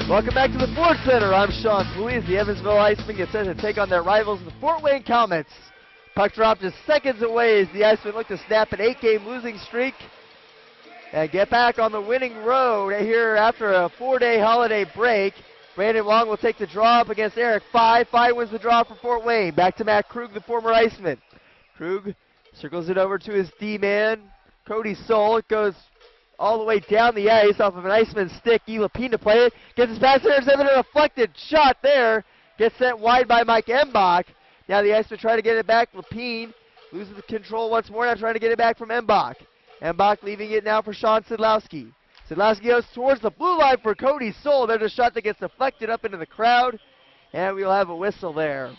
Welcome back to the Sports Center. I'm Sean Flewy as the Evansville Icemen get set to take on their rivals, the Fort Wayne Komets. Puck drop just seconds away as the Icemen look to snap an 8-game losing streak and get back on the winning road here after a 4-day holiday break. Brandon Long will take the draw up against Eric Fye. Fye wins the draw for Fort Wayne. Back to Matt Krug, the former Iceman. Krug circles it over to his D-man, Cody Soul. It goes all the way down the ice off of an Iceman stick. Lapine to play it. Gets his pass there. Severyn, a deflected shot there. Gets sent wide by Mike Mbach. Now the Icemen try to get it back. Lapine loses the control once more. Now trying to get it back from Mbach. Mbach leaving it now for Sean Sidlowski. Sidlowski goes towards the blue line for Cody Soul. There's a shot that gets deflected up into the crowd. And we'll have a whistle there.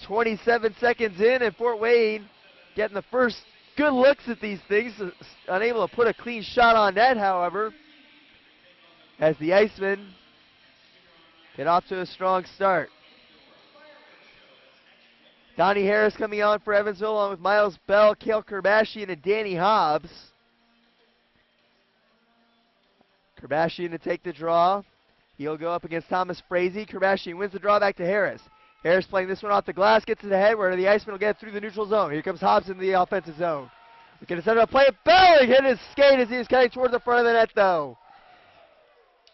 27 seconds in, and Fort Wayne getting the first good looks at these things. Unable to put a clean shot on net, however, as the Icemen get off to a strong start. Donnie Harris coming on for Evansville along with Miles Bell, Cale Kerbashian, and Danny Hobbs. Kerbashian to take the draw. He'll go up against Thomas Frazee. Kerbashian wins the draw back to Harris. Harris playing this one off the glass, gets it ahead where the Icemen will get through the neutral zone. Here comes Hobbs in the offensive zone. Looking to set up a play. Bell hit his skate as he was cutting towards the front of the net, though.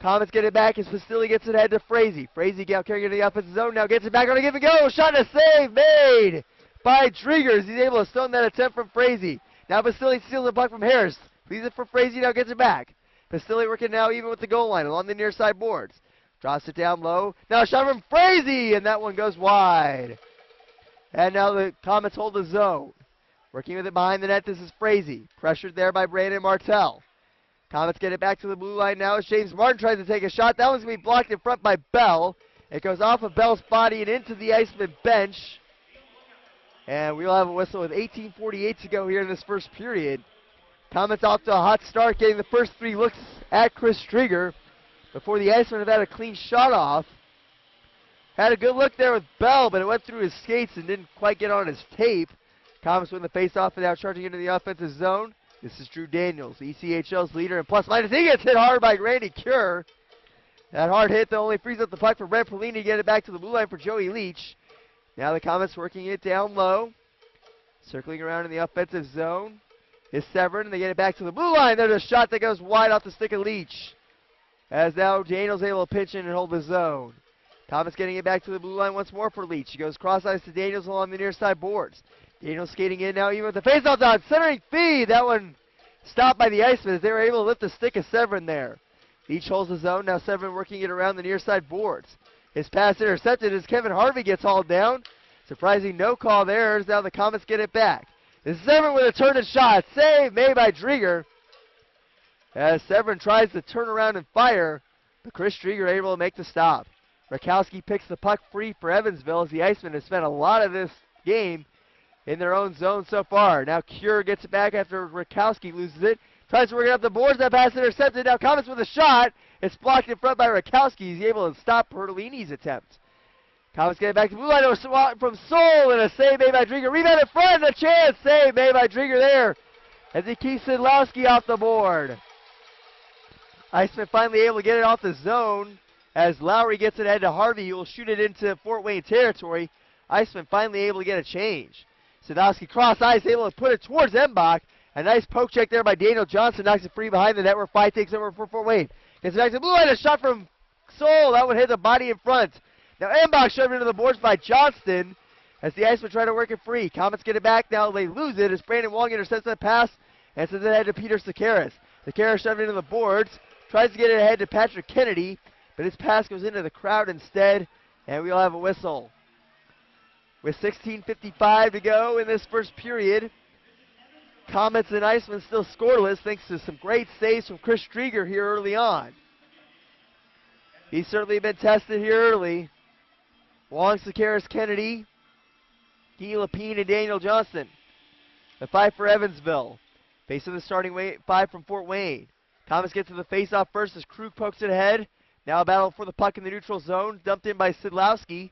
Komets get it back as Pistilli gets it ahead to Frazee. Frazee carrying it to the offensive zone. Now gets it back on a give and go. Shot and a save made by Driegers. He's able to stone that attempt from Frazee. Now Pistilli steals the puck from Harris. Leaves it for Frazee. Now gets it back. Pistilli working now even with the goal line along the near side boards. Drops it down low. Now a shot from Frazee, and that one goes wide. And now the Komets hold the zone. Working with it behind the net, this is Frazee. Pressured there by Brandon Martell. Komets get it back to the blue line now as James Martin tries to take a shot. That one's going to be blocked in front by Bell. It goes off of Bell's body and into the Iceman bench. And we'll have a whistle with 18:48 to go here in this first period. Komets off to a hot start, getting the first 3 looks at Chris Strieger before the Icemen have had a clean shot off. Had a good look there with Bell, but it went through his skates and didn't quite get on his tape. Komets win the face-off without charging into the offensive zone. This is Drew Daniels, ECHL's leader in plus-minus. He gets hit hard by Randy Cure. That hard hit that only frees up the puck for Brent Perlini to get it back to the blue line for Joey Leach. Now the Komets working it down low. Circling around in the offensive zone is Severyn, and they get it back to the blue line. There's a shot that goes wide off the stick of Leach. As now Daniels able to pitch in and hold the zone. Komets getting it back to the blue line once more for Leach. He goes cross-ice to Daniels along the near side boards. Daniels skating in now even with the face-off down. Centering feed. That one stopped by the Icemen as they were able to lift the stick of Severyn there. Leach holds the zone. Now Severyn working it around the near side boards. His pass intercepted as Kevin Harvey gets hauled down. Surprising no call there as now the Komets get it back. This is Severyn with a turn and shot. Save made by Drieger. As Severyn tries to turn around and fire, but Chris Drieger able to make the stop. Rakowski picks the puck free for Evansville as the Icemen have spent a lot of this game in their own zone so far. Now Cure gets it back after Rakowski loses it. Tries to work it up the boards. That pass intercepted. Now Komets with a shot. It's blocked in front by Rakowski. He's able to stop Pertolini's attempt. Komets get it back to the blue line. From Soul and a save made by Drieger. Rebound in front. A chance. Save made by Drieger there as he keeps Sidlowski off the board. Iceman finally able to get it off the zone as Lowry gets it ahead to Harvey, who will shoot it into Fort Wayne territory. Iceman finally able to get a change. Sidlowski cross ice, able to put it towards Mbach. A nice poke check there by Daniel Johnson, knocks it free behind the net where Fye takes over for Fort Wayne. Gets it back to the blue line, a shot from Soul. That would hit the body in front. Now Mbach shoved into the boards by Johnston as the Icemen try to work it free. Komets get it back, now they lose it as Brandon Wong intercepts that pass and sends it ahead to Peter Sakaris. Sakaris shoved it into the boards, tries to get it ahead to Patrick Kennedy, but his pass goes into the crowd instead, and we'll have a whistle. With 16:55 to go in this first period, Komets and Icemen still scoreless thanks to some great saves from Chris Drieger here early on. He's certainly been tested here early. Wong, Sakaris, Kennedy, Guy Lapine, and Daniel Johnston. The 5 for Evansville. Facing the starting 5 from Fort Wayne. Komets get to the face-off first as Krug pokes it ahead. Now a battle for the puck in the neutral zone. Dumped in by Sidlowski.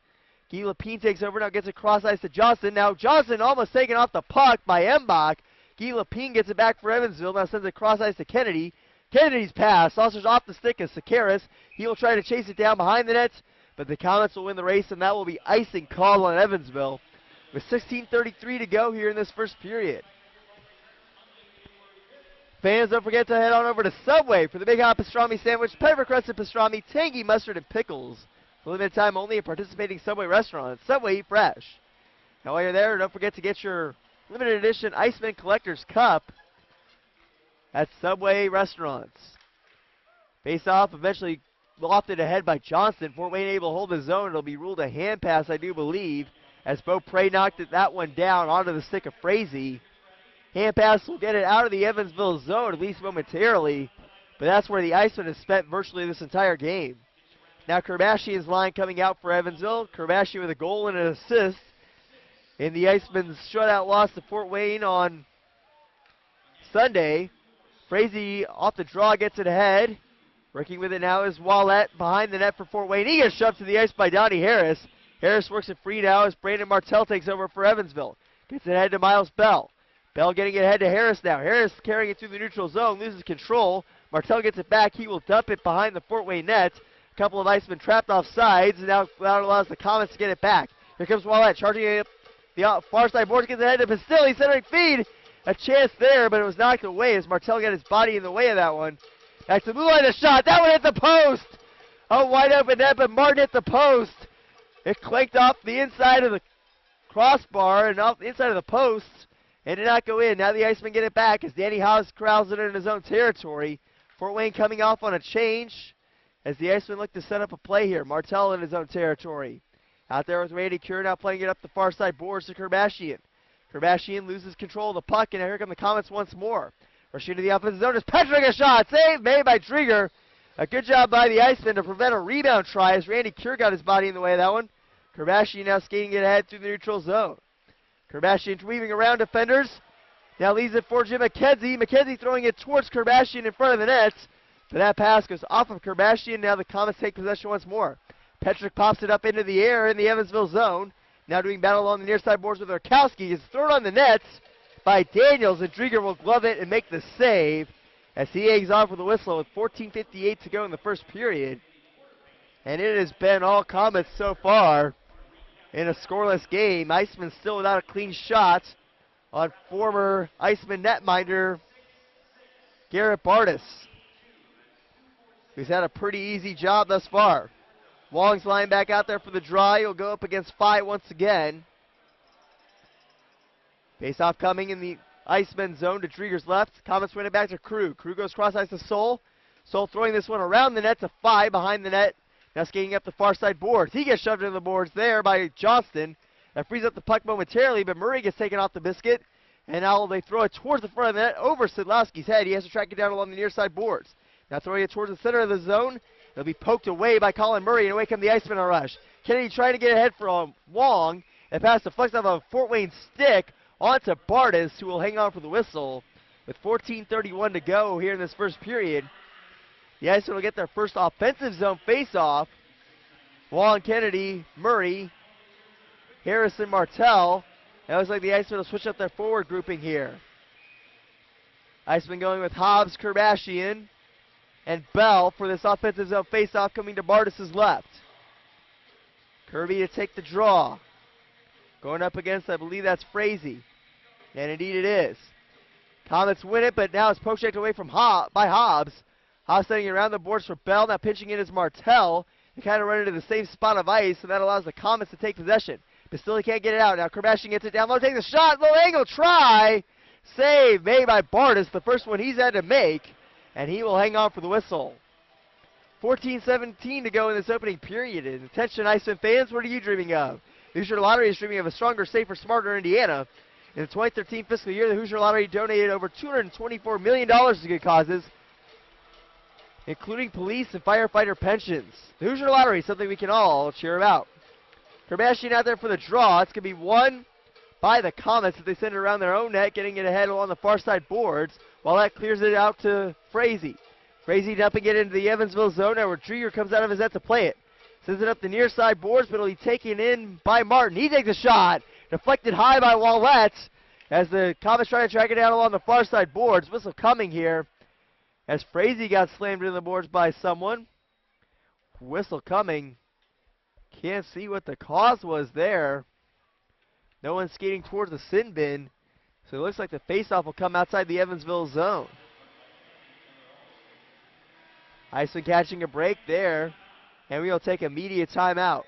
Guy Lapine takes over, now gets a cross ice to Johnston. Now Johnston almost taken off the puck by Mbach. Guy Lapine gets it back for Evansville. Now sends a cross ice to Kennedy. Kennedy's pass. Saucers off the stick of Sakaris. He will try to chase it down behind the nets, but the Komets will win the race, and that will be icing called on Evansville with 16:33 to go here in this first period. Fans, don't forget to head on over to Subway for the Big Hot Pastrami Sandwich, pepper-crusted pastrami, tangy mustard, and pickles. For limited time only at participating Subway restaurants. Subway, eat fresh. Now while you're there, don't forget to get your limited edition Icemen Collector's Cup at Subway restaurants. Face-off eventually lofted ahead by Johnston. Fort Wayne able to hold the zone. It'll be ruled a hand pass, I do believe, as Bo Prey knocked that one down onto the stick of Frazee. Hand pass will get it out of the Evansville zone, at least momentarily, but that's where the Icemen have spent virtually this entire game. Now Kerbashian's line coming out for Evansville. Kerbashian with a goal and an assist in the Icemen's shutout loss to Fort Wayne on Sunday. Frazee off the draw gets it ahead. Working with it now is Ouellet behind the net for Fort Wayne. He gets shoved to the ice by Donnie Harris. Harris works it free now as Brandon Martell takes over for Evansville. Gets it ahead to Miles Bell. Bell getting it ahead to Harris now. Harris carrying it through the neutral zone, loses control. Martell gets it back. He will dump it behind the Fort Wayne net. A couple of Icemen trapped off sides, and now that allows the Komets to get it back. Here comes Ouellet charging it up the far side board, gets it ahead to Pistilli, centering feed. A chance there, but it was knocked away as Martell got his body in the way of that one. Back to the blue line, a shot. That one hit the post. A wide open net, but Martin hit the post. It clanked off the inside of the crossbar and off the inside of the post and did not go in. Now the Icemen get it back as Danny House corrals it in his own territory. Fort Wayne coming off on a change as the Icemen look to set up a play here. Martell in his own territory. Out there with Randy Cure now playing it up the far side boards to Kerbashian. Kerbashian loses control of the puck, and here come the Komets once more. Rushing to the offensive zone is Petrick, a shot. Save made by Drieger. A good job by the Icemen to prevent a rebound try as Randy Cure got his body in the way of that one. Kerbashian now skating it ahead through the neutral zone. Kerbashian weaving around defenders. Now leaves it for Jim McKenzie. McKenzie throwing it towards Kerbashian in front of the nets. But that pass goes off of Kerbashian. Now the Komets take possession once more. Petrick pops it up into the air in the Evansville zone. Now doing battle along the near side boards with Orkowski. It's thrown on the nets by Daniels, and Drieger will glove it and make the save as he eggs off with a whistle with 14:58 to go in the first period. And it has been all Komets so far in a scoreless game. Iceman still without a clean shot on former Iceman netminder Garrett Bartus, who's had a pretty easy job thus far. Wong's line back out there for the draw. He'll go up against Phi once again. Face-off coming in the Iceman zone to Drieger's left. Komets win it back to Crew. Crew goes cross-ice to Soul. Soul throwing this one around the net to Phi behind the net. Now skating up the far side boards. He gets shoved into the boards there by Johnston. That frees up the puck momentarily, but Murray gets taken off the biscuit. And now they throw it towards the front of the net over Sidlowski's head. He has to track it down along the near side boards. Now throwing it towards the center of the zone. It'll be poked away by Colin Murray, and away come the Icemen on a rush. Kennedy trying to get ahead from Wong. And pass deflects off a Fort Wayne stick onto Bartus, who will hang on for the whistle. With 14:31 to go here in this first period, the Icemen will get their first offensive zone face-off. Wong, Kennedy, Murray, Harrison, Martell. It looks like the Icemen will switch up their forward grouping here. Icemen going with Hobbs, Kerbashian, and Bell for this offensive zone face-off coming to Bartus' left. Kirby to take the draw. Going up against, I believe that's Frazee. And indeed it is. Komets win it, but now it's poke checked away from by Hobbs. Hobbs setting it around the boards for Bell. Now pinching in is Martell. They kind of run into the same spot of ice, so that allows the Komets to take possession. Pistilli can't get it out. Now Kerbashian gets it down low, takes the shot, low angle try. Save made by Bartus, the first one he's had to make, and he will hang on for the whistle. 14:17 to go in this opening period. And attention Icemen fans, what are you dreaming of? The Hoosier Lottery is dreaming of a stronger, safer, smarter Indiana. In the 2013 fiscal year, the Hoosier Lottery donated over $224 million to good causes, including police and firefighter pensions. The Hoosier Lottery, something we can all cheer about. Kerbashian out there for the draw. It's going to be won by the Komets as they send it around their own net, getting it ahead along the far side boards, while that clears it out to Frazee. Frazee dumping it into the Evansville zone. Now where Drieger comes out of his net to play it. Sends it up the near side boards, but it'll be taken in by Martin. He takes a shot. Deflected high by Ouellet as the Komets try to track it down along the far side boards. Whistle coming here as Frazee got slammed into the boards by someone. Whistle coming. Can't see what the cause was there. No one skating towards the sin bin. So it looks like the faceoff will come outside the Evansville zone. Icemen catching a break there. And we will take immediate timeout.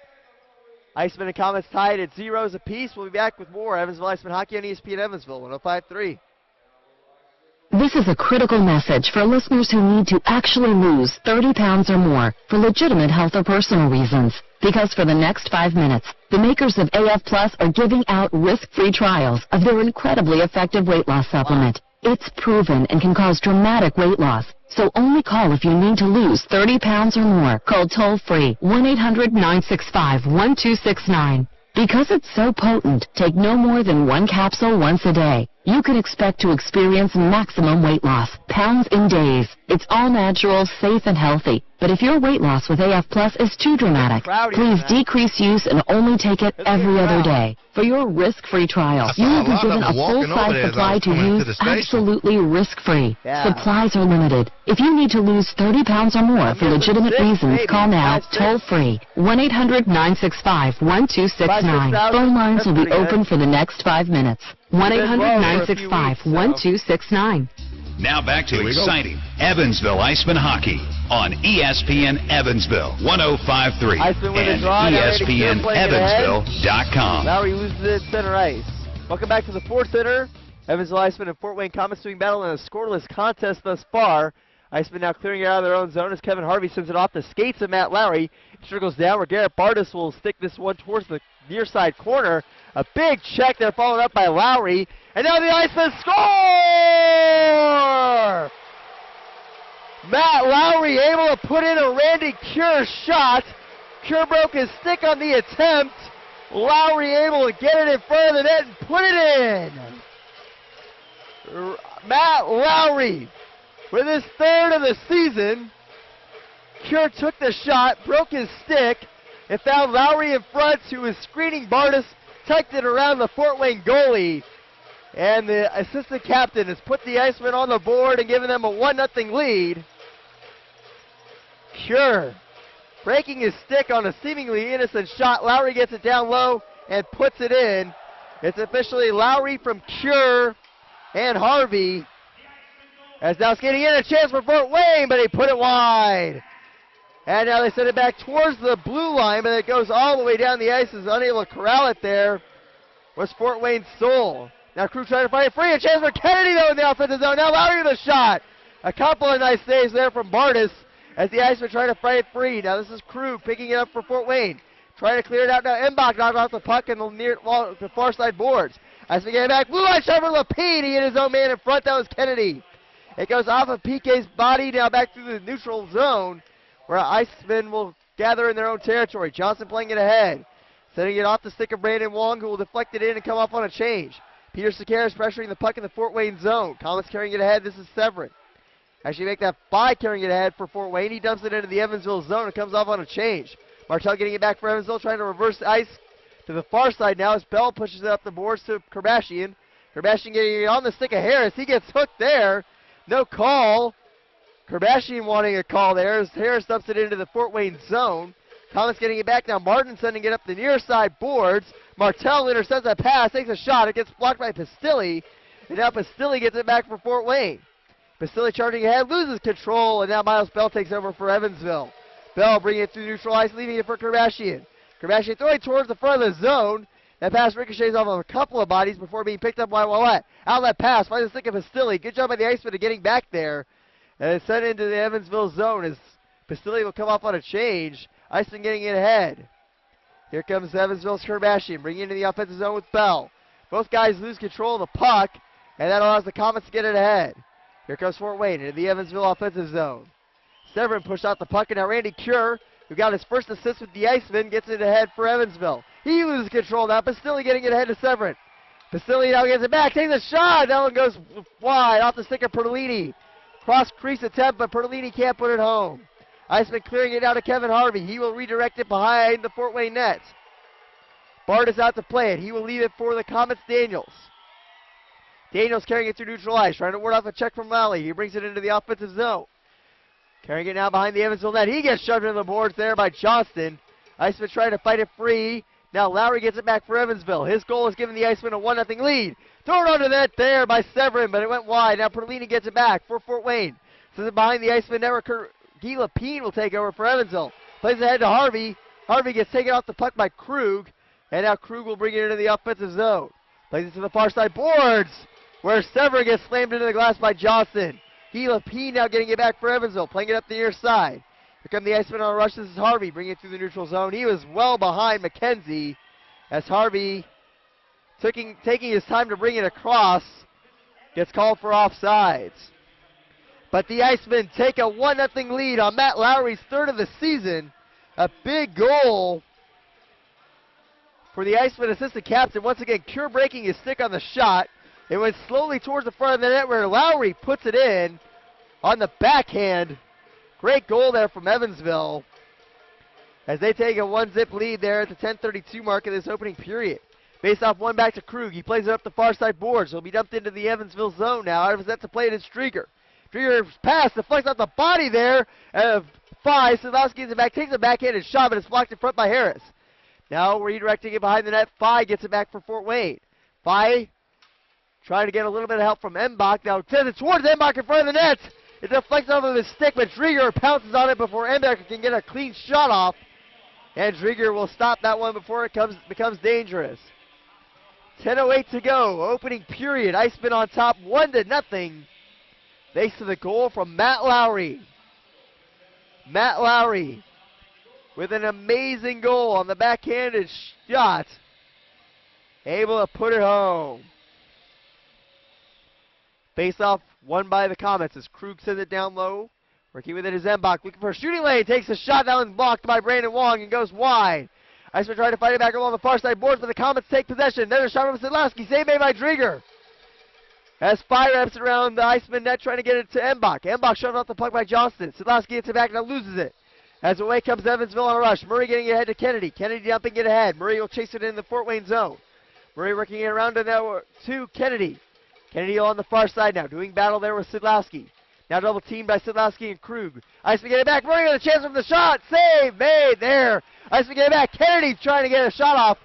Icemen and Komets tied at 0s apiece. We'll be back with more Evansville Icemen hockey on ESPN Evansville, 105.3. This is a critical message for listeners who need to actually lose 30 pounds or more for legitimate health or personal reasons. Because for the next 5 minutes, the makers of AF Plus are giving out risk-free trials of their incredibly effective weight loss supplement. It's proven and can cause dramatic weight loss. So only call if you need to lose 30 pounds or more. Call toll-free 1-800-965-1269. Because it's so potent, take no more than 1 capsule once a day. You can expect to experience maximum weight loss, pounds in days. It's all natural, safe, and healthy. But if your weight loss with AF Plus is too dramatic, please decrease use and only take it every other day. For your risk-free trial, you will be given a full-size supply to use absolutely risk-free. Supplies are limited. If you need to lose 30 pounds or more for legitimate reasons, call now, toll-free, 1-800-965-1269. Phone lines will be open for the next 5 minutes. 1-800-965-1269. Now back to exciting Evansville Icemen hockey on ESPN Evansville 105.3 and ESPNEvansville.com. Lowry loses it at center ice. Welcome back to the fourth inner. Evansville Icemen and Fort Wayne Komets doing battle in a scoreless contest thus far. Icemen now clearing it out of their own zone as Kevin Harvey sends it off the skates of Matt Lowry. It trickles down where Garrett Bartus will stick this one towards the near side corner. A big check there followed up by Lowry. And now the Icemen score! Matt Lowry able to put in a Randy Cure shot. Cure broke his stick on the attempt. Lowry able to get it in front of the net and put it in. Matt Lowry with his third of the season. Cure took the shot, broke his stick, and found Lowry in front, who was screening Bartus, tucked it around the Fort Wayne goalie. And the assistant captain has put the Icemen on the board and given them a 1-0 lead. Cure breaking his stick on a seemingly innocent shot. Lowry gets it down low and puts it in. It's officially Lowry from Cure and Harvey. As now skating in, a chance for Fort Wayne, but he put it wide. And now they send it back towards the blue line, but it goes all the way down the ice. Is unable to corral it there. Was Fort Wayne's soul. Now Crew trying to fight it free. A chance for Kennedy, though, in the offensive zone. Now Lowry with a shot. A couple of nice saves there from Bartus as the Icemen trying to fight it free. Now this is Crew picking it up for Fort Wayne. Trying to clear it out now. Mbach knocked off the puck in the far side boards. Icemen getting back. Blue line shot for Lapine. He hit his own man in front. That was Kennedy. It goes off of PK's body now back through the neutral zone, where Icemen will gather in their own territory. Johnson playing it ahead. Sending it off the stick of Brandon Wong, who will deflect it in and come off on a change. Peter Sequeiros pressuring the puck in the Fort Wayne zone. Komets carrying it ahead. This is Severyn. Actually make that by carrying it ahead for Fort Wayne. He dumps it into the Evansville zone and comes off on a change. Martell getting it back for Evansville, trying to reverse the ice to the far side now as Bell pushes it up the boards to Kerbashian. Kerbashian getting it on the stick of Harris. He gets hooked there. No call. Kerbashian wanting a call there as Harris dumps it into the Fort Wayne zone. Komets getting it back now. Martin sending it up the near side boards. Martell intercepts that pass, takes a shot. It gets blocked by Pistilli. And now Pistilli gets it back for Fort Wayne. Pistilli charging ahead, loses control, and now Miles Bell takes over for Evansville. Bell bringing it through neutral ice, leaving it for Kerbashian. Kerbashian throwing towards the front of the zone. That pass ricochets off of a couple of bodies before being picked up by Ouellet. Outlet pass, finds the stick of Pistilli. Good job by the Icemen of getting back there. And it's sent into the Evansville zone as Pistilli will come off on a change. Icemen getting it ahead. Here comes Evansville's Kerbashian, bringing it into the offensive zone with Bell. Both guys lose control of the puck, and that allows the Komets to get it ahead. Here comes Fort Wayne into the Evansville offensive zone. Severyn pushed out the puck, and now Randy Cure, who got his first assist with the Icemen, gets it ahead for Evansville. He loses control now. Pistilli getting it ahead to Severyn. Pistilli now gets it back, takes a shot. That one goes wide off the stick of Pertolini. Cross crease attempt, but Pertolini can't put it home. Icemen clearing it out to Kevin Harvey. He will redirect it behind the Fort Wayne net. Bartus out to play it. He will leave it for the Komets Daniels. Daniels carrying it through neutral ice, trying to ward off a check from Lally. He brings it into the offensive zone. Carrying it now behind the Evansville net. He gets shoved into the boards there by Johnston. Iceman trying to fight it free. Now Lowry gets it back for Evansville. His goal is giving the Icemen a 1-0 lead. Thrown onto net there by Severyn, but it went wide. Now Perlini gets it back for Fort Wayne. This is behind the Iceman network. Guy Lapine will take over for Evansville. Plays it ahead to Harvey. Harvey gets taken off the puck by Krug. And now Krug will bring it into the offensive zone. Plays it to the far side boards, where Severyn gets slammed into the glass by Johnston. Guy Lapine now getting it back for Evansville, playing it up the near side. Here come the Icemen on a rush. This is Harvey bringing it through the neutral zone. He was well behind McKenzie as Harvey, taking his time to bring it across, gets called for offsides. But the Icemen take a 1-0 lead on Matt Lowry's third of the season. A big goal for the Icemen assistant captain. Once again, Cure breaking his stick on the shot. It went slowly towards the front of the net where Lowry puts it in on the backhand. Great goal there from Evansville as they take a 1-0 lead there at the 10:32 mark of this opening period. Face off one back to Krug. He plays it up the far side boards. He'll be dumped into the Evansville zone now. Out of his net to play it is Strieger. Strieger's pass deflects off the body there of Fye. Sadowski gets it back, takes a backhanded shot, but it's blocked in front by Harris. Now redirecting it behind the net. Fye gets it back for Fort Wayne. Fye trying to get a little bit of help from Mbach. Now sends it towards Mbach in front of the net. It deflects off of his stick, but Drieger pounces on it before Mbach can get a clean shot off. And Drieger will stop that one before it becomes dangerous. 10:08 to go. Opening period. Icemen on top 1-0. Thanks to the goal from Matt Lowry. Matt Lowry with an amazing goal on the backhanded shot. Able to put it home. Face off won by the Komets as Krug sends it down low. Working with it is Mbach. Looking for a shooting lane. Takes a shot. That one's blocked by Brandon Wong and goes wide. Icemen trying to fight it back along the far side boards, but the Komets take possession. Another shot from Sadlowski. Save made by Drieger. As Fire wraps it around the Iceman net trying to get it to Mbach. Mbach shoved off the puck by Johnston. Sadlowski gets it back and now loses it. As away comes Evansville on a rush. Murray getting it ahead to Kennedy. Kennedy dumping it ahead. Murray will chase it in the Fort Wayne zone. Murray working it around to Kennedy. Kennedy on the far side now, doing battle there with Sadlowski. Now double teamed by Sadlowski and Krug. Iceman get it back. Murray got a chance from the shot. Save made there. Iceman get it back. Kennedy trying to get a shot off.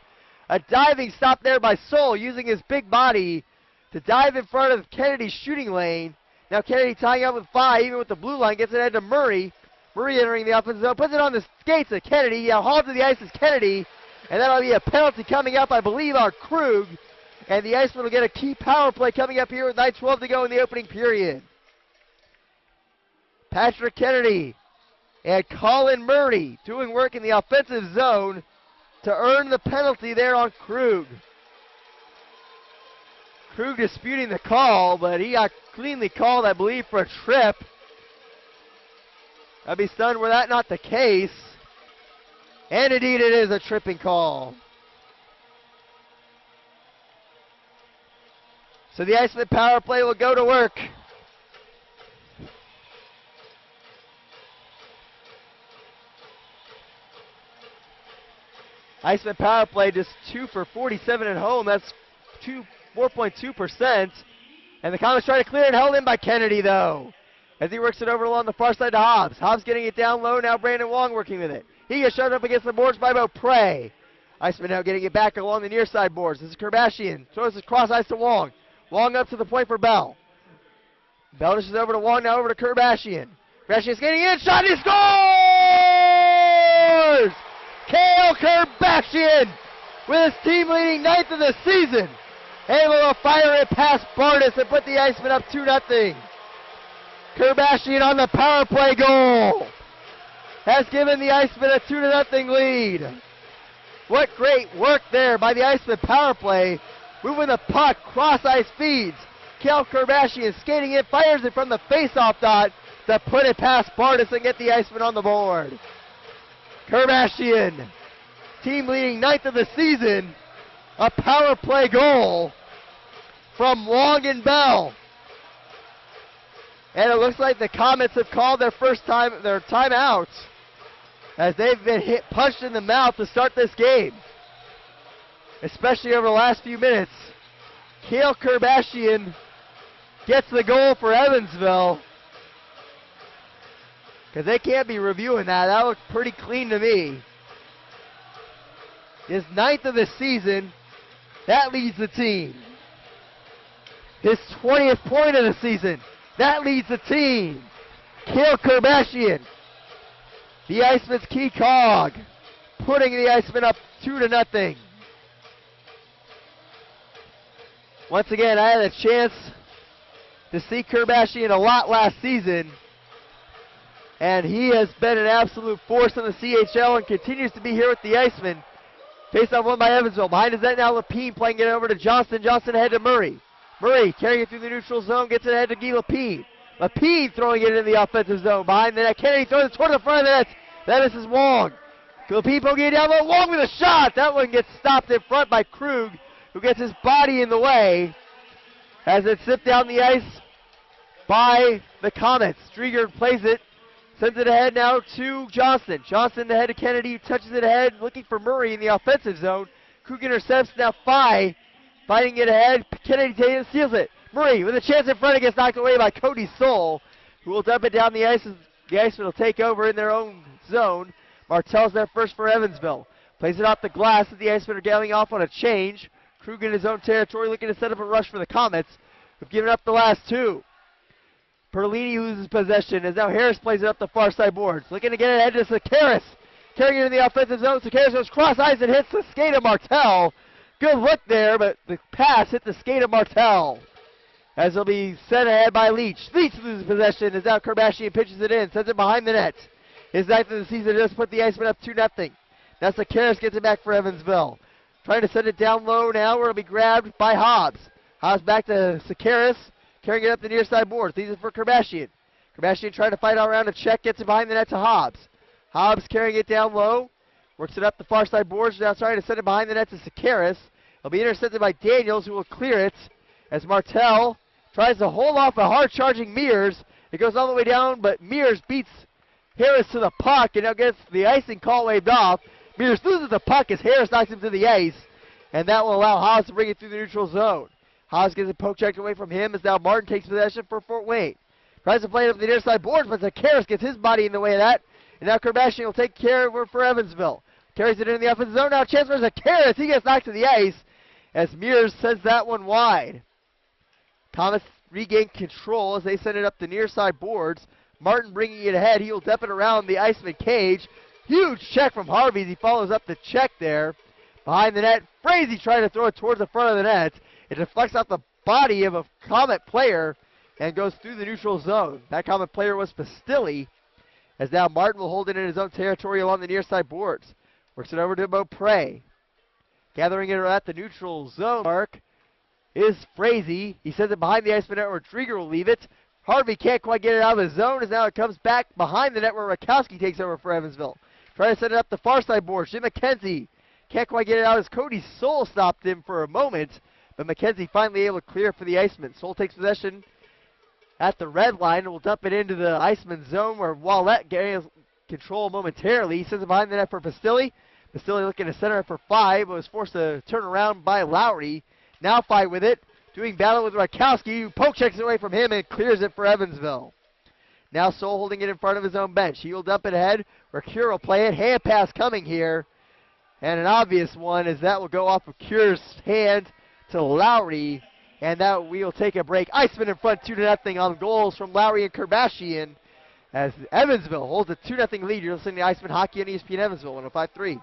A diving stop there by Soul, using his big body to dive in front of Kennedy's shooting lane. Now Kennedy tying up with 5, even with the blue line, gets it ahead to Murray. Murray entering the offensive zone, puts it on the skates of Kennedy. Now hauled to the ice is Kennedy, and that'll be a penalty coming up, I believe, on Krug. And the Icemen will get a key power play coming up here with 9:12 to go in the opening period. Patrick Kennedy and Colin Murray doing work in the offensive zone to earn the penalty there on Krug. Krug disputing the call, but he got cleanly called, I believe, for a trip. I'd be stunned were that not the case. And indeed it is a tripping call. So the Iceman power play will go to work. Iceman power play just 2 for 47 at home. That's 4.2%. And the Komets try to clear it, held in by Kennedy though, as he works it over along the far side to Hobbs. Hobbs getting it down low. Now Brandon Wong working with it. He gets shoved up against the boards by Beaupre. Iceman now getting it back along the near side boards. This is Kerbashian. Throws it cross ice to Wong. Wong up to the point for Bell. Bell dishes over to Wong, now over to Kerbashian. Kerbashian's getting in, shot, he scores! Kale Kerbashian with his team leading 9th of the season. Able to fire it past Bartus and put the Icemen up 2-0. Kerbashian on the power play goal has given the Icemen a 2-0 lead. What great work there by the Icemen power play. Moving the puck, cross ice feeds. Kale Kerbashian skating in, fires it from the face-off dot to put it past Bartus and get the Icemen on the board. Kerbashian, team leading 9th of the season. A power play goal from Wong and Bell. And it looks like the Komets have called their timeout, as they've been punched in the mouth to start this game, especially over the last few minutes. Kale Kerbashian gets the goal for Evansville. Because they can't be reviewing that. That looked pretty clean to me. His 9th of the season. That leads the team. His 20th point of the season. That leads the team. Kale Kerbashian, the Icemen's key cog, putting the Icemen up 2-0. Once again, I had a chance to see Kerbashian a lot last season, and he has been an absolute force in the CHL and continues to be here with the Icemen. Face off won by Evansville. Behind his net now, Lapine playing it over to Johnston. Johnston ahead to Murray. Murray carrying it through the neutral zone, gets it ahead to Guy Lapine. Lapine throwing it in the offensive zone. Behind the net, Kennedy throws it toward the front of the net. That is Wong. Lapine poking it down low. Wong with a shot. That one gets stopped in front by Krug, who gets his body in the way as it's zipped down the ice by the Komets. Strieger plays it, sends it ahead now to Johnston. Johnston ahead to Kennedy, touches it ahead, looking for Murray in the offensive zone. Krug intercepts, now Phi fighting it ahead. Kennedy takes it, steals it. Murray with a chance in front, it gets knocked away by Cody Soul, who will dump it down the ice. The Icemen will take over in their own zone. Martell's there first for Evansville. Plays it off the glass as the Icemen are galloping off on a change. Krug in his own territory looking to set up a rush for the Komets, who've given up the last two. Perlini loses possession as now Harris plays it up the far side boards. Looking to get it ahead to Sakaris. Carrying it in the offensive zone. Sakaris goes cross ice and hits the skate of Martell. Good look there, but the pass hit the skate of Martell. As it'll be sent ahead by Leach. Leach loses possession as now Kerbashian pitches it in. Sends it behind the net. His 9th of the season just put the Icemen up 2-0. Now Sakaris gets it back for Evansville. Trying to send it down low now where it'll be grabbed by Hobbs. Hobbs back to Sakaris. Carrying it up the near side boards. Leaves it for Kerbashian. Kerbashian trying to fight all around a check. Gets it behind the net to Hobbs. Hobbs carrying it down low. Works it up the far side boards. Now trying to send it behind the net to Sakaris. It'll be intercepted by Daniels, who will clear it as Martell tries to hold off a hard-charging Meurs. It goes all the way down, but Meurs beats Harris to the puck and now gets the icing call waved off. Meurs loses the puck as Harris knocks him to the ice, and that will allow Haas to bring it through the neutral zone. Haas gets it poke checked away from him as now Martin takes possession for Fort Wayne. Tries to play it up the near side boards, but Sakaris gets his body in the way of that, and now Kerbashian will take care of it for Evansville. Carries it in the offensive zone. Now a chance for Sakaris. He gets knocked to the ice as Meurs sends that one wide. Thomas regained control as they send it up the near side boards. Martin bringing it ahead. He will dip it around the Iceman cage. Huge check from Harvey as he follows up the check there. Behind the net, Frazee trying to throw it towards the front of the net. It deflects off the body of a Komet player and goes through the neutral zone. That Komet player was Pistilli, as now Martin will hold it in his own territory along the near side boards. Works it over to Beaupre. Gathering it at the neutral zone mark is Frazee. He sends it behind the Iceman net where Trigger will leave it. Harvey can't quite get it out of his zone as now it comes back behind the net where Rakowski takes over for Evansville. Trying to send it up the far side board. Jim McKenzie can't quite get it out as Cody Soul stopped him for a moment, but McKenzie finally able to clear for the Iceman. Soul takes possession at the red line and will dump it into the Iceman zone where Ouellet gains control momentarily. He sends it behind the net for Pistilli. Pistilli looking to center it for 5, but was forced to turn around by Lowry. Now Phi with it, doing battle with Rakowski, who poke checks it away from him and clears it for Evansville. Now Soul holding it in front of his own bench. He will dump it ahead. Cure will play it. Hand pass coming here. And an obvious one as that will go off of Cure's hand to Lowry. And that we will take a break. Iceman in front 2-0 on goals from Lowry and Kerbashian as Evansville holds a 2-0 lead. You're listening to Iceman Hockey on ESPN Evansville 105.3.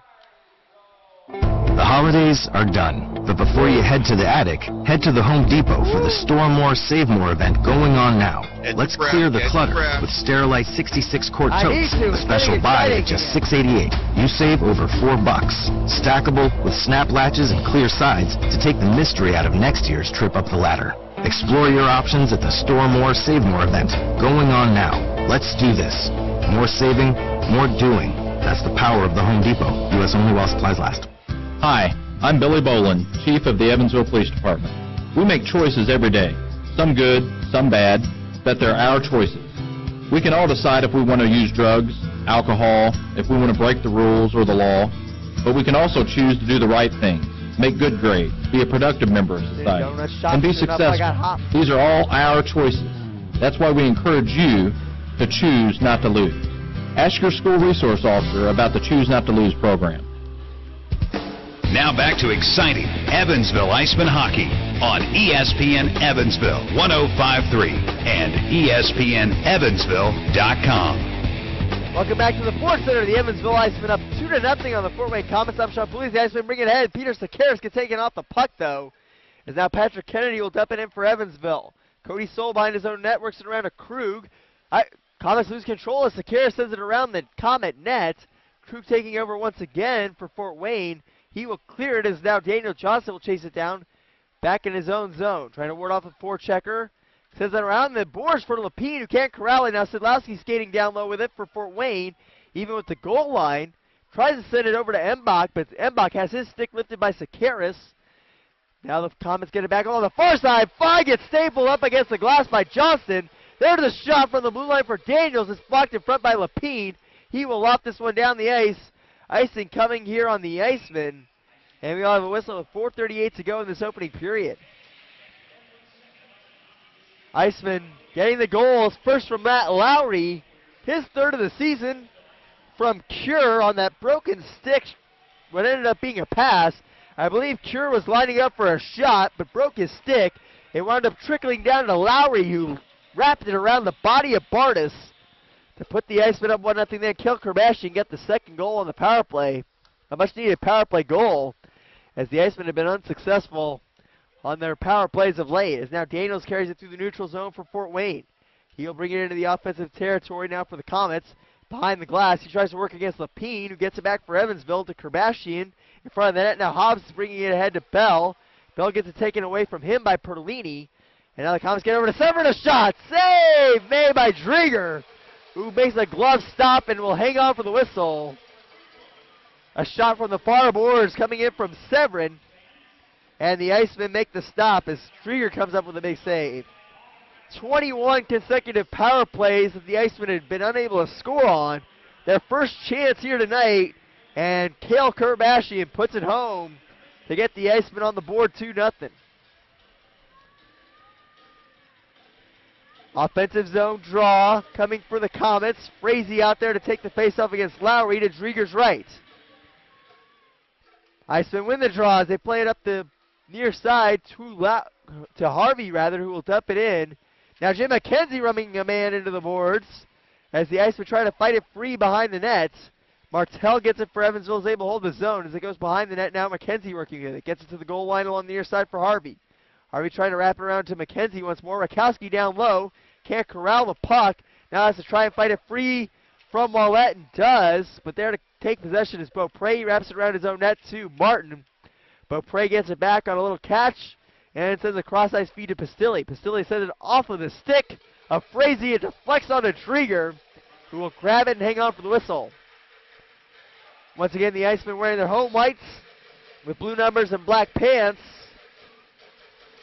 The holidays are done, but before you head to the attic, head to the Home Depot for the Store More, Save More event going on now. Let's clear the clutter with Sterilite 66-quart totes, a special buy at just $6.88. You save over $4. Stackable with snap latches and clear sides to take the mystery out of next year's trip up the ladder. Explore your options at the Store More, Save More event going on now. Let's do this. More saving, more doing. That's the power of the Home Depot. U.S. only while supplies last. Hi, I'm Billy Boland, Chief of the Evansville Police Department. We make choices every day, some good, some bad, but they're our choices. We can all decide if we want to use drugs, alcohol, if we want to break the rules or the law, but we can also choose to do the right things. make good grades, be a productive member of society, and be successful. These are all our choices. That's why we encourage you to choose not to lose. Ask your school resource officer about the Choose Not to Lose program. Now back to exciting Evansville Icemen hockey on ESPN Evansville 105.3 and ESPNEvansville.com. Welcome back to the Fourth Center. The Evansville Icemen up 2-0 on the Fort Wayne Komets. I'm Sean Poulies. The Icemen bring it ahead. Peter Sekeres gets taken off the puck, though, as now Patrick Kennedy will dump it in for Evansville. Cody Soul behind his own net works it around to Krug. Komets lose control as Sekeres sends it around the Komet net. Krug taking over once again for Fort Wayne. He will clear it as now Daniel Johnson will chase it down back in his own zone. Trying to ward off a forechecker. Sends it around the boards for Lapine, who can't corral it. Now Sidlowski skating down low with it for Fort Wayne. Even with the goal line. Tries to send it over to Mbach, but Mbach has his stick lifted by Sekeres. Now the Komets get it back on the far side. Fye gets stapled up against the glass by Johnston. There's the shot from the blue line for Daniels. It's blocked in front by Lapine. He will loft this one down the ice. Icing coming here on the Icemen. And we'll have a whistle with 4:38 to go in this opening period. Icemen getting the goals. First from Matt Lowry. His third of the season from Cure on that broken stick. What ended up being a pass. I believe Cure was lining up for a shot, but broke his stick. It wound up trickling down to Lowry, who wrapped it around the body of Bartus to put the Icemen up 1-0. Then Kel Kerbashian get the second goal on the power play. A much-needed power play goal, as the Icemen have been unsuccessful on their power plays of late. As now Daniels carries it through the neutral zone for Fort Wayne. He'll bring it into the offensive territory now for the Komets. Behind the glass, he tries to work against Lapine, who gets it back for Evansville to Kerbashian. In front of the net, now Hobbs is bringing it ahead to Bell. Bell gets it taken away from him by Perlini. And now the Komets get over to Severyn. A shot! Save made by Drieger, who makes a glove stop and will hang on for the whistle. A shot from the far boards coming in from Severyn. And the Icemen make the stop as Drieger comes up with a big save. 21 consecutive power plays that the Icemen had been unable to score on. Their first chance here tonight, and Cale Kerbashian puts it home to get the Icemen on the board 2-0. Offensive zone draw coming for the Komets. Frazee out there to take the faceoff against Lowry to Drieger's right. Icemen win the draw as they play it up the near side to Harvey, who will dump it in. Now Jim McKenzie running a man into the boards as the Icemen try to fight it free behind the net. Martell gets it for Evansville, is able to hold the zone as it goes behind the net. Now McKenzie working with it. Gets it to the goal line along the near side for Harvey. Harvey trying to wrap it around to McKenzie once more. Rakowski down low. Can't corral the puck. Now has to try and fight it free from Ouellet and does. But there to take possession is Beaupre. He wraps it around his own net to Martin. Beaupre gets it back on a little catch. And sends a cross-ice feed to Pistilli. Pistilli sends it off of the stick of Frazee. It deflects onto Drieger, who will grab it and hang on for the whistle. Once again, the Icemen wearing their home whites with blue numbers and black pants.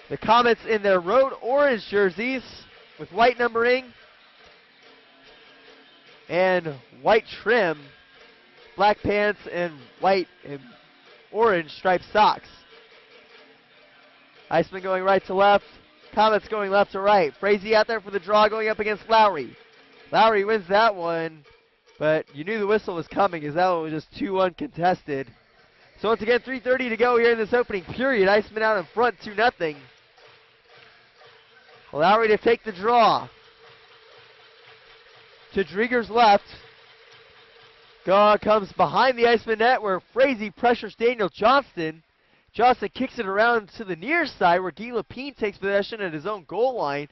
The Komets in their road orange jerseys with white numbering and white trim, black pants and white and orange striped socks. Icemen going right to left, Komets going left to right. Frazee out there for the draw going up against Lowry. Lowry wins that one, but you knew the whistle was coming as that one was just 2-1 contested. So once again, 3:30 to go here in this opening period. Icemen out in front 2-0. Lowry to take the draw. To Drieger's left. Comes behind the Icemen net where Frazee pressures Daniel Johnston. Johnston kicks it around to the near side where Guy Lapine takes possession at his own goal line.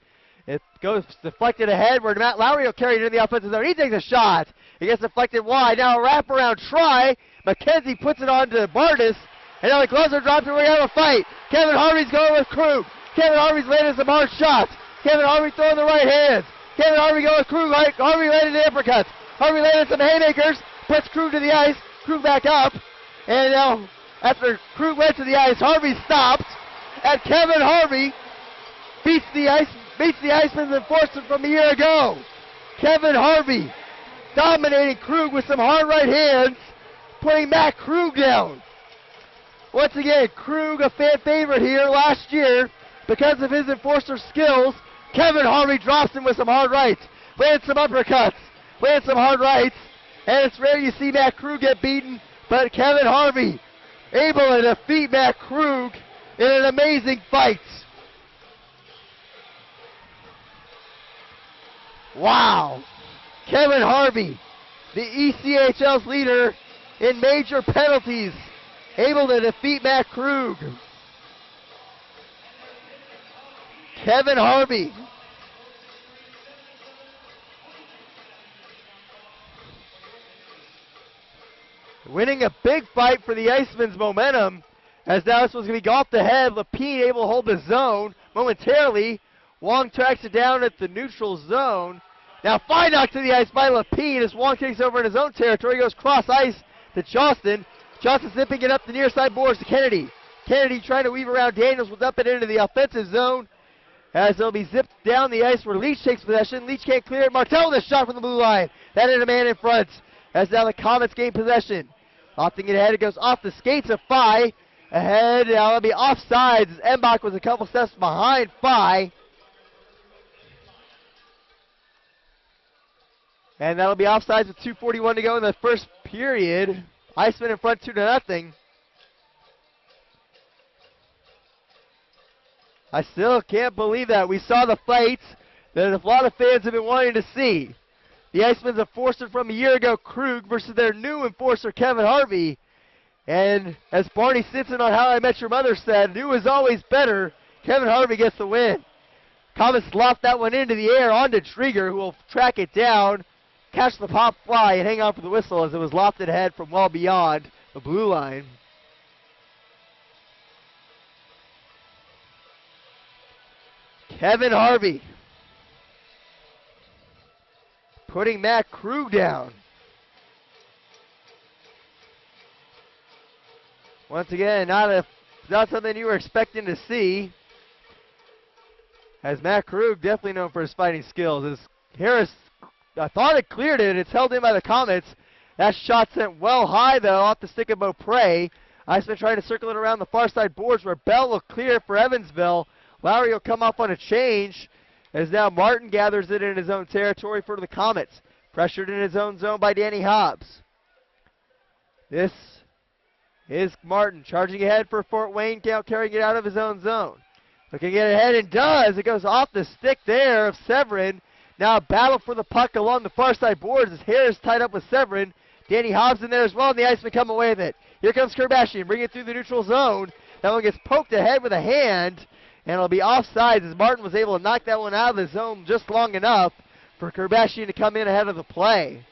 It goes deflected ahead where Matt Lowry will carry it into the offensive zone. He takes a shot. It gets deflected wide. Now a wraparound try. McKenzie puts it on to Bartus. And now the gloves are dropped and we have a fight. Kevin Harvey's going with Krug. Kevin Harvey's landing some hard shots. Kevin Harvey throwing the right hands. Kevin Harvey going with Krug. Harvey landing the uppercuts. Harvey landing some haymakers. Puts Krug to the ice. Krug back up. And now after Krug went to the ice, Harvey stopped. And Kevin Harvey beats the Icemen's enforcement from a year ago. Kevin Harvey dominating Krug with some hard right hands, putting Matt Krug down. Once again, Krug, a fan favorite here last year because of his enforcer skills. Kevin Harvey drops him with some hard rights, lands some uppercuts, lands some hard rights, and it's rare you see Matt Krug get beaten, but Kevin Harvey able to defeat Matt Krug in an amazing fight. Wow. Kevin Harvey, the ECHL's leader in major penalties, able to defeat Matt Krug. Kevin Harvey. Winning a big fight for the Icemen's momentum, as now this was going to be off the head. Lapine able to hold the zone momentarily. Wong tracks it down at the neutral zone. Now fine knock to the ice by Lapine as Wong takes over in his own territory. Goes cross ice to Johnston. Johnston zipping it up the near side boards to Kennedy. Kennedy trying to weave around Daniels, will dump it into the offensive zone as they'll be zipped down the ice where Leach takes possession. Leach can't clear it. Martell with a shot from the blue line. That hit a man in front as now the Komets gain possession. Lofting it ahead, it goes off the skates of Phi. Ahead, now it'll be offsides as Embach was a couple steps behind Phi. And that'll be offsides with 2:41 to go in the first period. Icemen in front 2-0. I still can't believe that. We saw the fights that a lot of fans have been wanting to see. The Icemen's enforcer from a year ago, Krug, versus their new enforcer, Kevin Harvey. And as Barney Stinson on How I Met Your Mother said, new is always better. Kevin Harvey gets the win. Komets loft that one into the air onto Trieger, who will track it down, catch the pop fly, and hang on for the whistle as it was lofted ahead from well beyond the blue line. Kevin Harvey putting Matt Krug down. Once again, not something you were expecting to see, as Matt Krug, definitely known for his fighting skills. As Harris, I thought it cleared it. It's held in by the Komets. That shot sent well high, though, off the stick of Beaupre. Iceman trying to circle it around the far side boards where Bell will clear for Evansville. Lowry will come up on a change as now Martin gathers it in his own territory for the Komets. Pressured in his own zone by Danny Hobbs. This is Martin charging ahead for Fort Wayne, carrying it out of his own zone. Looking at it ahead and does. It goes off the stick there of Severyn. Now a battle for the puck along the far side boards as Harris tied up with Severyn. Danny Hobbs in there as well, and the Icemen come away with it. Here comes Kerbashian, bringing it through the neutral zone. That one gets poked ahead with a hand, and it'll be offsides as Martin was able to knock that one out of the zone just long enough for Kerbashian to come in ahead of the play.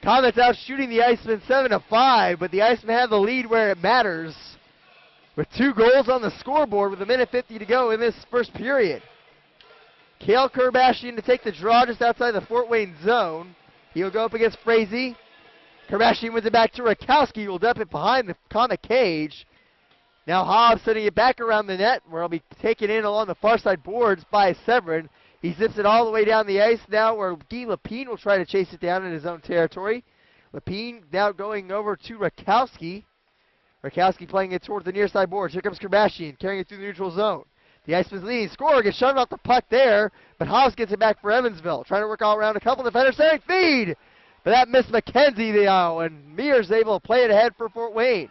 Komets out shooting the Icemen 7-5, but the Icemen have the lead where it matters with 2 goals on the scoreboard with 1:50 to go in this first period. Cale Kerbashian to take the draw just outside the Fort Wayne zone. He'll go up against Frazee. Kerbashian wins it back to Rakowski, who will dump it behind the Komet cage. Now Hobbs sending it back around the net, where it'll be taken in along the far side boards by Severyn. He zips it all the way down the ice now, where Guy Lapine will try to chase it down in his own territory. Lapine now going over to Rakowski. Rakowski playing it towards the near side boards. Here comes Kerbashian, carrying it through the neutral zone. The Icemen's leading scorer gets shoved off the puck there, but Hobbs gets it back for Evansville. Trying to work all around a couple defenders, setting feed! But that missed McKenzie now, and Meurs able to play it ahead for Fort Wayne.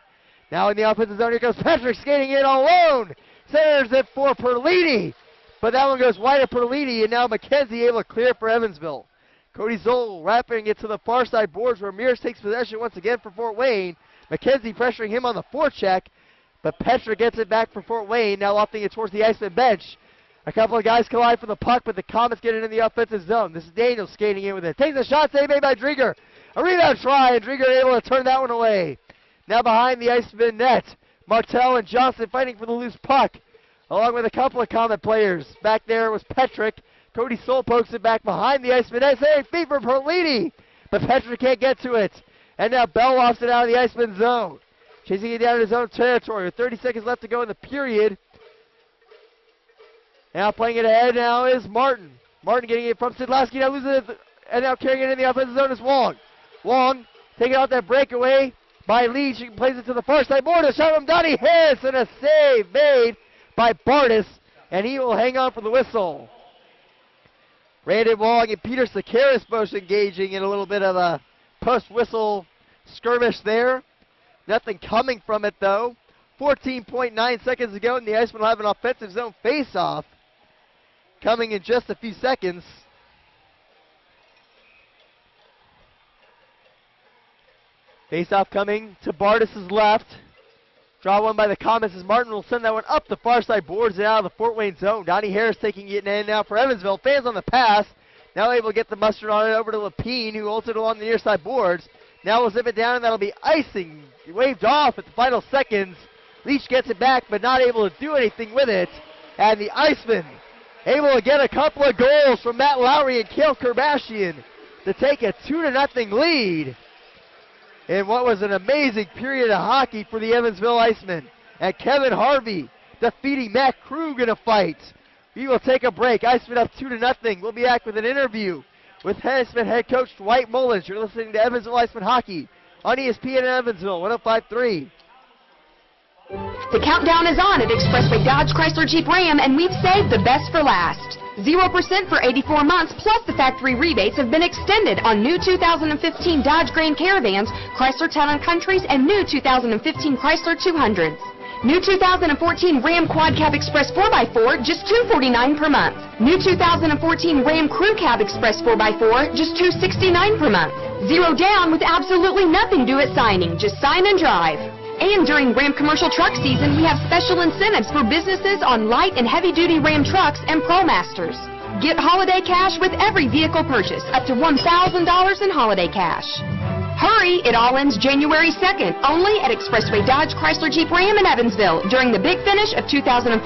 Now in the offensive zone, here goes Patrick skating in alone. Centers it for Perlini, but that one goes wide of Perlini, and now McKenzie able to clear for Evansville. Cody Zoll wrapping it to the far side boards where Meurs takes possession once again for Fort Wayne. McKenzie pressuring him on the forecheck, but Petra gets it back for Fort Wayne, now lofting it towards the Iceman bench. A couple of guys collide for the puck, but the Komets get it in the offensive zone. This is Daniels skating in with it. Takes a shot, save made by Drieger. A rebound try, and Drieger able to turn that one away. Now behind the Iceman net, Martell and Johnson fighting for the loose puck, along with a couple of Komet players. Back there was Petrick. Cody Soul pokes it back behind the Iceman net, saving feet for Perlini, but Petrick can't get to it. And now Bell lofts it out of the Iceman zone. Chasing it down in his own territory with 30 seconds left to go in the period. Now playing it ahead now is Martin. Martin getting it from Sidlowski, now losing it, and now carrying it in the offensive zone is Wong. Wong taking out that breakaway by Leach. He plays it to the far side board. A shot from Donnie Harris and a save made by Bartus, and he will hang on for the whistle. Brandon Wong and Peter Sakaris both engaging in a little bit of a post-whistle skirmish there. Nothing coming from it, though. 14.9 seconds to go, and the Icemen will have an offensive zone face-off coming in just a few seconds. Face-off coming to Bartus' left. Draw one by the Komets as Martin will send that one up the far side boards and out of the Fort Wayne zone. Donnie Harris taking it in now for Evansville. Fans on the pass. Now able to get the mustard on it over to Lapine, who holds it along the near side boards. Now we'll zip it down, and that'll be icing. Waved off at the final seconds. Leach gets it back, but not able to do anything with it. And the Icemen able to get a couple of goals from Matt Lowry and Cale Kerbashian to take a 2-0 lead in what was an amazing period of hockey for the Evansville Icemen. And Kevin Harvey defeating Matt Krug in a fight. We will take a break. Icemen up 2-0. We'll be back with an interview with Icemen head coach Dwight Mullins. You're listening to Evansville Icemen Hockey on ESPN Evansville, 105.3. The countdown is on at Expressway Dodge Chrysler Jeep Ram, and we've saved the best for last. 0% for 84 months, plus the factory rebates have been extended on new 2015 Dodge Grand Caravans, Chrysler Town & Countries, and new 2015 Chrysler 200s. New 2014 Ram Quad Cab Express 4x4, just $249 per month. New 2014 Ram Crew Cab Express 4x4, just $269 per month. Zero down with absolutely nothing due at signing, just sign and drive. And during Ram commercial truck season, we have special incentives for businesses on light and heavy-duty Ram trucks and ProMasters. Get holiday cash with every vehicle purchase, up to $1,000 in holiday cash. Hurry, it all ends January 2nd, only at Expressway Dodge Chrysler Jeep Ram in Evansville during the big finish of 2014.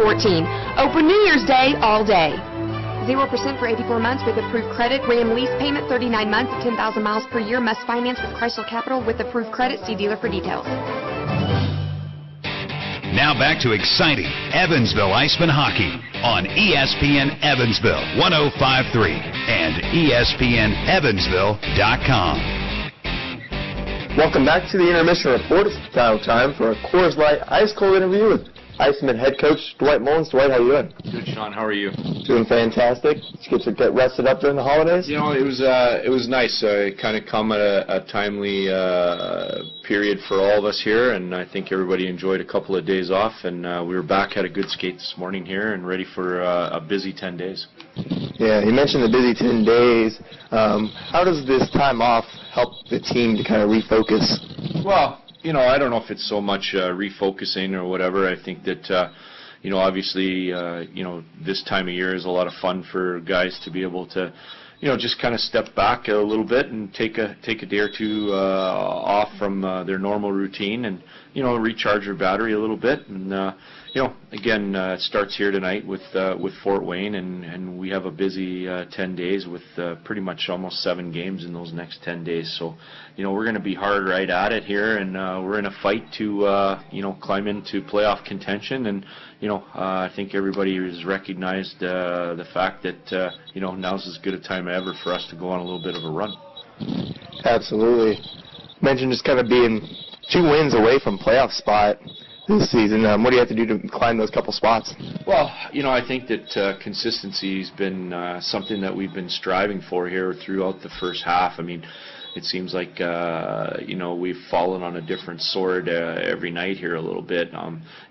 Open New Year's Day all day. 0% for 84 months with approved credit. Ram lease payment 39 months at 10,000 miles per year. Must finance with Chrysler Capital with approved credit. See dealer for details. Now back to exciting Evansville Icemen hockey on ESPN Evansville 105.3 and ESPNEvansville.com. Welcome back to the intermission report. It's now time for a Coors Light Ice Cold interview with Icemen head coach Dwight Mullins. Dwight, how you doing? Good, Sean. How are you? Doing fantastic. Did you get to get rested up during the holidays? You know, it was nice. Kind of come at a timely period for all of us here, and I think everybody enjoyed a couple of days off, and we were back, had a good skate this morning here, and ready for a busy 10 days. Yeah, you mentioned the busy 10 days. How does this time off help the team to kind of refocus? Well, you know, I don't know if it's so much refocusing or whatever. I think that, you know, obviously, you know, this time of year is a lot of fun for guys to be able to, you know, just kind of step back a little bit and take a day or two off from their normal routine and, you know, recharge their battery a little bit. And, you know, again, it starts here tonight with Fort Wayne, and we have a busy 10 days with pretty much almost 7 games in those next 10 days. So, you know, we're going to be hard right at it here, and we're in a fight to, you know, climb into playoff contention. And, you know, I think everybody has recognized the fact that, you know, now's as good a time ever for us to go on a little bit of a run. Absolutely. You mentioned just kind of being 2 wins away from playoff spot this season. What do you have to do to climb those couple spots? Well, you know, I think that consistency has been something that we've been striving for here throughout the first half. I mean, it seems like, you know, we've fallen on a different sword every night here a little bit.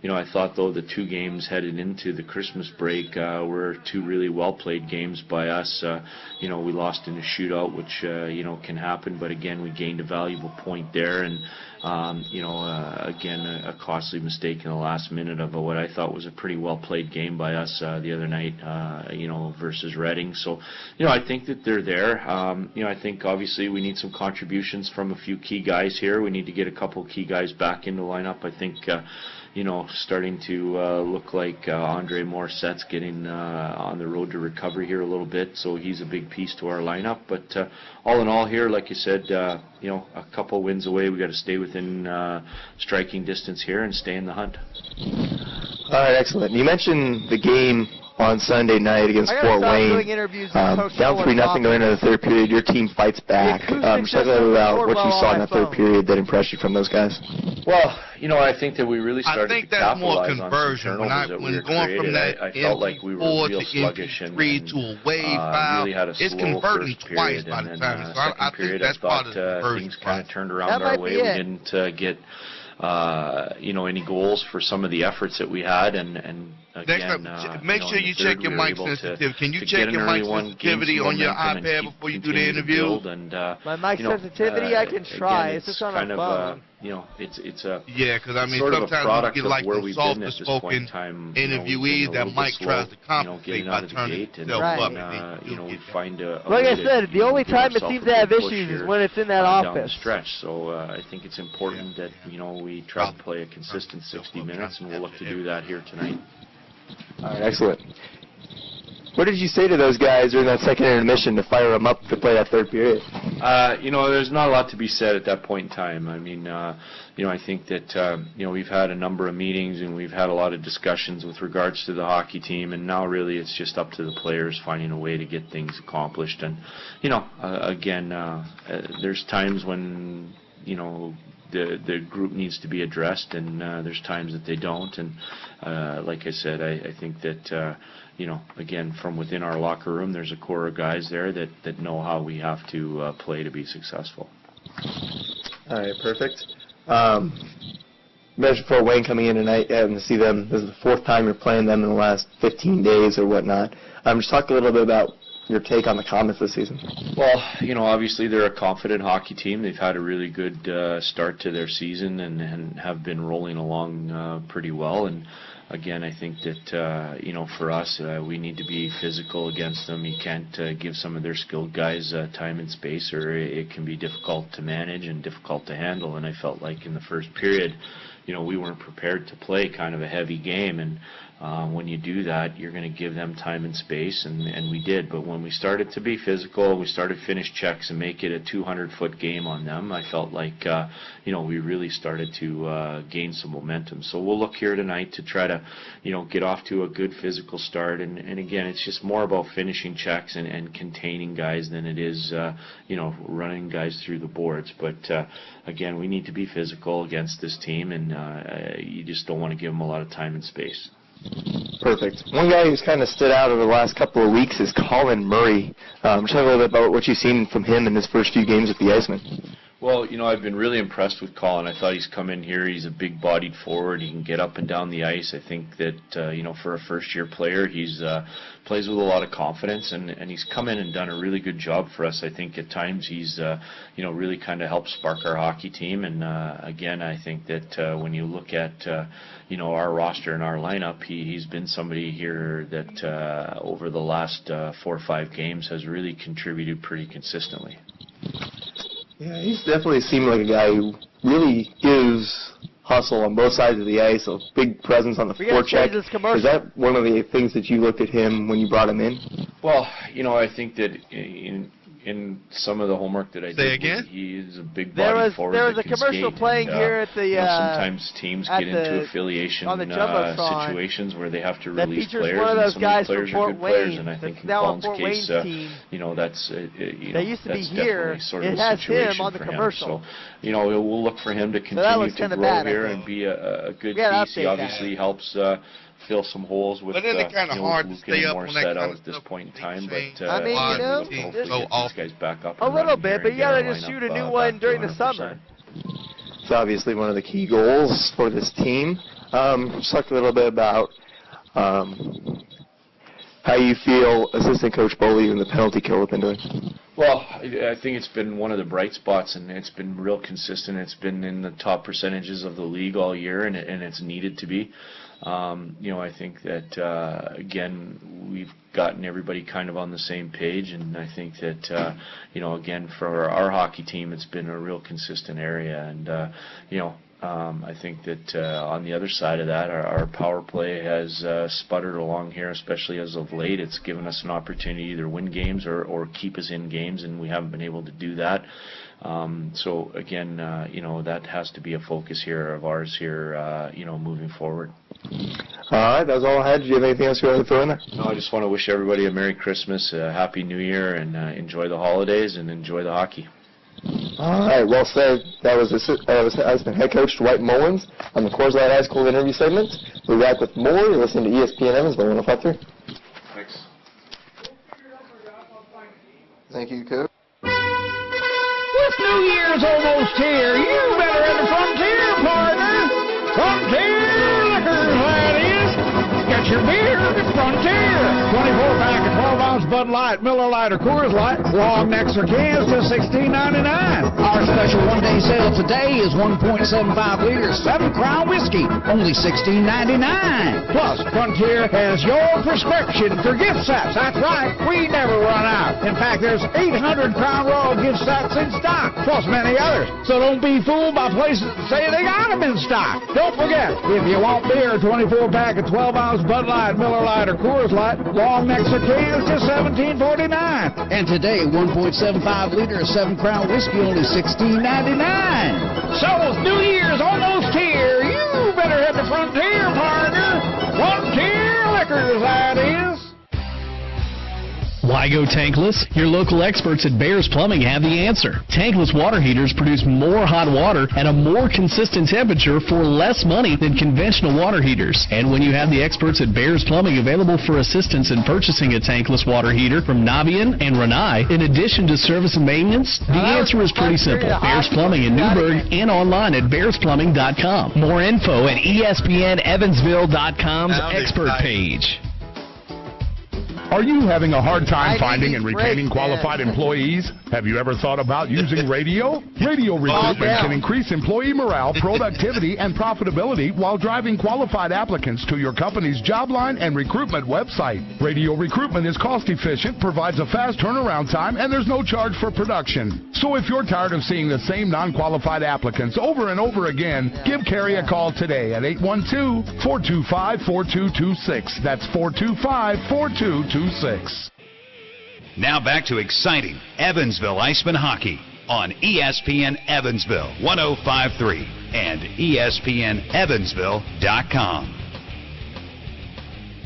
You know, I thought, though, the 2 games headed into the Christmas break were 2 really well-played games by us. You know, we lost in a shootout, which, you know, can happen, but again, we gained a valuable point there. And you know, again, a costly mistake in the last minute of what I thought was a pretty well-played game by us the other night, you know, versus Reading. So, you know, I think that they're there. You know, I think obviously we need some contributions from a few key guys here. We need to get a couple key guys back in the lineup. I think, you know, starting to look like Andre Morissette's getting on the road to recovery here a little bit, so he's a big piece to our lineup. But all in all here, like you said, you know, a couple wins away. We got to stay within striking distance here and stay in the hunt. All right, excellent. You mentioned the game on Sunday night against Fort Wayne. Down 3-0 going into the third period. Your team fights back. Just talk a little about what you saw in that third period that impressed you from those guys. Well, you know, I think that we really started to capitalize on some turnovers that we were created. I felt like we were real sluggish and really had a slow first period. And then second period, I thought things kind of turned around our way. We didn't get you know, any goals for some of the efforts that we had, and again, make sure you check your mic sensitivity. Can you check your mic sensitivity on your iPad before you do the interview? My mic sensitivity, I can try. It's just on a phone. You know, it's a because I mean sort of a sometimes product you get like of where the we've been at this point in softer time. interviewees that mic tries to compensate by turning itself up. You know, we find a like I said, the only time it seems to have issues is when it's in that office. Down the stretch. So I think it's important that, you know, we try to play a consistent 60 minutes, and we'll look to do that here tonight. All right, excellent. What did you say to those guys during that second intermission to fire them up to play that third period? You know, there's not a lot to be said at that point in time. I mean, you know, I think that, you know, we've had a number of meetings and we've had a lot of discussions with regards to the hockey team, and now really it's just up to the players finding a way to get things accomplished. And, you know, again, there's times when, you know, the group needs to be addressed, and there's times that they don't. And like I said, I think that, you know, again, from within our locker room, there's a core of guys there that know how we have to play to be successful. All right, perfect. Mentioned Fort Wayne coming in tonight, having to see them. This is the fourth time you're playing them in the last 15 days or whatnot. Just talk a little bit about your take on the Komets this season. Well, you know, obviously they're a confident hockey team. They've had a really good start to their season and have been rolling along pretty well. And again, I think that, you know, for us, we need to be physical against them. You can't give some of their skilled guys time and space, or it can be difficult to manage and difficult to handle. And I felt like in the first period, you know, we weren't prepared to play kind of a heavy game. And when you do that, you're going to give them time and space, and we did. But when we started to be physical, we started to finish checks and make it a 200-foot game on them, I felt like, you know, we really started to gain some momentum. So we'll look here tonight to try to, you know, get off to a good physical start. And again, it's just more about finishing checks and containing guys than it is, you know, running guys through the boards. But again, we need to be physical against this team, and you just don't want to give them a lot of time and space. Perfect. One guy who's kind of stood out over the last couple of weeks is Colin Murray. Talk a little bit about what you've seen from him in his first few games with the Icemen. Well, you know, I've been really impressed with Colin. I thought he's come in here. He's a big-bodied forward. He can get up and down the ice. I think that, you know, for a first-year player, he's plays with a lot of confidence, and he's come in and done a really good job for us. I think at times he's, you know, really kind of helped spark our hockey team. And again, I think that when you look at, you know, our roster and our lineup, he's been somebody here that over the last 4 or 5 games has really contributed pretty consistently. Yeah, he's definitely seemed like a guy who really gives hustle on both sides of the ice, a big presence on the forecheck. Is that one of the things that you looked at him when you brought him in? Well, you know, I think that in some of the homework that I did, he is a big body forward. There was a commercial playing here at the. You know, sometimes teams get into affiliation situations where they have to release players, and some of the players are good players. And I think in Colin's case, you know, that's you know, that's definitely sort of a situation for him. So, you know, we'll look for him to continue to grow here and be a good piece. He obviously helps. Fill some holes with kind of hard to stay up more set out at this point in time, but I mean, you know, hopefully get these guys back up a little bit, but you gotta just shoot a new one during the summer. It's obviously one of the key goals for this team. Just talk a little bit about how you feel assistant coach Boley and the penalty kill have been doing. Well, I think it's been one of the bright spots, and it's been real consistent. It's been in the top percentages of the league all year, and it's needed to be. You know, I think that, again, we've gotten everybody kind of on the same page, and I think that, you know, again, for our hockey team, it's been a real consistent area. And, you know, I think that on the other side of that, our power play has sputtered along here, especially as of late. It's given us an opportunity to either win games or keep us in games, and we haven't been able to do that. So again, you know, that has to be a focus here of ours here, you know, moving forward. All right, that was all I had. Did you have anything else you wanted to throw in there? No, I just want to wish everybody a Merry Christmas, a Happy New Year, and enjoy the holidays and enjoy the hockey. All right, well said. That was Icemen head coach Dwight Mullins on the Coors Light High School interview segment. We'll be back with more. You're listening to ESPN Evansville 105.3. Thanks. Thank you, Coach. With New Year's almost here, you better head to Frontier, partner. Frontier Liquors, that is. Get your beer at Frontier. 24-pack of 12-ounce Bud Light, Miller Lite, or Coors Light. Long necks or cans to $16.99. Our special one-day sale today is 1.75 liters 7 Crown whiskey, only $16.99. Plus, Frontier has your prescription for gift sets. That's right, we never run out. In fact, there's 800 Crown Royal gift sets in stock, plus many others. So don't be fooled by places that say they got them in stock. Don't forget, if you want beer, 24-pack of 12-ounce Bud Light, Miller Lite, or Coors Light, long necks or cans to $17.49. And today, 1.75 liters 7 Crown whiskey, only $16.99. So with New Year's almost here, you better head to Frontier, partner. Frontier Liquors, that is. Why go tankless? Your local experts at Bears Plumbing have the answer. Tankless water heaters produce more hot water at a more consistent temperature for less money than conventional water heaters. And when you have the experts at Bears Plumbing available for assistance in purchasing a tankless water heater from Navian and Renai, in addition to service and maintenance, the answer is pretty simple. Bears Plumbing in Newburgh and online at bearsplumbing.com. More info at ESPNEvansville.com's expert page. Are you having a hard time finding and retaining qualified employees? Have you ever thought about using radio? Radio recruitment can increase employee morale, productivity, and profitability while driving qualified applicants to your company's job line and recruitment website. Radio recruitment is cost efficient, provides a fast turnaround time, and there's no charge for production. So if you're tired of seeing the same non-qualified applicants over and over again, give Carrie a call today at 812-425-4226. That's 425-4226. Now back to exciting Evansville Icemen hockey on ESPN Evansville 105.3 and ESPNEvansville.com.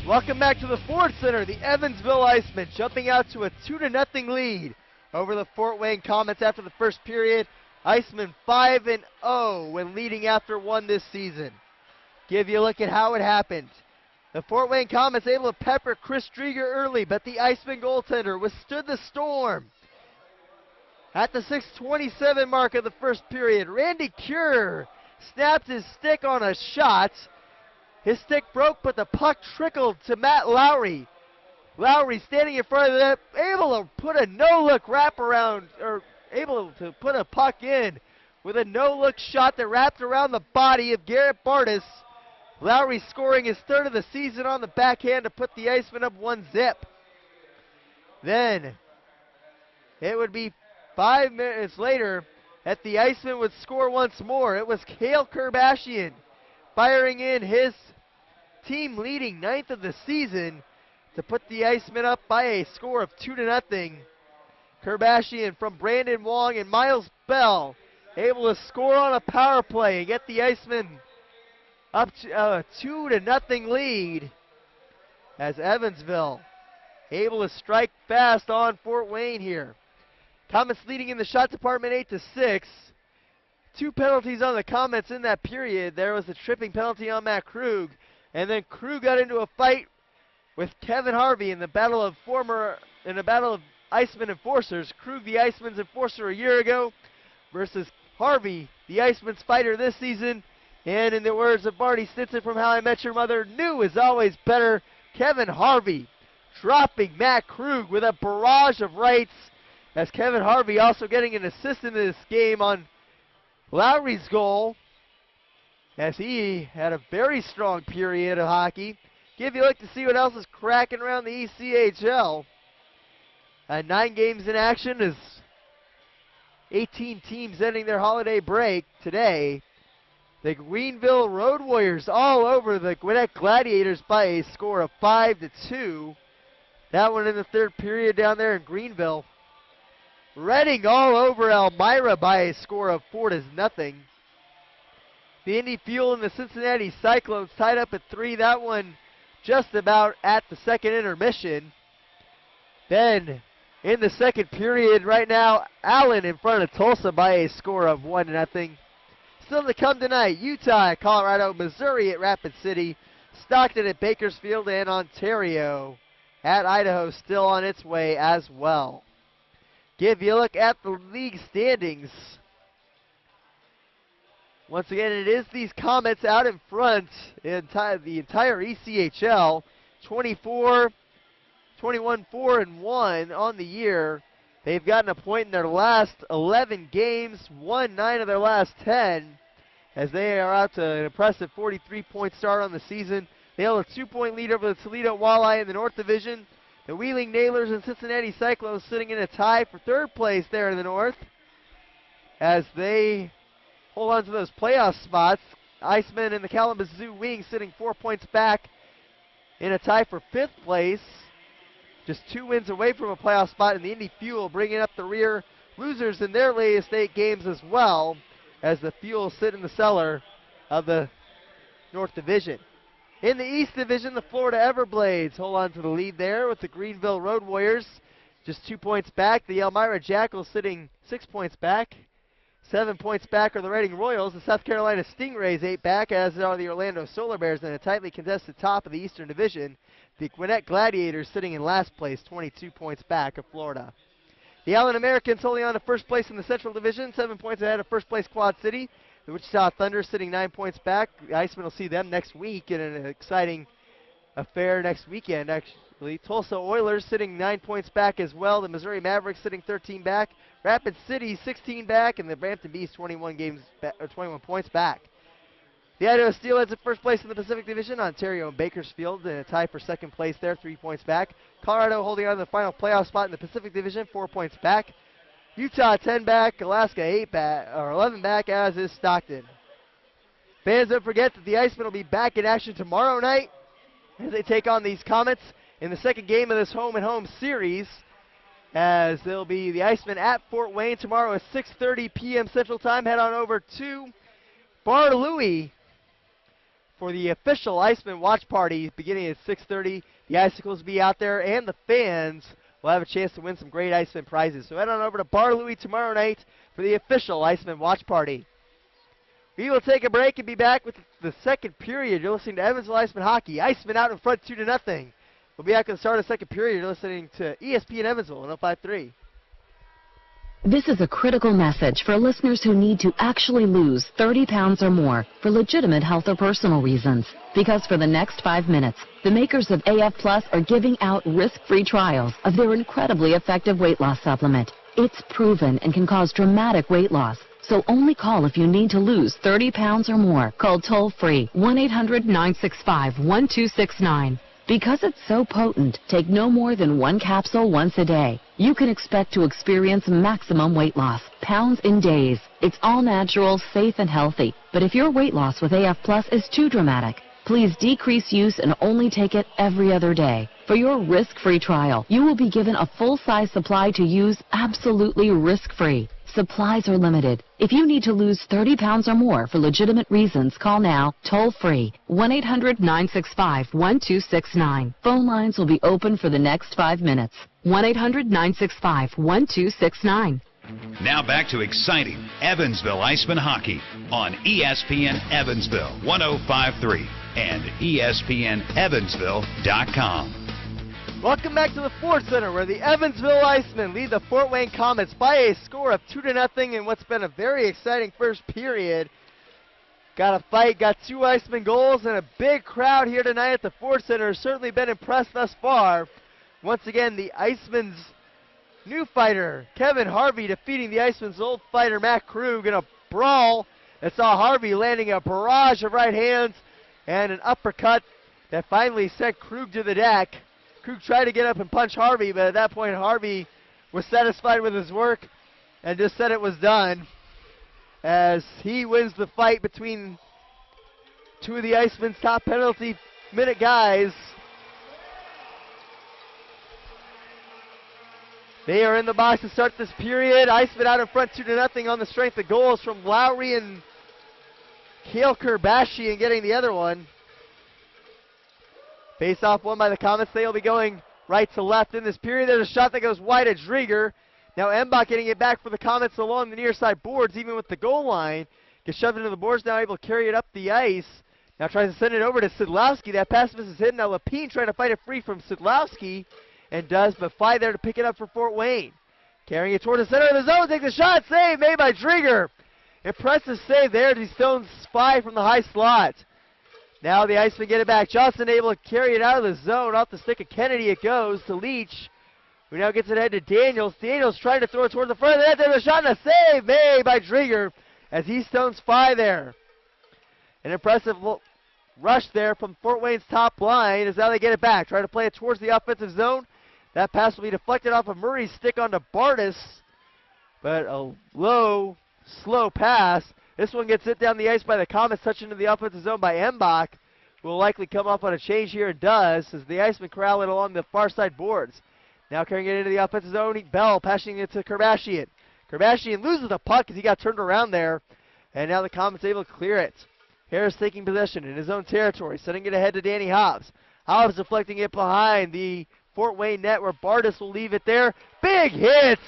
Welcome back to the Ford Center. The Evansville Icemen jumping out to a 2-0 lead over the Fort Wayne Komets after the first period. Icemen 5-0 when leading after 1 this season. Give you a look at how it happened. The Fort Wayne Komets able to pepper Chris Drieger early, but the Icemen goaltender withstood the storm. At the 6:27 mark of the first period, Randy Cure snapped his stick on a shot. His stick broke, but the puck trickled to Matt Lowry. Lowry standing in front of that, able to put a no-look wraparound, or able to put a puck in with a no-look shot that wrapped around the body of Garrett Bartus. Lowry scoring his 3rd of the season on the backhand to put the Icemen up 1-0. Then, it would be 5 minutes later that the Icemen would score once more. It was Cale Kerbashian firing in his team-leading 9th of the season to put the Icemen up by a score of 2-0. Kerbashian from Brandon Wong and Miles Bell able to score on a power play and get the Icemen up to a 2-0 lead as Evansville able to strike fast on Fort Wayne here. Komets leading in the shot department 8-6. 2 penalties on the Komets in that period. There was a tripping penalty on Matt Krug, and then Krug got into a fight with Kevin Harvey in the battle of Icemen enforcers. Krug, the Icemen's enforcer a year ago, versus Harvey, the Icemen's fighter this season. And in the words of Barney Stinson from How I Met Your Mother, new is always better. Kevin Harvey dropping Matt Krug with a barrage of rights, as Kevin Harvey also getting an assist in this game on Lowry's goal, as he had a very strong period of hockey. Give you a look to see what else is cracking around the ECHL. 9 games in action as 18 teams ending their holiday break today. The Greenville Road Warriors all over the Gwinnett Gladiators by a score of 5-2. That one in the 3rd period down there in Greenville. Reading all over Elmira by a score of 4-0. The Indy Fuel and the Cincinnati Cyclones tied up at 3. That one just about at the second intermission. Then in the second period right now, Allen in front of Tulsa by a score of 1-0. Still to come tonight, Utah at Colorado, Missouri at Rapid City, Stockton at Bakersfield, and Ontario at Idaho still on its way as well. Give you a look at the league standings. Once again, it is these Komets out in front in the entire ECHL. 21, 4-1 on the year. They've gotten a point in their last 11 games, won 9 of their last 10, as they are out to an impressive 43-point start on the season. They hold a 2-point lead over the Toledo Walleye in the North Division. The Wheeling Nailers and Cincinnati Cyclones sitting in a tie for 3rd place there in the North, as they hold on to those playoff spots. Icemen and the Kalamazoo Wings sitting 4 points back in a tie for 5th place. Just 2 wins away from a playoff spot, and the Indy Fuel bringing up the rear. Losers in their latest 8 games as well, as the Fuel sit in the cellar of the North Division. In the East Division, the Florida Everblades hold on to the lead there with the Greenville Road Warriors just 2 points back. The Elmira Jackals sitting 6 points back. 7 points back are the Reading Royals. The South Carolina Stingrays 8 back, as are the Orlando Solar Bears in a tightly contested top of the Eastern Division. The Gwinnett Gladiators sitting in last place, 22 points back of Florida. The Allen Americans holding on to first place in the Central Division, 7 points ahead of first place Quad City. The Wichita Thunder sitting 9 points back. The Icemen will see them next week in an exciting affair next weekend, actually. Tulsa Oilers sitting 9 points back as well. The Missouri Mavericks sitting 13 back. Rapid City 16 back, and the Brampton Beast 21 points back. The Idaho Steelheads at first place in the Pacific Division. Ontario and Bakersfield in a tie for second place there, 3 points back. Colorado holding on to the final playoff spot in the Pacific Division, 4 points back. Utah 10 back, Alaska 11 back, as is Stockton. Fans, don't forget that the Icemen will be back in action tomorrow night as they take on these Komets in the second game of this home-and-home series, as they'll be the Icemen at Fort Wayne tomorrow at 6:30 p.m. Central Time. Head on over to Bar Louie for the official Icemen watch party beginning at 6:30. The Icicles will be out there, and the fans will have a chance to win some great Icemen prizes. So head on over to Bar Louie tomorrow night for the official Icemen watch party. We will take a break and be back with the second period. You're listening to Evansville Icemen Hockey. Icemen out in front 2-0. We'll be back at the start of the second period. You're listening to ESPN Evansville 105.3. This is a critical message for listeners who need to actually lose 30 pounds or more for legitimate health or personal reasons. Because for the next 5 minutes, the makers of AF Plus are giving out risk-free trials of their incredibly effective weight loss supplement. It's proven and can cause dramatic weight loss. So only call if you need to lose 30 pounds or more. Call toll-free 1-800-965-1269. Because it's so potent, take no more than 1 capsule once a day. You can expect to experience maximum weight loss, pounds in days. It's all natural, safe, and healthy. But if your weight loss with AF Plus is too dramatic, please decrease use and only take it every other day. For your risk-free trial, you will be given a full-size supply to use absolutely risk-free. Supplies are limited. If you need to lose 30 pounds or more for legitimate reasons, call now, toll-free, 1-800-965-1269. Phone lines will be open for the next 5 minutes. 1-800-965-1269. Now back to exciting Evansville Icemen hockey on ESPN Evansville 105.3 and ESPNEvansville.com. Welcome back to the Ford Center, where the Evansville Icemen lead the Fort Wayne Komets by a score of 2-0 in what's been a very exciting first period. Got a fight, got 2 Icemen goals, and a big crowd here tonight at the Ford Center has certainly been impressed thus far. Once again, the Icemen's new fighter, Kevin Harvey, defeating the Icemen's old fighter, Matt Krug, in a brawl that saw Harvey landing a barrage of right hands and an uppercut that finally sent Krug to the deck. Krug tried to get up and punch Harvey, but at that point Harvey was satisfied with his work and just said it was done, as he wins the fight between 2 of the Icemen's top penalty minute guys. They are in the box to start this period. Icemen out in front 2-0 on the strength of goals from Lowry and Kale Kerbashian getting the other one. Face off won by the Komets. They will be going right to left in this period. There's a shot that goes wide at Drieger. Now Mbach getting it back for the Komets along the near side boards, even with the goal line. Gets shoved into the boards, now able to carry it up the ice. Now tries to send it over to Sidlowski. That pass misses hit. Now Lapine trying to fight it free from Sidlowski. And does, but Fye there to pick it up for Fort Wayne. Carrying it toward the center of the zone. Takes a shot. Save made by Drieger. Impressive save there as he stones Fye from the high slot. Now the Icemen get it back. Johnson able to carry it out of the zone. Off the stick of Kennedy it goes to Leach, who now gets it ahead to Daniels. Daniels trying to throw it toward the front of the net. There's a shot and a save made by Drieger as he stones Fye there. An impressive rush there from Fort Wayne's top line as now they get it back. Try to play it towards the offensive zone. That pass will be deflected off of Murray's stick onto Bartus, but a low, slow pass. This one gets hit down the ice by the Komets, touched into the offensive zone by Mbach, who will likely come up on a change here and does, as the Icemen corral it along the far side boards. Now carrying it into the offensive zone, Bell passing it to Kerbashian. Kerbashian loses the puck as he got turned around there, and now the Komets able to clear it. Harris taking possession in his own territory, sending it ahead to Danny Hobbs. Hobbs deflecting it behind the Fort Wayne net where Bartus will leave it there. Big hit!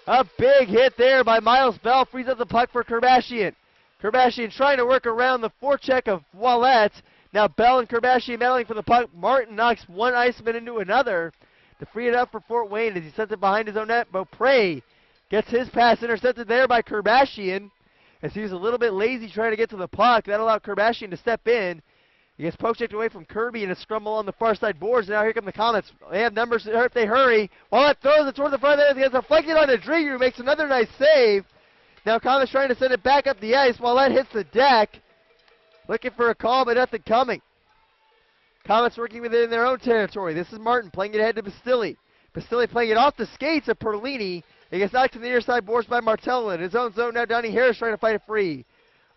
A big hit there by Miles Bell. Frees up the puck for Kerbashian. Kerbashian trying to work around the forecheck of Ouellet. Now Bell and Kerbashian battling for the puck. Martin knocks one Iceman into another to free it up for Fort Wayne as he sends it behind his own net. Beaupre gets his pass intercepted there by Kerbashian as he was a little bit lazy trying to get to the puck. That allowed Kerbashian to step in. He gets poke checked away from Kirby and a scramble on the far side boards. Now here come the Komets. They have numbers if they hurry. Ouellet throws it toward the front of the net. It gets deflected on the Drieger, who makes another nice save. Now Komets trying to send it back up the ice. Ouellet hits the deck. Looking for a call, but nothing coming. Komets working within their own territory. This is Martin playing it ahead to Pistilli. Pistilli playing it off the skates of Perlini. It gets knocked to the near side boards by Martello. In his own zone now, Donnie Harris trying to fight it free.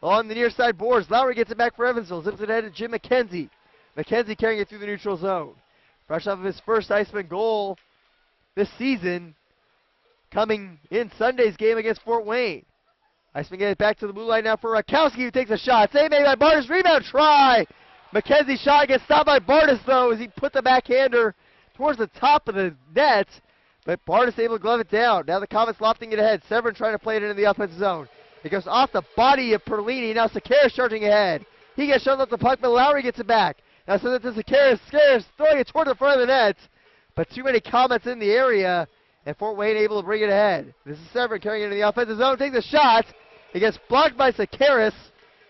On the near side boards, Lowry gets it back for Evansville. Zips it ahead to Jim McKenzie. McKenzie carrying it through the neutral zone. Fresh off of his first Iceman goal this season, coming in Sunday's game against Fort Wayne. Iceman get it back to the blue line now for Rakowski, who takes a shot. Save made by Bartus. Rebound try. McKenzie's shot gets stopped by Bartus, though, as he put the backhander towards the top of the net. But Bartus able to glove it down. Now the Komets lofting it ahead. Severyn trying to play it into the offensive zone. It goes off the body of Perlini. Now Sekeres charging ahead. He gets shoved off the puck, but Lowry gets it back. Now sends it to Sekeres. Sekeres throwing it toward the front of the net. But too many Komets in the area, and Fort Wayne able to bring it ahead. This is Severyn carrying it into the offensive zone. Takes a shot. It gets blocked by Sekeres,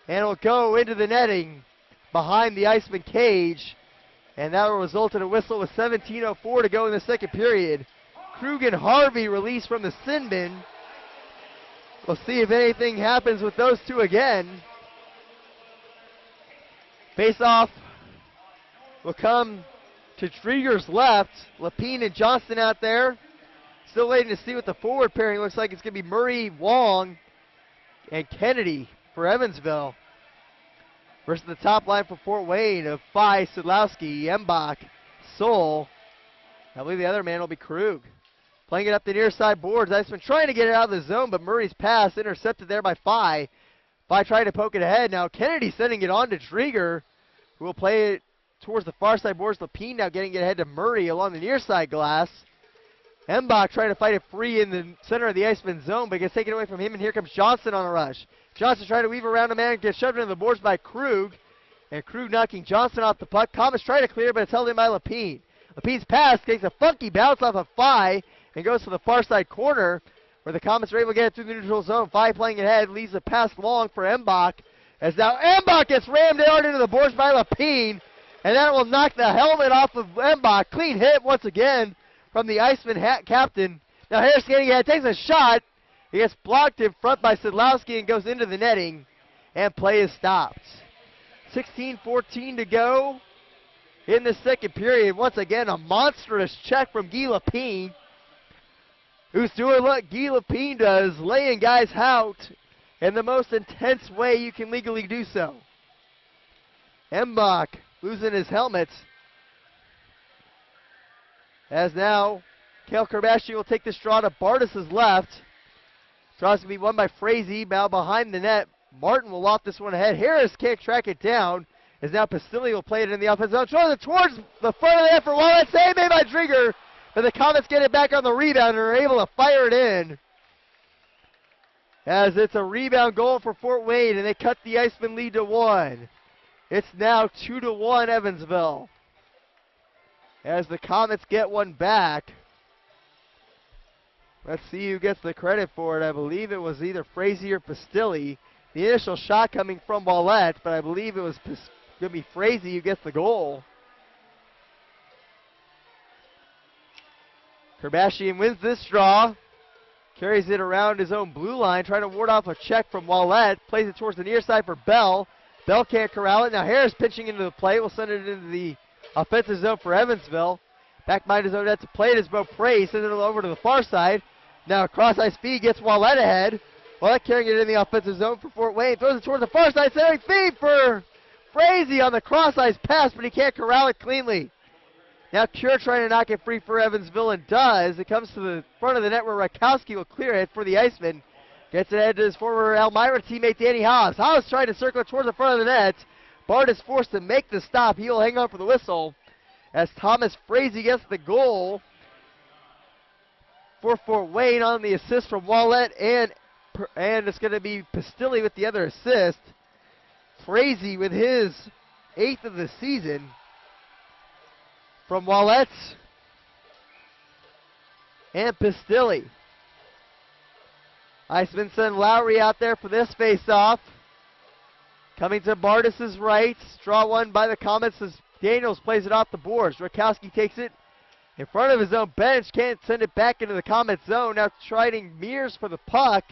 and it will go into the netting behind the Iceman cage. And that will result in a whistle with 17:04 to go in the second period. Krug and Harvey released from the sin bin. We'll see if anything happens with those two again. Face-off will come to Drieger's left. Lapine and Johnston out there. Still waiting to see what the forward pairing looks like. It's going to be Murray, Wong, and Kennedy for Evansville. Versus the top line for Fort Wayne of Fye, Sidlowski, Mbach, Soul. I believe the other man will be Krug. Playing it up the near side boards. Iceman trying to get it out of the zone, but Murray's pass intercepted there by Fye. Fye trying to poke it ahead. Now Kennedy sending it on to Drieger, who will play it towards the far side boards. Lapine now getting it ahead to Murray along the near side glass. Mbach trying to fight it free in the center of the Iceman zone, but gets taken away from him, and here comes Johnson on a rush. Johnson trying to weave around a man and gets shoved into the boards by Krug. And Krug knocking Johnson off the puck. Komets trying to clear, but it's held in by Lapine. Lapine's pass takes a funky bounce off of Fye and goes to the far side corner, where the Komets are able to get it through the neutral zone. Fye playing it ahead, leaves the pass long for Mbach, as now Mbach gets rammed out into the boards by Lapine, and that will knock the helmet off of Mbach. Clean hit once again from the Iceman captain. Now Harris getting ahead, takes a shot. He gets blocked in front by Sidlowski and goes into the netting, and play is stopped. 16:14 to go in the second period. Once again, a monstrous check from Guy Lapine, who's doing what Guy Lapine does, laying guys out in the most intense way you can legally do so. Mbach losing his helmet, as now Kale Kerbashian will take this draw to Bartus' left. Draw's going to be won by Frazee, now behind the net. Martin will loft this one ahead. Harris can't track it down. As now Pistilli will play it in the offensive zone. Throws it towards the front of the net for Ouellet. Save made by Drieger. But the Komets get it back on the rebound and are able to fire it in. As it's a rebound goal for Fort Wayne, and they cut the Icemen lead to 1. It's now 2-1 Evansville. As the Komets get one back. Let's see who gets the credit for it. I believe it was either Frazee or Pistilli. The initial shot coming from Ouellet, but I believe it was going to be Frazee who gets the goal. Kerbashian wins this draw. Carries it around his own blue line, trying to ward off a check from Ouellet. Plays it towards the near side for Bell. Bell can't corral it. Now Harris pitching into the play. Will send it into the offensive zone for Evansville. Back behind his own net to play it is Beaupre. Sends it over to the far side. Now cross ice feed gets Ouellet ahead. Ouellet carrying it in the offensive zone for Fort Wayne. Throws it towards the far side. Centering feed for Frazee on the cross ice pass, but he can't corral it cleanly. Now Cure trying to knock it free for Evansville and does. It comes to the front of the net where Rakowski will clear it for the Icemen. Gets it ahead to his former Elmira teammate Danny Hobbs. Hobbs trying to circle it towards the front of the net. Bartus forced to make the stop. He will hang on for the whistle as Thomas Frazee gets the goal for Fort Wayne on the assist from Ouellet, and it's going to be Pistilli with the other assist. Frazee with his 8th of the season from Ouellet and Pistilli. Icemen send Lowry out there for this face-off. Coming to Bartus' right. Draw one by the Komets as Daniels plays it off the boards. Rakowski takes it in front of his own bench. Can't send it back into the Komets zone. Now trying Meurs for the puck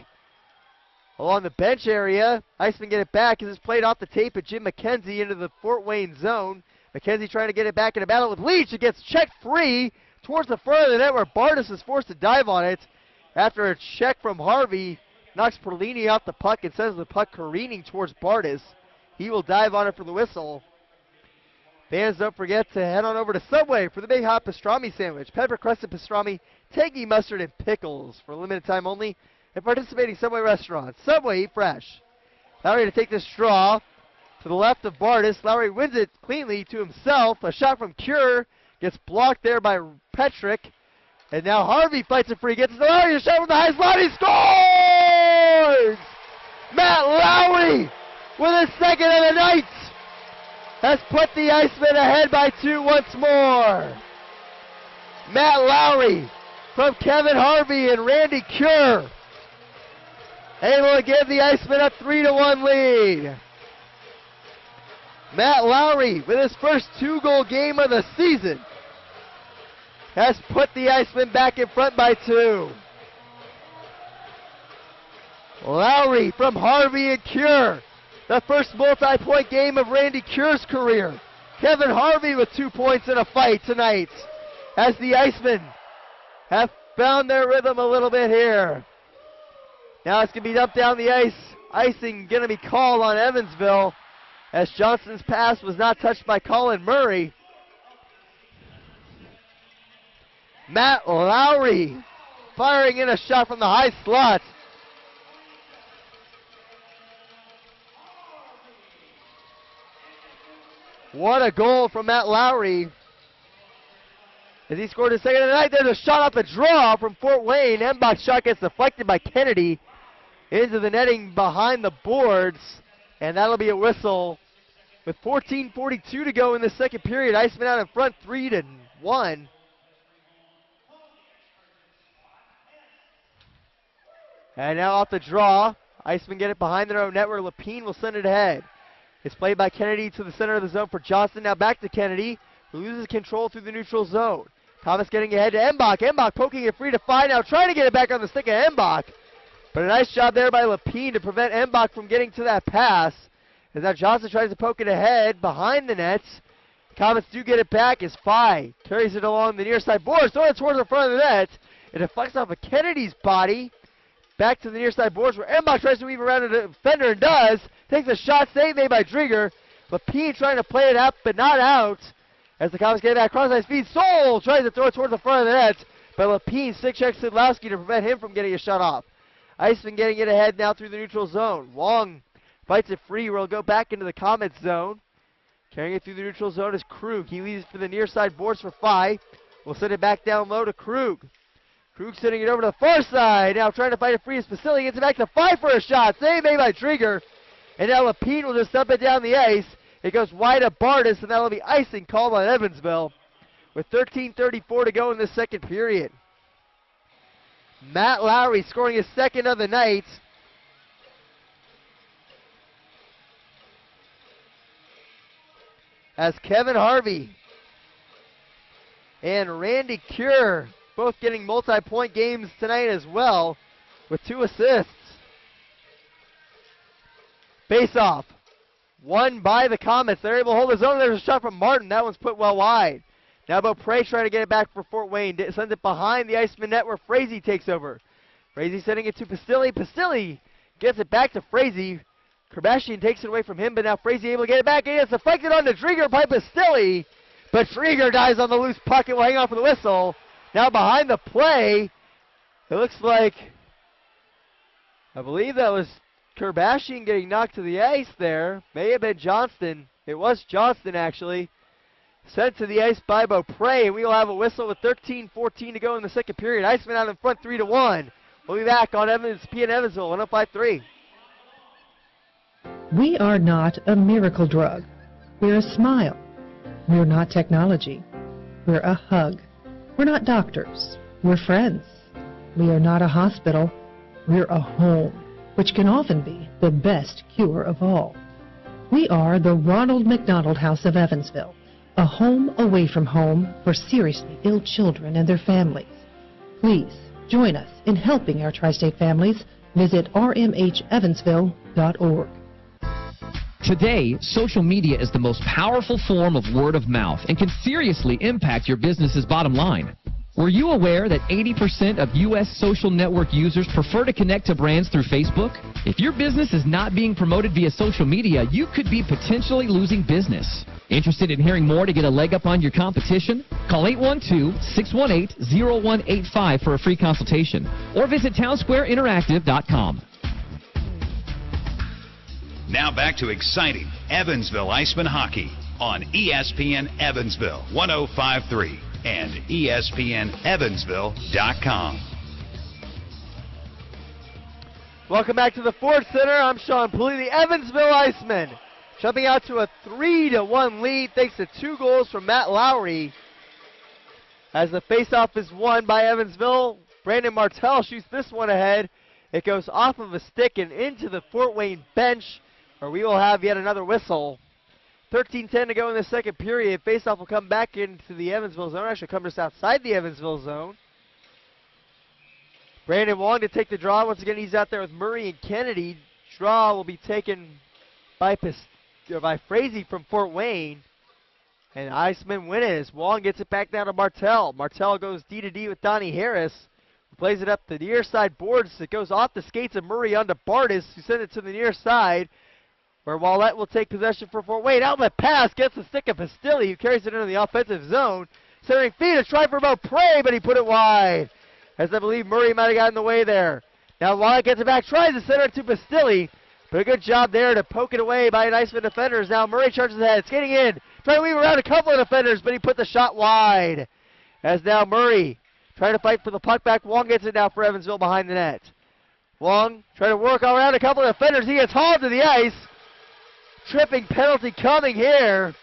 along the bench area. Icemen get it back as it's played off the tape at Jim McKenzie into the Fort Wayne zone. McKenzie trying to get it back in a battle with Leach. It gets checked free towards the front of the net where Bartus is forced to dive on it. After a check from Harvey, knocks Perlini off the puck and sends the puck careening towards Bartus. He will dive on it for the whistle. Fans, don't forget to head on over to Subway for the Big Hot Pastrami Sandwich. Pepper crusted pastrami, tangy mustard, and pickles for a limited time only at participating Subway restaurants. Subway, eat fresh. Lowry to take this draw to the left of Bartus. Lowry wins it cleanly to himself. A shot from Cure gets blocked there by Petrick. And now Harvey fights it free. Gets it to Lowry. A shot from the high slot. He scores! Matt Lowry with his second of the night has put the Icemen ahead by 2 once more. Matt Lowry from Kevin Harvey and Randy Cure able to give the Icemen a 3-1 lead. Matt Lowry with his first 2-goal game of the season has put the Icemen back in front by 2. Lowry from Harvey and Cure. The first multi-point game of Randy Cure's career. Kevin Harvey with 2 points in a fight tonight as the Icemen have found their rhythm a little bit here. Now it's going to be dumped down the ice. Icing going to be called on Evansville as Johnson's pass was not touched by Colin Murray. Matt Lowry firing in a shot from the high slot. What a goal from Matt Lowry. As he scored his second of the night, there's a shot off the draw from Fort Wayne. Embach's shot gets deflected by Kennedy into the netting behind the boards. And that'll be a whistle with 14:42 to go in the second period. Icemen out in front 3-1. And now off the draw, Icemen get it behind their own net where Lapine will send it ahead. It's played by Kennedy to the center of the zone for Johnson. Now back to Kennedy, who loses control through the neutral zone. Thomas getting ahead to Embach. Embach poking it free to find, now trying to get it back on the stick of Embach. But a nice job there by Lapine to prevent Embach from getting to that pass. As now Johnson tries to poke it ahead behind the nets. Komets do get it back as Fye carries it along the near side boards, throwing it towards the front of the net. It deflects off of Kennedy's body. Back to the near side boards where Embach tries to weave around a defender and does. Takes a shot, save made by Drieger. Lapine trying to play it up but not out. As the Komets get it back across high speed. Soul tries to throw it towards the front of the net. But Lapine stick checks Sidlowski to prevent him from getting a shot off. Icemen getting it ahead now through the neutral zone. Wong Fights it free. Will go back into the Komets zone. Carrying it through the neutral zone is Krug. He leaves for the near side boards for Phi. We'll send it back down low to Krug. Krug sending it over to the far side. Now trying to fight it free as Pistilli gets it back to Phi for a shot. Save made by Trigger. And now Lapine will just dump it down the ice. It goes wide of Bartus, and that'll be icing called on Evansville with 13:34 to go in the second period. Matt Lowry scoring his second of the night. As Kevin Harvey and Randy Cure both getting multi-point games tonight as well with 2 assists. Face-off. Won by the Komets. They're able to hold the zone. There's a shot from Martin. That one's put well wide. Now Beaupre trying to get it back for Fort Wayne. Sends it behind the Iceman net where Frazee takes over. Frazee sending it to Pistilli. Pistilli gets it back to Frazee. Kerbashian takes it away from him, but now Frazee able to get it back. And it's deflected on to Trigger by Pistilli. But Trigger dies on the loose puck and will hang on for the whistle. Now behind the play, it looks like, I believe that was Kerbashian getting knocked to the ice there. May have been Johnston. It was Johnston, actually. Sent to the ice by Beaupre. We will have a whistle with 13:14 to go in the second period. Icemen out in front 3-1. We'll be back on ESPN Evansville, 105.3. We are not a miracle drug. We're a smile. We're not technology. We're a hug. We're not doctors. We're friends. We are not a hospital. We're a home, which can often be the best cure of all. We are the Ronald McDonald House of Evansville, a home away from home for seriously ill children and their families. Please join us in helping our tri-state families. Visit rmhevansville.org. Today, social media is the most powerful form of word of mouth and can seriously impact your business's bottom line. Were you aware that 80% of U.S. social network users prefer to connect to brands through Facebook? If your business is not being promoted via social media, you could be potentially losing business. Interested in hearing more to get a leg up on your competition? Call 812-618-0185 for a free consultation or visit townsquareinteractive.com. Now back to exciting Evansville Icemen hockey on ESPN Evansville 105.3 and ESPNEvansville.com. Welcome back to the Ford Center. I'm Sean Pulley. The Evansville Icemen jumping out to a 3-1 lead thanks to 2 goals from Matt Lowry. As the faceoff is won by Evansville, Brandon Martell shoots this one ahead. It goes off of a stick and into the Fort Wayne bench, where we will have yet another whistle. 13:10 to go in the second period. Faceoff will come back into the Evansville zone. Actually come just outside the Evansville zone. Brandon Wong to take the draw. Once again, he's out there with Murray and Kennedy. Draw will be taken by Frazee from Fort Wayne. And Icemen win it as Wong gets it back down to Martell. Martell goes D-to-D with Donnie Harris. Plays it up the near side boards. It goes off the skates of Murray onto Bartus, who sent it to the near side, where Ouellet will take possession for Fort Wayne. Outlet pass gets the stick of Pistilli, who carries it into the offensive zone. Centering feet, a try for Beaupre, but he put it wide, as I believe Murray might have gotten in the way there. Now Ouellet gets it back, tries to center it to Pistilli, but a good job there to poke it away by an Iceman defenders. Now Murray charges ahead, skating in, trying to weave around a couple of defenders, but he put the shot wide. As now Murray trying to fight for the puck back. Wong gets it now for Evansville behind the net. Wong trying to work around a couple of defenders. He gets hauled to the ice. Tripping penalty coming here.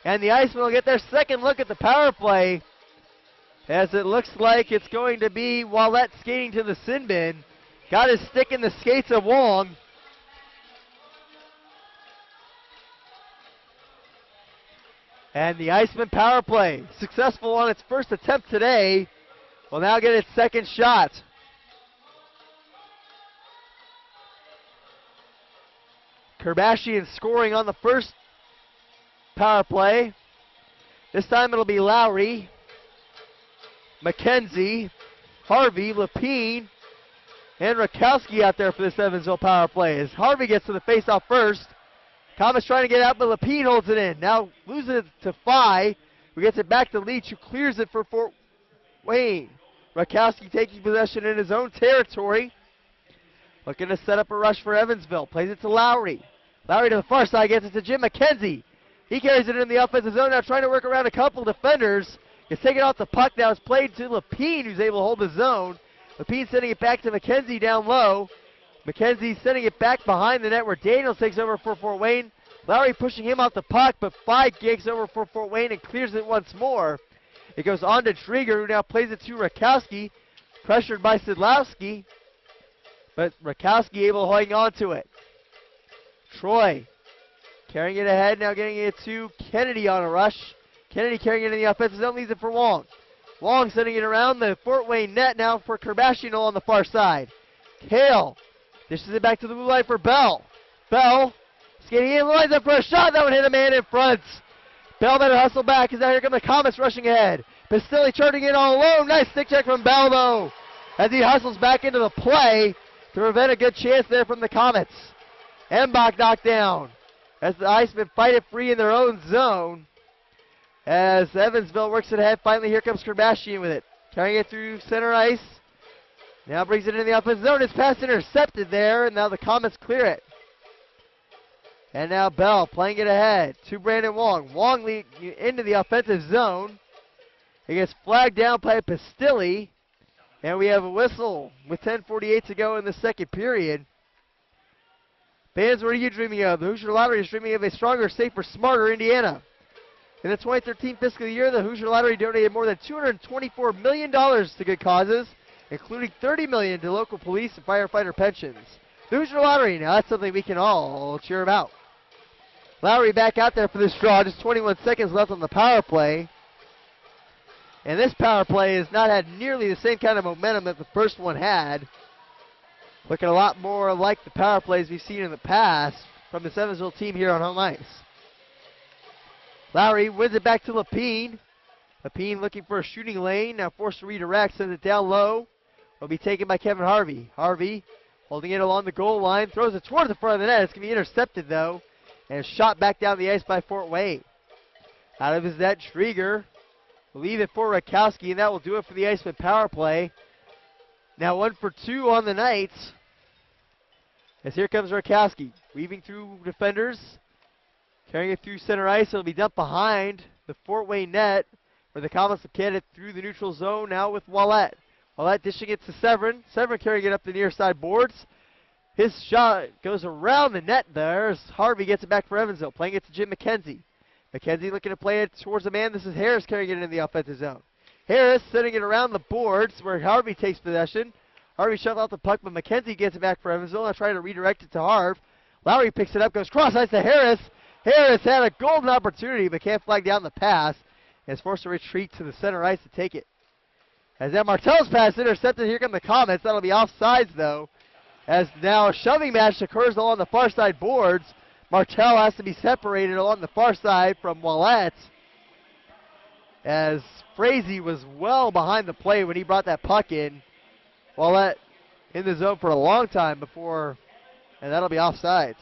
And the Icemen will get their second look at the power play, as it looks like it's going to be Ouellet skating to the sin bin. Got his stick in the skates of Wong. And the Icemen power play, successful on its first attempt today, will now get its second shot. Kerbashian scoring on the first power play. This time it'll be Lowry, McKenzie, Harvey, Lapine, and Rakowski out there for this Evansville power play. As Harvey gets to the faceoff first, Komets trying to get out, but Lapine holds it in. Now loses it to Phi, who gets it back to Leach, who clears it for Fort Wayne. Rakowski taking possession in his own territory. Looking to set up a rush for Evansville. Plays it to Lowry. Lowry to the far side, gets it to Jim McKenzie. He carries it in the offensive zone now, trying to work around a couple defenders. He's taking off the puck now. It's played to Lapine, who's able to hold the zone. Lapine sending it back to McKenzie down low. McKenzie sending it back behind the net where Daniels takes over for Fort Wayne. Lowry pushing him off the puck, but Feig gigs over for Fort Wayne and clears it once more. It goes on to Trieger, who now plays it to Rakowski. Pressured by Sidlowski, but Rakowski able to hang on to it. Troy carrying it ahead, now getting it to Kennedy on a rush. Kennedy carrying it in the offensive zone, leaves it for Wong. Wong sending it around the Fort Wayne net now for Kerbashian on the far side. Hale dishes it back to the blue line for Bell. Bell skating in, lines up for a shot. That one hit a man in front. Bell better hustle back as now here come the Komets rushing ahead. Pistilli charging in all alone. Nice stick check from Bell though, as he hustles back into the play to prevent a good chance there from the Komets. Embach knocked down as the Icemen fight it free in their own zone. As Evansville works it ahead, finally here comes Kerbashian with it. Carrying it through center ice. Now brings it into the offensive zone. His pass intercepted there, and now the Komets clear it. And now Bell playing it ahead to Brandon Wong. Wong lead into the offensive zone. It gets flagged down by Pistilli. And we have a whistle with 10:48 to go in the second period. Fans, what are you dreaming of? The Hoosier Lottery is dreaming of a stronger, safer, smarter Indiana. In the 2013 fiscal year, the Hoosier Lottery donated more than $224 million to good causes, including $30 million to local police and firefighter pensions. The Hoosier Lottery, now that's something we can all cheer about. Lowry back out there for this draw, just 21 seconds left on the power play. And this power play has not had nearly the same kind of momentum that the first one had. Looking a lot more like the power plays we've seen in the past from the Evansville team here on home ice. Lowry wins it back to Lapine. Lapine looking for a shooting lane, now forced to redirect, sends it down low. Will be taken by Kevin Harvey. Harvey holding it along the goal line, throws it towards the front of the net. It's going to be intercepted though, and shot back down the ice by Fort Wayne. Out of his net, Trieger will leave it for Rakowski, and that will do it for the Icemen power play. Now 1 for 2 on the night. As here comes Rakowski, weaving through defenders, carrying it through center ice. It'll be dumped behind the Fort Wayne net, where the Komets have carried it through the neutral zone now with Ouellet. Ouellet dishing it to Severyn. Severyn carrying it up the near side boards. His shot goes around the net there as Harvey gets it back for Evansville, playing it to Jim McKenzie. McKenzie looking to play it towards the man. This is Harris carrying it in the offensive zone. Harris sending it around the boards where Harvey takes possession. Harvey shoved out the puck, but McKenzie gets it back for Evansville. Now trying to redirect it to Harv. Lowry picks it up, goes cross ice to Harris. Harris had a golden opportunity, but can't flag down the pass. And is forced to retreat to the center ice to take it. As that Martell's pass intercepted, here come the Komets. That'll be offsides though, as now a shoving match occurs along the far side boards. Martell has to be separated along the far side from Ouellet, as Frazee was well behind the play when he brought that puck in. Ouellet in the zone for a long time before, and that'll be offsides.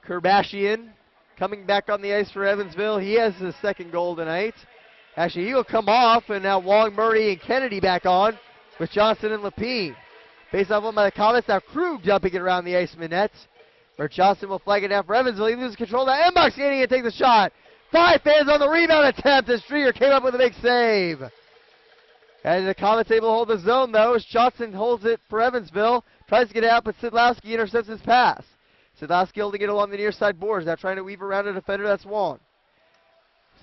Kerbashian coming back on the ice for Evansville. He has his second goal tonight. Actually, he will come off, and now Wong, Murray, and Kennedy back on with Johnson and Lapine. Face off one by the Komets. Now Krug dumping it around the Iceman nets, where Johnson will flag it down for Evansville. He loses control. Now Embach skating and takes the shot. 5 fans on the rebound attempt as Strieger came up with a big save. And the Komets able to hold the zone though as Johnson holds it for Evansville. Tries to get it out, but Sidlowski intercepts his pass. Sidlowski holding it along the near side boards. Now trying to weave around a defender. That's Wong.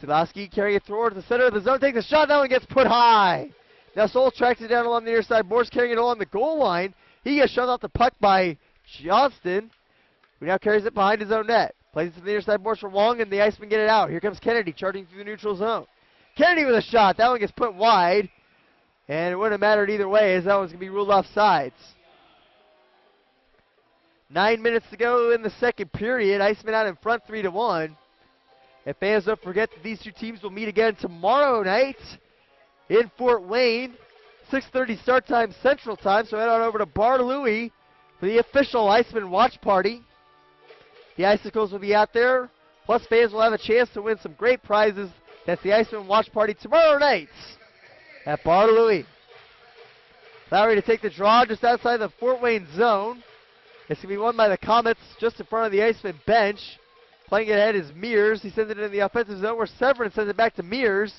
Sidlowski carrying it towards the center of the zone. Takes a shot. That one gets put high. Now Soul tracks it down along the near side boards, carrying it along the goal line. He gets shoved off the puck by Johnston, who now carries it behind his own net. Plays it to the near side boards for Wong, and the Icemen get it out. Here comes Kennedy charging through the neutral zone. Kennedy with a shot. That one gets put wide, and it wouldn't have mattered either way as that one's going to be ruled off sides. 9 minutes to go in the second period. Icemen out in front 3-1. And fans, don't forget that these two teams will meet again tomorrow night in Fort Wayne. 6:30 start time Central Time, so head on over to Bar Louie for the official Icemen watch party. The Icicles will be out there, plus fans will have a chance to win some great prizes. That's the Icemen watch party tomorrow night at Bar Louie. Lowry to take the draw just outside the Fort Wayne zone. It's going to be won by the Komets just in front of the Icemen bench. Playing it ahead is Meurs. He sends it in the offensive zone where Severyn sends it back to Meurs.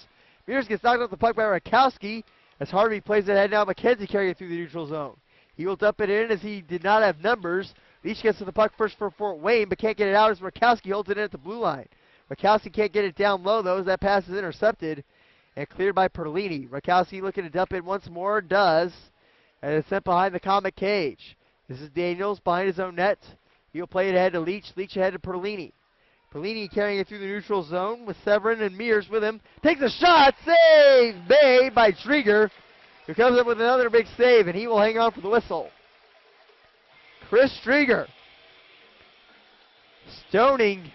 Meurs gets knocked off the puck by Rakowski. As Harvey plays it ahead now, McKenzie carrying it through the neutral zone. He will dump it in as he did not have numbers. Each gets to the puck first for Fort Wayne, but can't get it out as Rakowski holds it in at the blue line. Rakowski can't get it down low, though, as that pass is intercepted and cleared by Perlini. Rakowski looking to dump it once more, does, and it's sent behind the Komet cage. This is Daniels behind his own net. He'll play it ahead to Leach. Leach ahead to Perlini. Perlini carrying it through the neutral zone with Severyn and Meurs with him. Takes a shot, save made by Trieger, who comes up with another big save, and he will hang on for the whistle. Chris Trieger stoning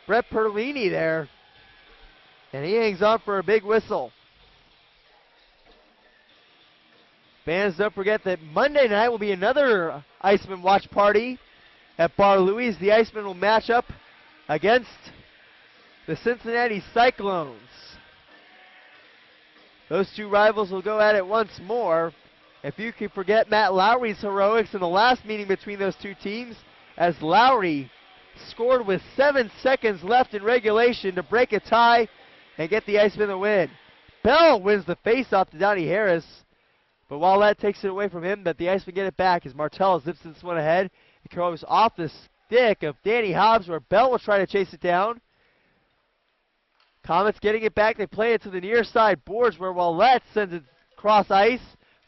Brett Perlini there, and he hangs on for a big whistle. Fans, don't forget that Monday night will be another Iceman watch party at Bar Louie's. The Icemen will match up against the Cincinnati Cyclones. Those two rivals will go at it once more. If you can forget Matt Lowry's heroics in the last meeting between those two teams, as Lowry scored with 7 seconds left in regulation to break a tie and get the Icemen the win. Bell wins the faceoff to Donnie Harris, but while that takes it away from him, that the Icemen get it back as Martell zips this one ahead. It goes off the stick of Danny Hobbs, where Bell will try to chase it down. Komets getting it back. They play it to the near side boards, where Ouellet sends it cross ice.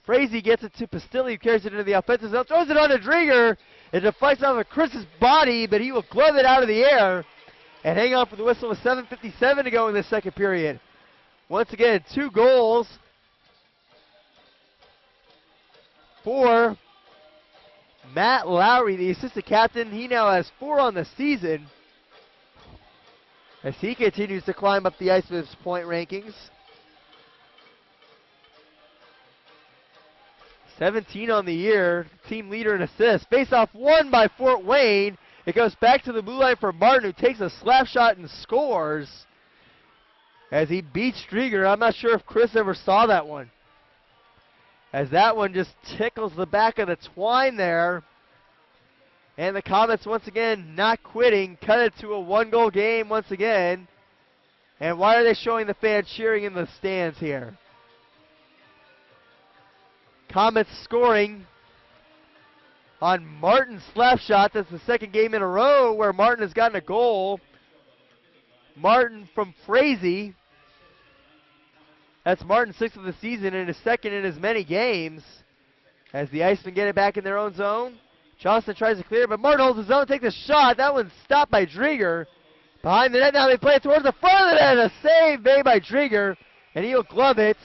Frazee gets it to Pistilli, who carries it into the offensive zone, throws it on to Drieger. It deflects off of Chris's body, but he will glove it out of the air and hang on for the whistle with 7:57 to go in this second period. Once again, 2 goals for Matt Lowry, the assistant captain. He now has 4 on the season as he continues to climb up the Icemen's point rankings. 17 on the year, team leader in assists. Face-off won by Fort Wayne. It goes back to the blue line for Martin, who takes a slap shot and scores as he beats Drieger. I'm not sure if Chris ever saw that one, as that one just tickles the back of the twine there. And the Komets once again not quitting, cut it to a 1-goal game once again. And why are they showing the fans cheering in the stands here? Komets scoring on Martin's slap shot. That's the second game in a row where Martin has gotten a goal. Martin from Frazee. That's Martin's 6th of the season and his 2nd in as many games. As the Icemen get it back in their own zone. Johnston tries to clear, but Martin holds his own, takes a shot. That one's stopped by Drieger. Behind the net now, they play it towards the front of the net. A save made by Drieger, and he'll glove it.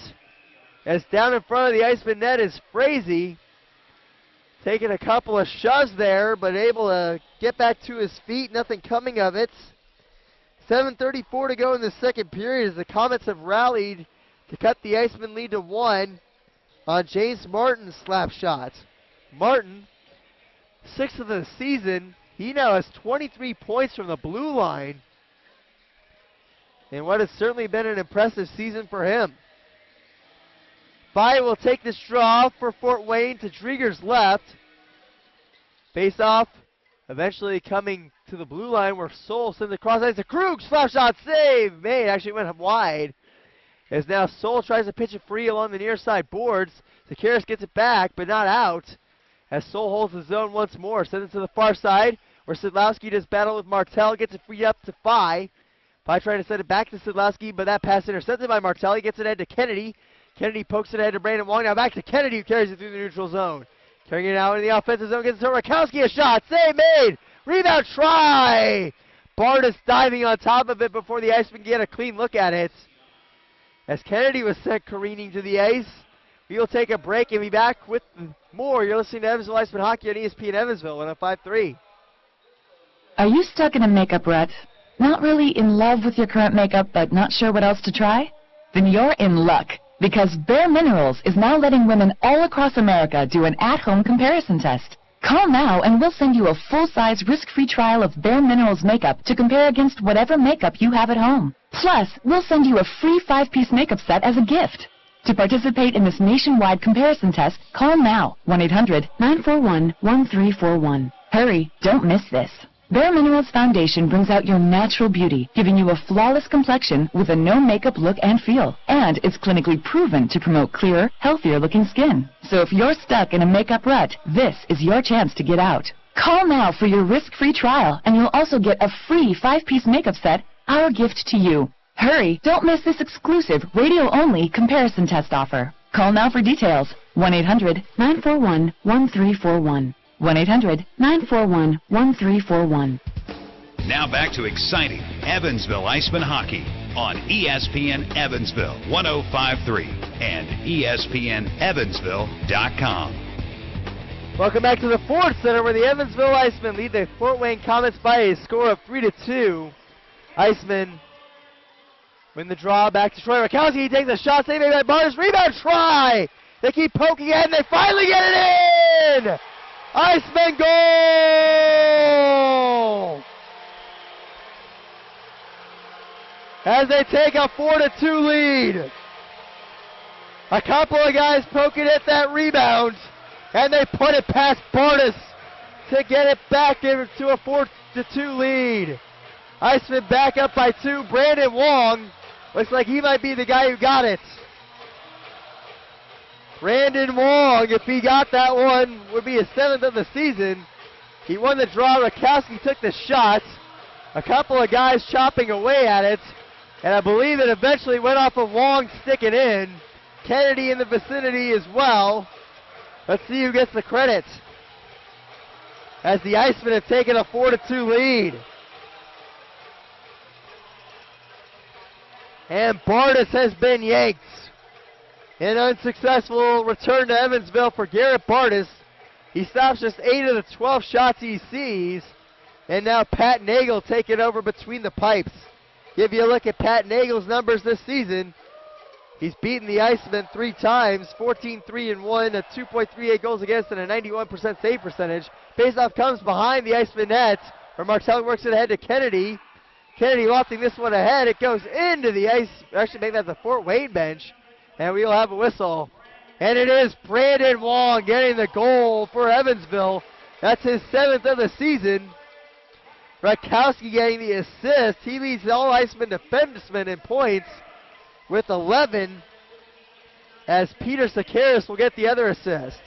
As down in front of the Iceman net is Frazee. Taking a couple of shoves there, but able to get back to his feet. Nothing coming of it. 7:34 to go in the second period as the Komets have rallied to cut the Iceman lead to 1 on James Martin's slap shot. Martin, 6th of the season. He now has 23 points from the blue line. And what has certainly been an impressive season for him. Fye will take this draw for Fort Wayne to Drieger's left. Face off, eventually coming to the blue line where Soul sends it cross ice to Krug. Slap shot save made. Actually went wide. As now Soul tries to pitch it free along the near side boards. Zakaris gets it back, but not out. As Soul holds the zone once more. Sends it to the far side where Sidlowski does battle with Martell. Gets it free up to Fye. Fye trying to send it back to Sidlowski, but that pass intercepted by Martell. He gets it ahead to Kennedy. Kennedy pokes it ahead to Brandon Wong. Now back to Kennedy, who carries it through the neutral zone. Carrying it out in the offensive zone. Gets it to Rakowski. A shot. Save made. Rebound try. Bartus diving on top of it before the Icemen get a clean look at it. As Kennedy was sent careening to the ice. We'll take a break and be back with more. You're listening to Evansville Iceman Hockey on ESPN Evansville 105.3. Are you stuck in a makeup rut? Not really in love with your current makeup, but not sure what else to try? Then you're in luck, because Bare Minerals is now letting women all across America do an at-home comparison test. Call now and we'll send you a full-size, risk-free trial of Bare Minerals makeup to compare against whatever makeup you have at home. Plus, we'll send you a free 5-piece makeup set as a gift. To participate in this nationwide comparison test, call now, 1-800-941-1341. Hurry, don't miss this. Bare Minerals Foundation brings out your natural beauty, giving you a flawless complexion with a no-makeup look and feel. And it's clinically proven to promote clearer, healthier-looking skin. So if you're stuck in a makeup rut, this is your chance to get out. Call now for your risk-free trial, and you'll also get a free 5-piece makeup set, our gift to you. Hurry, don't miss this exclusive, radio-only comparison test offer. Call now for details, 1-800-941-1341. 1-800-941-1341. Now back to exciting Evansville Icemen hockey on ESPN Evansville 105.3 and ESPNEvansville.com. Welcome back to the Ford Center, where the Evansville Icemen lead the Fort Wayne Komets by a score of 3-2. Icemen win the draw. Back to Troy Rakowski. He takes a shot. Saved by Bartus. Rebound try. They keep poking ahead, and they finally get it in. Icemen goal! As they take a 4-2 lead. A couple of guys poking at that rebound, and they put it past Bartus to get it back into a 4-2 lead. Icemen back up by 2. Brandon Wong looks like he might be the guy who got it. Brandon Wong, if he got that one, would be his 7th of the season. He won the draw. Rakowski took the shot. A couple of guys chopping away at it. And I believe it eventually went off of Wong sticking in. Kennedy in the vicinity as well. Let's see who gets the credit, as the Icemen have taken a 4-2 lead. And Bartus has been yanked. An unsuccessful return to Evansville for Garrett Bartus. He stops just 8 of the 12 shots he sees. And now Pat Nagle taking over between the pipes. Give you a look at Pat Nagle's numbers this season. He's beaten the Icemen 3 times, 14-3-1, a 2.38 goals against, and a 91% save percentage. Faceoff comes behind the Icemen net, where Martell works it ahead to Kennedy. Kennedy lofting this one ahead. It goes into the ice. Actually, maybe that's the Fort Wayne bench. And we will have a whistle. And it is Brandon Wong getting the goal for Evansville. That's his 7th of the season. Rakowski getting the assist. He leads all Icemen defensemen in points with 11, as Peter Sakaris will get the other assist.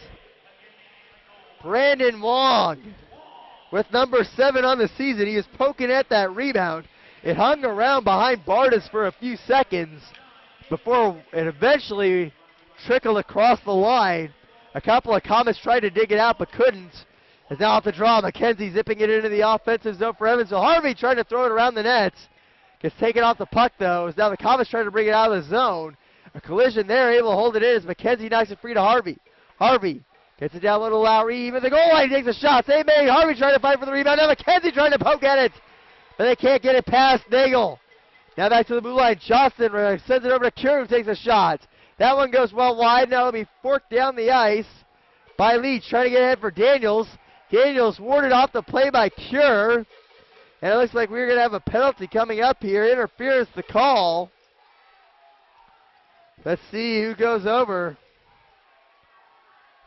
Brandon Wong with number 7 on the season. He was poking at that rebound. It hung around behind Bartus for a few seconds before it eventually trickled across the line. A couple of Komets tried to dig it out but couldn't. It's now off the draw. McKenzie zipping it into the offensive zone for Evansville. Harvey trying to throw it around the net. Gets taken off the puck though. As now the Komets trying to bring it out of the zone. A collision there, able to hold it in as McKenzie knocks it free to Harvey. Harvey gets it down low to Lowry. Even the goal line, takes a shot. Save made. Harvey trying to fight for the rebound. Now McKenzie trying to poke at it, but they can't get it past Nagle. Now back to the blue line. Johnston sends it over to Cure, who takes a shot. That one goes well wide. Now it'll be forked down the ice by Leach, trying to get ahead for Daniels. Daniels warded off the play by Cure. And it looks like we're going to have a penalty coming up here. Interference the call. Let's see who goes over.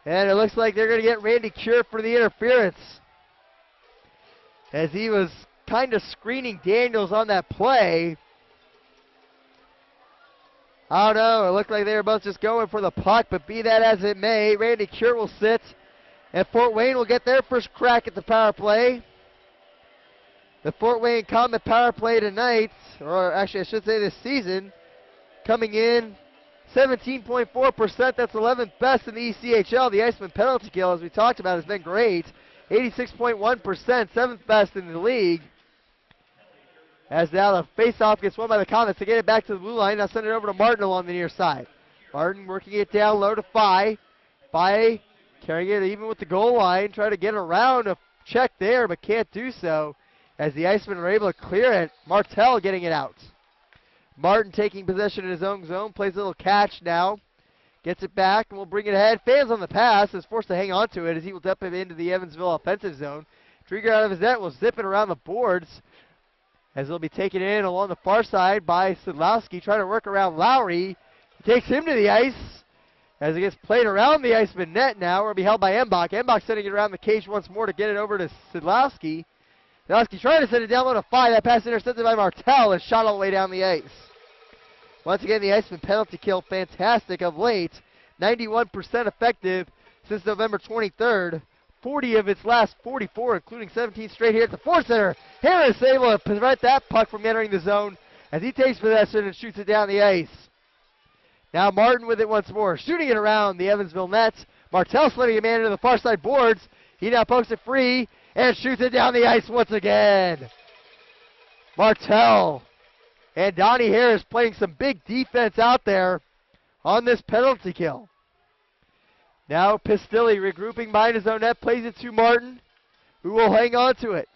And it looks like they're going to get Randy Cure for the interference, as he was kind of screening Daniels on that play. I don't know. It looked like they were both just going for the puck, but be that as it may, Randy Cure will sit, and Fort Wayne will get their first crack at the power play. The Fort Wayne Komet power play tonight, or actually I should say this season, coming in 17.4%. That's 11th best in the ECHL. The Icemen penalty kill, as we talked about, has been great. 86.1%, 7th best in the league. As now the face-off gets won by the Komets to get it back to the blue line. Now send it over to Martin along the near side. Martin working it down low to Phi. Phi carrying it even with the goal line. Trying to get around a check there, but can't do so, as the Icemen are able to clear it. Martell getting it out. Martin taking possession in his own zone. Plays a little catch now. Gets it back and will bring it ahead. Fans on the pass. Is forced to hang on to it as he will dump it into the Evansville offensive zone. Trigger out of his net will zip it around the boards, as it'll be taken in along the far side by Sidlowski, trying to work around Lowry. takes him to the ice as it gets played around the Iceman net now. It'll be held by Mbach. Mbach sending it around the cage once more to get it over to Sidlowski. Sidlowski trying to send it down on a 5. That pass intercepted by Martel and shot all the way down the ice. Once again, the Iceman penalty kill fantastic of late. 91% effective since November 23rd. 40 of its last 44, including 17 straight here at the fourth center. Harris able to prevent that puck from entering the zone as he takes possession and shoots it down the ice. Now Martin with it once more, shooting it around the Evansville nets. Martel slipping a man into the far side boards. He now pokes it free and shoots it down the ice once again. Martel and Donnie Harris playing some big defense out there on this penalty kill. Now Pistilli regrouping behind his own net, plays it to Martin, who will hang on to it.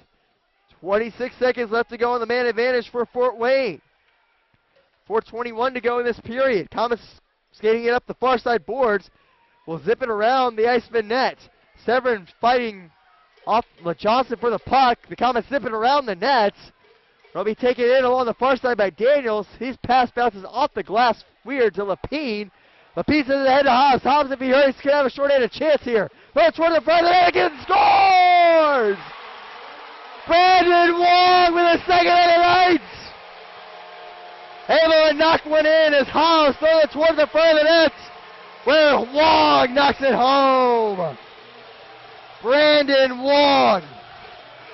26 seconds left to go on the man advantage for Fort Wayne. 4:21 to go in this period. Komets skating it up the far side boards. Will zip it around the Iceman net. Severyn fighting off Johnson for the puck. The Komets zip it around the nets. They'll be taken in along the far side by Daniels. His pass bounces off the glass weird to Lapine. Lapine sends it ahead to Hobbs. Hobbs, if he hurries, can have a short-handed chance here. Throw toward the front of the net again, scores! Brandon Wong with a second of the night! Able to knock one in as Hobbs throws it toward the front of the net, where Wong knocks it home. Brandon Wong,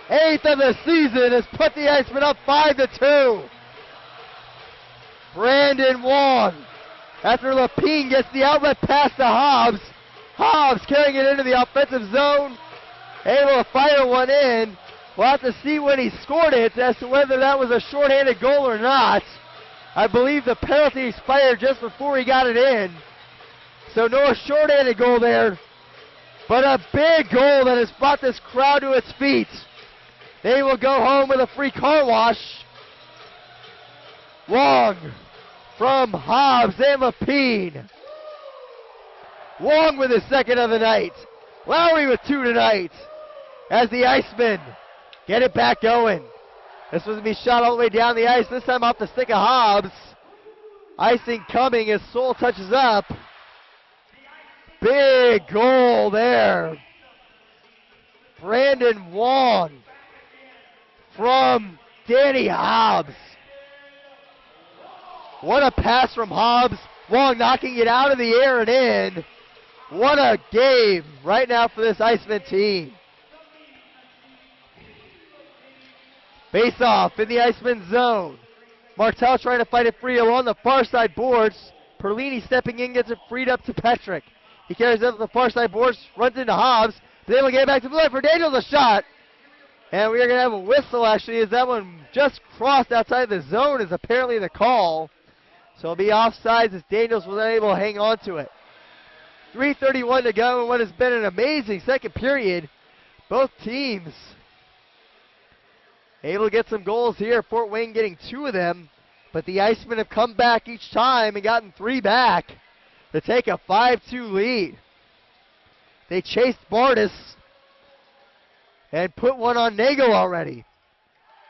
8th of the season, has put the Icemen up 5-2. Brandon Wong, after Lapine gets the outlet pass to Hobbs. Hobbs carrying it into the offensive zone, able to fire one in. We'll have to see when he scored it as to whether that was a shorthanded goal or not. I believe the penalty expired just before he got it in. So no shorthanded goal there, but a big goal that has brought this crowd to its feet. They will go home with a free car wash. Wong from Hobbs and Lapine. Wong with his second of the night. Lowry with 2 tonight as the Icemen get it back going. This was going to be shot all the way down the ice, this time off the stick of Hobbs. Icing coming as Soul touches up. Big goal there. Brandon Wong from Danny Hobbs. What a pass from Hobbs. Wong knocking it out of the air and in. What a game right now for this Iceman team. Face off in the Iceman zone. Martel trying to fight it free along the far side boards. Perlini stepping in, gets it freed up to Petrick. He carries it up the far side boards, runs into Hobbs. Then we'll get it back to the line for Daniels, a shot. And we are going to have a whistle actually as that one just crossed outside the zone is apparently the call. So it'll be offsides as Daniels was unable to hang on to it. 3:31 to go in what has been an amazing second period. Both teams able to get some goals here. Fort Wayne getting 2 of them, but the Icemen have come back each time and gotten 3 back to take a 5-2 lead. They chased Bartus and put one on Nagle already.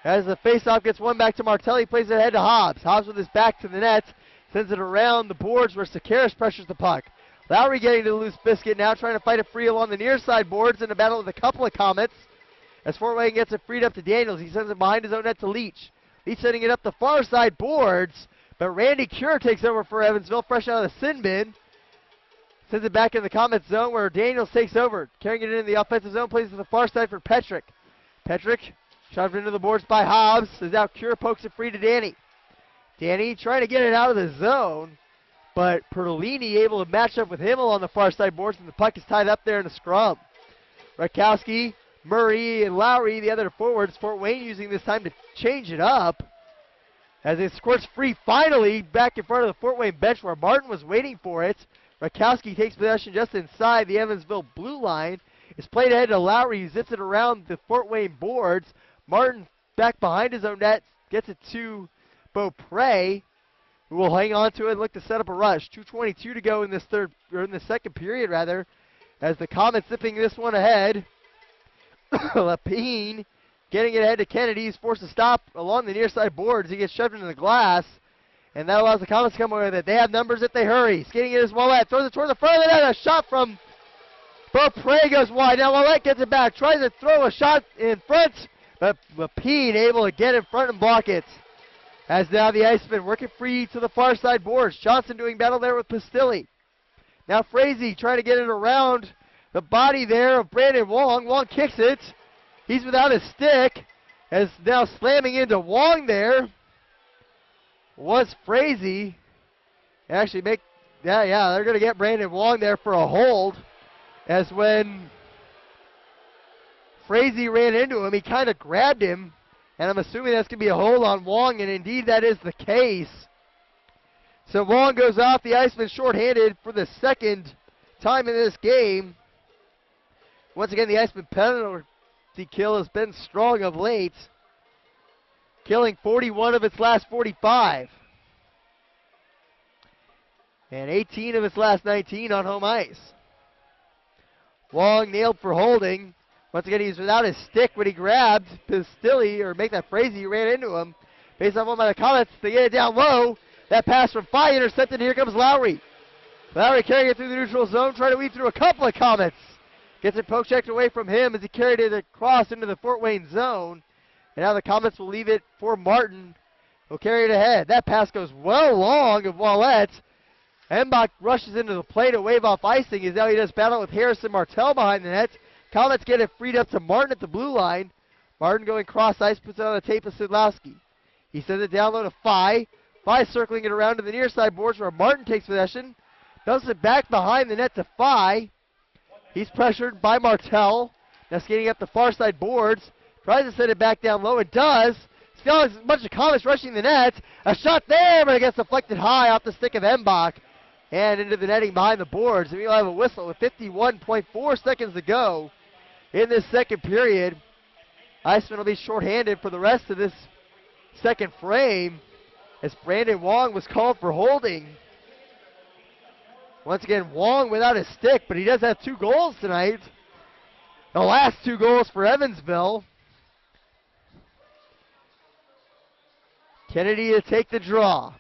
As the faceoff gets one back to Martelli, plays it ahead to Hobbs. Hobbs with his back to the net, sends it around the boards where Sakaris pressures the puck. Lowry getting to the loose biscuit now, trying to fight it free along the near side boards in a battle with a couple of Komets. As Fort Wayne gets it freed up to Daniels, he sends it behind his own net to Leach. Leach sending it up the far side boards, but Randy Cure takes over for Evansville, fresh out of the sin bin. Sends it back in the Komets zone where Daniels takes over, carrying it in the offensive zone, plays to the far side for Petrick. Petrick shoved into the boards by Hobbs, as now Cure pokes it free to Danny. Danny trying to get it out of the zone, but Perlini able to match up with him along the far side boards, and the puck is tied up there in a scrum. Rakowski, Murray, and Lowry, the other forwards. Fort Wayne using this time to change it up as it squirts free finally back in front of the Fort Wayne bench where Martin was waiting for it. Rakowski takes possession just inside the Evansville blue line. It's played ahead to Lowry, who zips it around the Fort Wayne boards. Martin back behind his own net, gets it to Beaupre, who will hang on to it and look to set up a rush. 2:22 to go in this second period rather, as the Komets zipping this one ahead. Lapine getting it ahead to Kennedy. He's forced to stop along the near side boards. He gets shoved into the glass. And that allows the Komets to come away with it. They have numbers if they hurry. Skating it is Ouellet. Throws it toward the front of the net. A shot from Beaupre goes wide. Now Ouellet gets it back. Tries to throw a shot in front. But Lapine able to get in front and block it. As now the Icemen working free to the far side boards. Johnson doing battle there with Pistilli. Now Frazee trying to get it around the body there of Brandon Wong. Wong kicks it. He's without his stick. As now slamming into Wong there was Frazee. Actually they're going to get Brandon Wong there for a hold. As when Frazee ran into him, he kind of grabbed him. And I'm assuming that's going to be a hold on Wong, and indeed that is the case. So Wong goes off. The Iceman shorthanded for the second time in this game. Once again, the Iceman penalty kill has been strong of late, killing 41 of its last 45. And 18 of its last 19 on home ice. Wong nailed for holding. Once again, he's without his stick when he grabbed Pistilli, or make that Frazee, he ran into him. Based off one by the Komets, they get it down low. That pass from Fye intercepted. Here comes Lowry. Lowry carrying it through the neutral zone, trying to weave through a couple of Komets. Gets it poke checked away from him as he carried it across into the Fort Wayne zone. And now the Komets will leave it for Martin. He'll carry it ahead. That pass goes well long of Ouellet. Embach rushes into the play to wave off icing as now he does battle with Harrison Martel behind the net. Komets get it freed up to Martin at the blue line. Martin going cross ice, puts it on the tape of Sidlowski. He sends it down low to Fye. Fye circling it around to the near side boards where Martin takes possession. Dumps it back behind the net to Fye. He's pressured by Martel. Now skating up the far side boards. Tries to send it back down low. It does. Still has a bunch of Komets rushing the net. A shot there, but it gets deflected high off the stick of Embach. And into the netting behind the boards. And we'll have a whistle with 51.4 seconds to go in this second period. Iceman will be shorthanded for the rest of this second frame as Brandon Wong was called for holding. Once again, Wong without his stick, but he does have 2 goals tonight. The last 2 goals for Evansville. Kennedy to take the draw.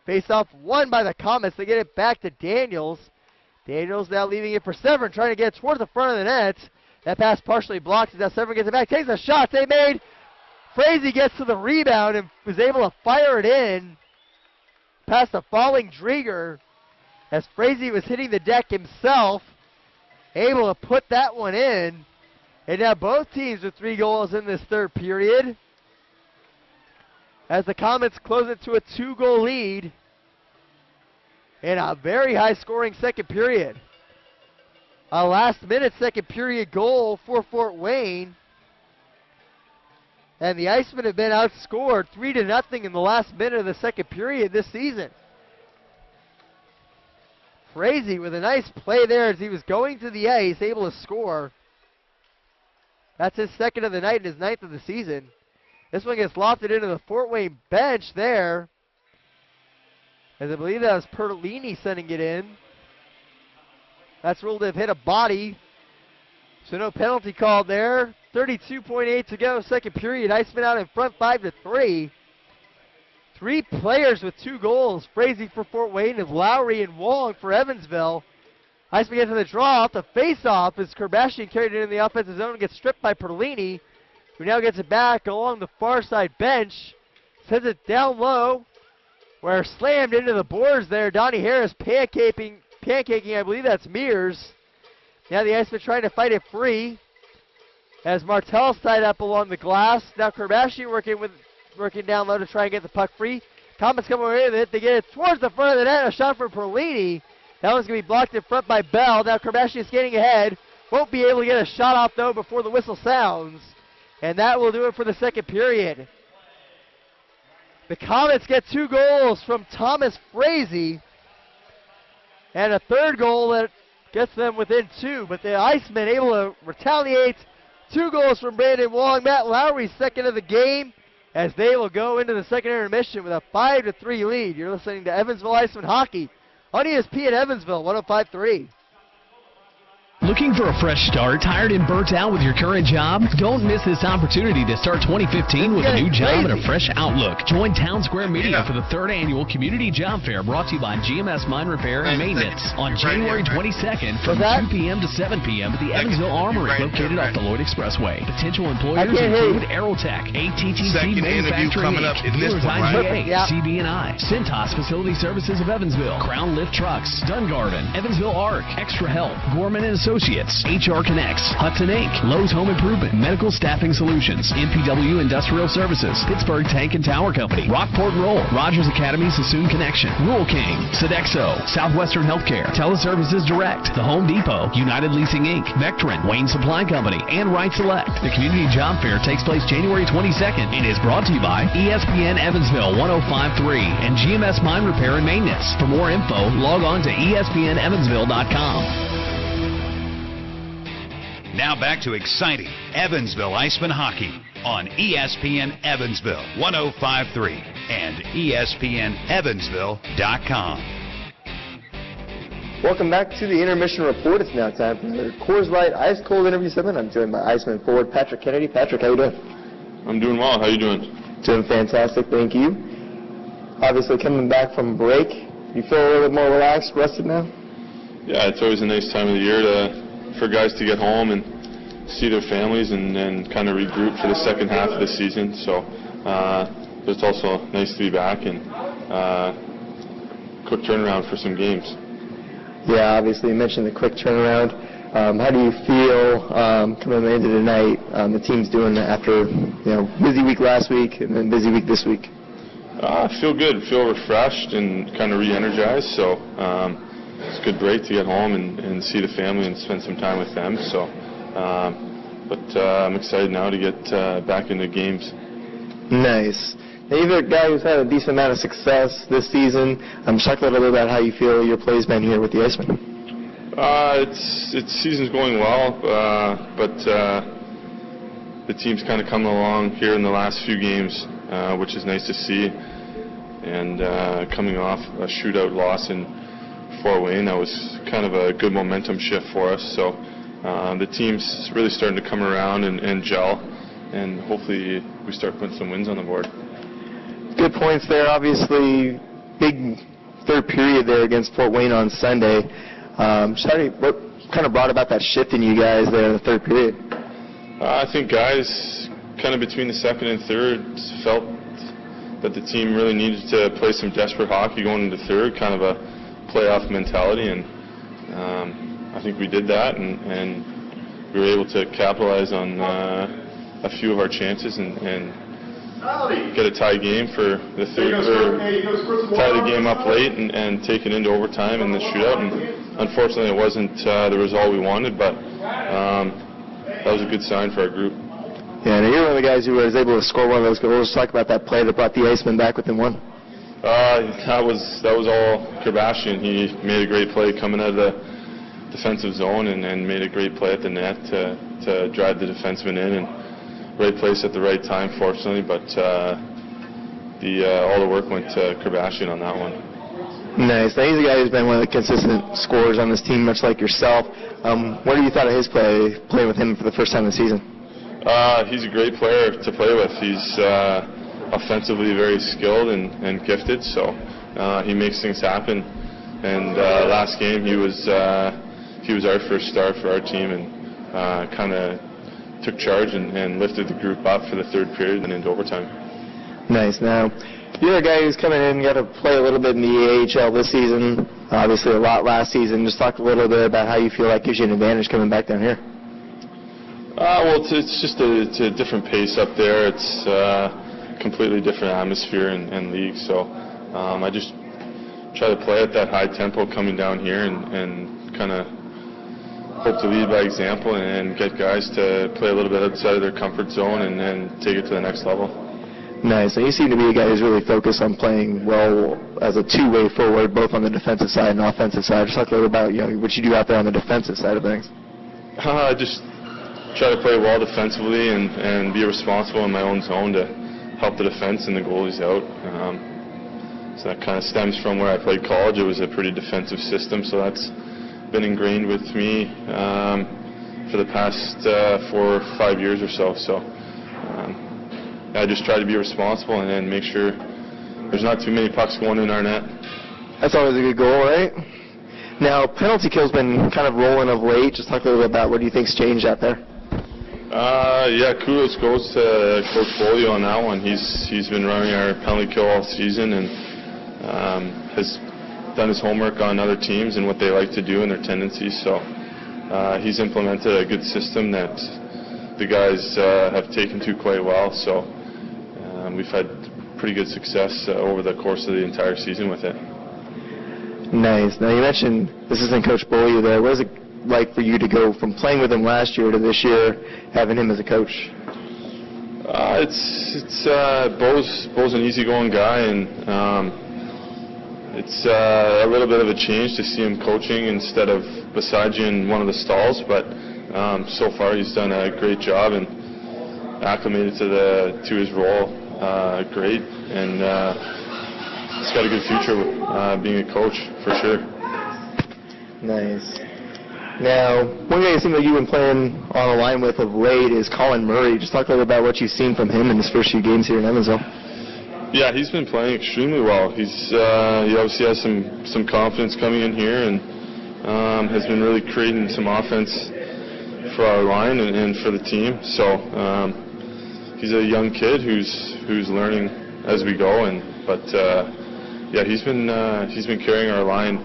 Face off won by the Komets. They get it back to Daniels. Daniels now leaving it for Severyn, trying to get it towards the front of the net. That pass partially blocked. Now Severyn gets it back, takes a shot. They made. Frazee gets to the rebound and was able to fire it in past the falling Drieger as Frazee was hitting the deck himself. Able to put that one in. And now both teams with 3 goals in this third period, as the Komets close it to a 2-goal lead in a very high-scoring second period. A last-minute second period goal for Fort Wayne. And the Icemen have been outscored 3-0 in the last minute of the second period this season. Frazee with a nice play there as he was going to the ice, able to score. That's his second of the night and his 9th of the season. This one gets lofted into the Fort Wayne bench there. As I believe that was Perlini sending it in. That's ruled to have hit a body. So no penalty called there. 32.8 to go, second period. Icemen out in front 5-3. 3 players with 2 goals. Frazee for Fort Wayne and Lowry and Wong for Evansville. Icemen get to the draw off the face-off as Kerbashian carried it in the offensive zone and gets stripped by Perlini, who now gets it back along the far side bench. Sends it down low, where slammed into the boards there. Donnie Harris pancaking, I believe that's Meurs. Now the Icemen trying to fight it free as Martel's tied up along the glass. Now Kerbashian working down low to try and get the puck free. Komets come away with it. They get it towards the front of the net. A shot from Perlini. That one's going to be blocked in front by Bell. Now Kerbashian skating ahead. Won't be able to get a shot off, though, before the whistle sounds. And that will do it for the second period. The Komets get 2 goals from Thomas Frazee. And a third goal that gets them within 2. But the Icemen able to retaliate. 2 goals from Brandon Wong. Matt Lowry, second of the game, as they will go into the second intermission with a 5-3 lead. You're listening to Evansville Icemen Hockey on ESPN Evansville, 105.3. Looking for a fresh start? Tired and burnt out with your current job? Don't miss this opportunity to start 2015 with a new job and a fresh outlook. Join Town Square Media for the 3rd Annual Community Job Fair brought to you by GMS Mine Repair and Maintenance on January 22nd from 2 p.m. to 7 p.m. at the Evansville Armory located off the Lloyd Expressway. Potential employers include Aerotech, ATTC Manufacturing Inc., Dealers IGA, CB&I, Cintas Facility Services of Evansville, Crown Lift Trucks, Dungarden, Evansville Arc, Extra Help, Gorman & Associates, HR Connects, Hudson Inc., Lowe's Home Improvement, Medical Staffing Solutions, MPW Industrial Services, Pittsburgh Tank and Tower Company, Rockport Roll, Rogers Academy Sassoon Connection, Rural King, Sodexo, Southwestern Healthcare, Teleservices Direct, The Home Depot, United Leasing Inc., Vectren, Wayne Supply Company, and Right Select. The Community Job Fair takes place January 22nd and is brought to you by ESPN Evansville 105.3 and GMS Mine Repair and Maintenance. For more info, log on to espnevansville.com. Now back to exciting Evansville Icemen hockey on ESPN Evansville 105.3 and espnevansville.com. Welcome back to the Intermission Report. It's now time for another Coors Light Ice Cold interview segment. I'm joined by Iceman forward Patrick Kennedy. Patrick, how you doing? I'm doing well. How you doing? Doing fantastic, thank you. Obviously coming back from break, you feel a little bit more relaxed, rested now? Yeah, it's always a nice time of the year for guys to get home and see their families and kind of regroup for the second half of the season. So it's also nice to be back and quick turnaround for some games. Yeah, obviously you mentioned the quick turnaround. How do you feel coming into tonight? The team's doing after busy week last week and then busy week this week. I feel good. Feel refreshed and kind of re-energized. So it's a good break to get home and see the family and spend some time with them. So, but I'm excited now to get back into games. Nice. Now, you're a guy who's had a decent amount of success this season. Talk a little bit about how you feel your play's been here with the Icemen. Its season's going well, but the team's kind of coming along here in the last few games, which is nice to see. And coming off a shootout loss in Fort Wayne, that was kind of a good momentum shift for us. So the team's really starting to come around and gel, and hopefully we start putting some wins on the board. Good points there. Obviously, big third period there against Fort Wayne on Sunday. What kind of brought about that shift in you guys there in the third period? I think guys kind of between the second and third felt that the team really needed to play some desperate hockey going into third, kind of a playoff mentality, and I think we did that, and we were able to capitalize on a few of our chances and get a tie game for the third, tie the game up late and take it into overtime in the shootout. And unfortunately, it wasn't the result we wanted, but that was a good sign for our group. Yeah, and you're one of the guys who was able to score one of those goals. Let's talk about that play that brought the Icemen back within one. That was all Kerbashian. He made a great play coming out of the defensive zone and made a great play at the net to drive the defenseman in, and right place at the right time, fortunately, but all the work went to Kerbashian on that one. Nice. Now, he's a guy who's been one of the consistent scorers on this team, much like yourself. What have you thought of his play, playing with him for the first time this season? He's a great player to play with. He's offensively very skilled and gifted, so he makes things happen. And last game he was our first star for our team, and kind of took charge and lifted the group up for the third period and into overtime. Nice. Now, you're a guy who's coming in and got to play a little bit in the AHL this season, obviously a lot last season. Just talk a little bit about how you feel that gives you an advantage coming back down here. Well, it's just a different pace up there. It's completely different atmosphere and league. So I just try to play at that high tempo coming down here and kind of hope to lead by example and get guys to play a little bit outside of their comfort zone and take it to the next level. Nice. And you seem to be a guy who's really focused on playing well as a two-way forward, both on the defensive side and offensive side. Just talk a little about what you do out there on the defensive side of things. Just try to play well defensively and be responsible in my own zone to help the defense and the goalies out. So that kind of stems from where I played college. It was a pretty defensive system, so that's been ingrained with me for the past 4 or 5 years or so. So I just try to be responsible and make sure there's not too many pucks going in our net. That's always a good goal, right? Now, penalty kill's been kind of rolling of late. Just talk a little bit about what do you think's changed out there? Yeah, kudos goes to Coach Bolio on that one. He's been running our penalty kill all season and has done his homework on other teams and what they like to do and their tendencies. So he's implemented a good system that the guys have taken to quite well. So we've had pretty good success over the course of the entire season with it. Nice. Now you mentioned this isn't Coach Bolio there. What is it like for you to go from playing with him last year to this year, having him as a coach? Bo's an easygoing guy, and it's a little bit of a change to see him coaching instead of beside you in one of the stalls. But so far he's done a great job and acclimated to his role great, and he's got a good future being a coach for sure. Nice. Now, one guy it seems like you've been playing on a line with of late is Colin Murray. Just talk a little about what you've seen from him in his first few games here in Evansville. Yeah, he's been playing extremely well. He obviously has some confidence coming in here and has been really creating some offense for our line and for the team. So he's a young kid who's learning as we go. But he's been carrying our line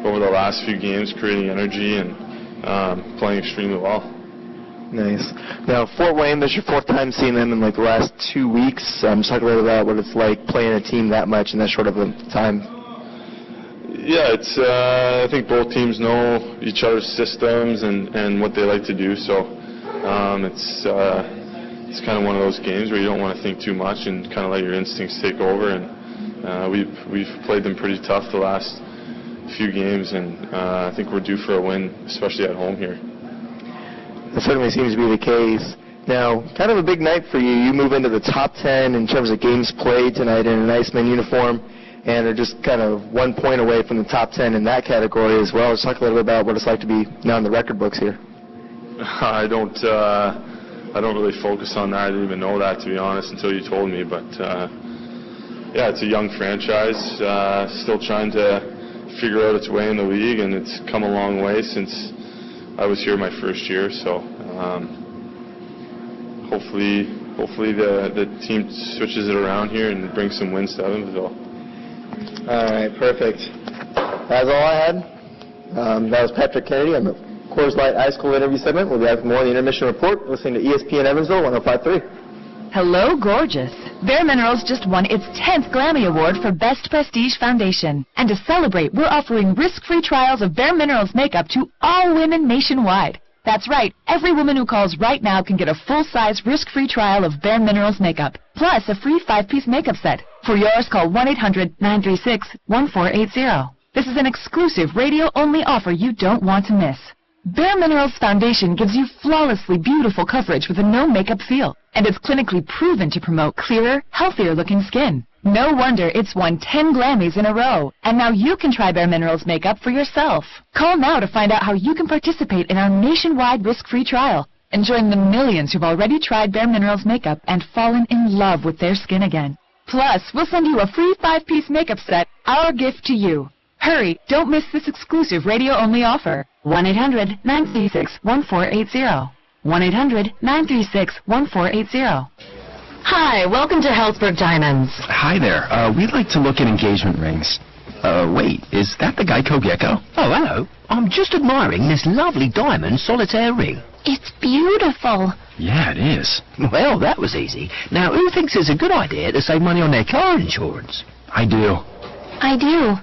over the last few games, creating energy and playing extremely well. Nice. Now, Fort Wayne, this is your fourth time seeing them in like the last 2 weeks. Just talk a little about what it's like playing a team that much in that short of a time. Yeah, it's. I think both teams know each other's systems and what they like to do. So it's kind of one of those games where you don't want to think too much and kind of let your instincts take over. And we've played them pretty tough the last few games, and I think we're due for a win, especially at home here. That certainly seems to be the case. Now, kind of a big night for you. You move into the top 10 in terms of games played tonight in an Icemen uniform, and are just kind of 1 point away from the top 10 in that category as well. Let's talk a little bit about what it's like to be now in the record books here. I don't really focus on that. I didn't even know that, to be honest, until you told me. But yeah, it's a young franchise, still trying to figure out its way in the league, and it's come a long way since I was here my first year. So hopefully the team switches it around here and brings some wins to Evansville. All right, perfect. That's all I had. That was Patrick Kennedy on the Coors Light High School interview segment. We'll be back with more on the Intermission Report, listening to ESPN Evansville 105.3. Hello, gorgeous. Bare Minerals just won its 10th Glammy Award for Best Prestige Foundation. And to celebrate, we're offering risk-free trials of Bare Minerals makeup to all women nationwide. That's right, every woman who calls right now can get a full-size, risk-free trial of Bare Minerals makeup, plus a free 5-piece makeup set. For yours, call 1-800-936-1480. This is an exclusive radio-only offer you don't want to miss. Bare Minerals Foundation gives you flawlessly beautiful coverage with a no-makeup feel, and it's clinically proven to promote clearer, healthier-looking skin. No wonder it's won 10 Glammys in a row, and now you can try Bare Minerals makeup for yourself. Call now to find out how you can participate in our nationwide risk-free trial and join the millions who've already tried Bare Minerals makeup and fallen in love with their skin again. Plus, we'll send you a free 5-piece makeup set, our gift to you. Hurry, don't miss this exclusive radio-only offer. 1-800-936-1480. 1-800-936-1480. Hi, welcome to Helzberg Diamonds. Hi there. We'd like to look at engagement rings. Wait, is that the Geico Gecko? Oh, hello. I'm just admiring this lovely diamond solitaire ring. It's beautiful. Yeah, it is. Well, that was easy. Now, who thinks it's a good idea to save money on their car insurance? I do. I do.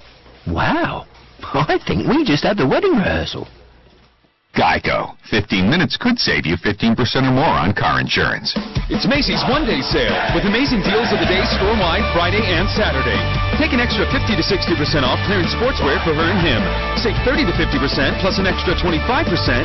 Wow. I think we just had the wedding rehearsal. Geico. 15 minutes could save you 15% or more on car insurance. It's Macy's one-day sale with amazing deals of the day store-wide Friday and Saturday. Take an extra 50 to 60% off clearance sportswear for her and him. Save 30 to 50% plus an extra 25%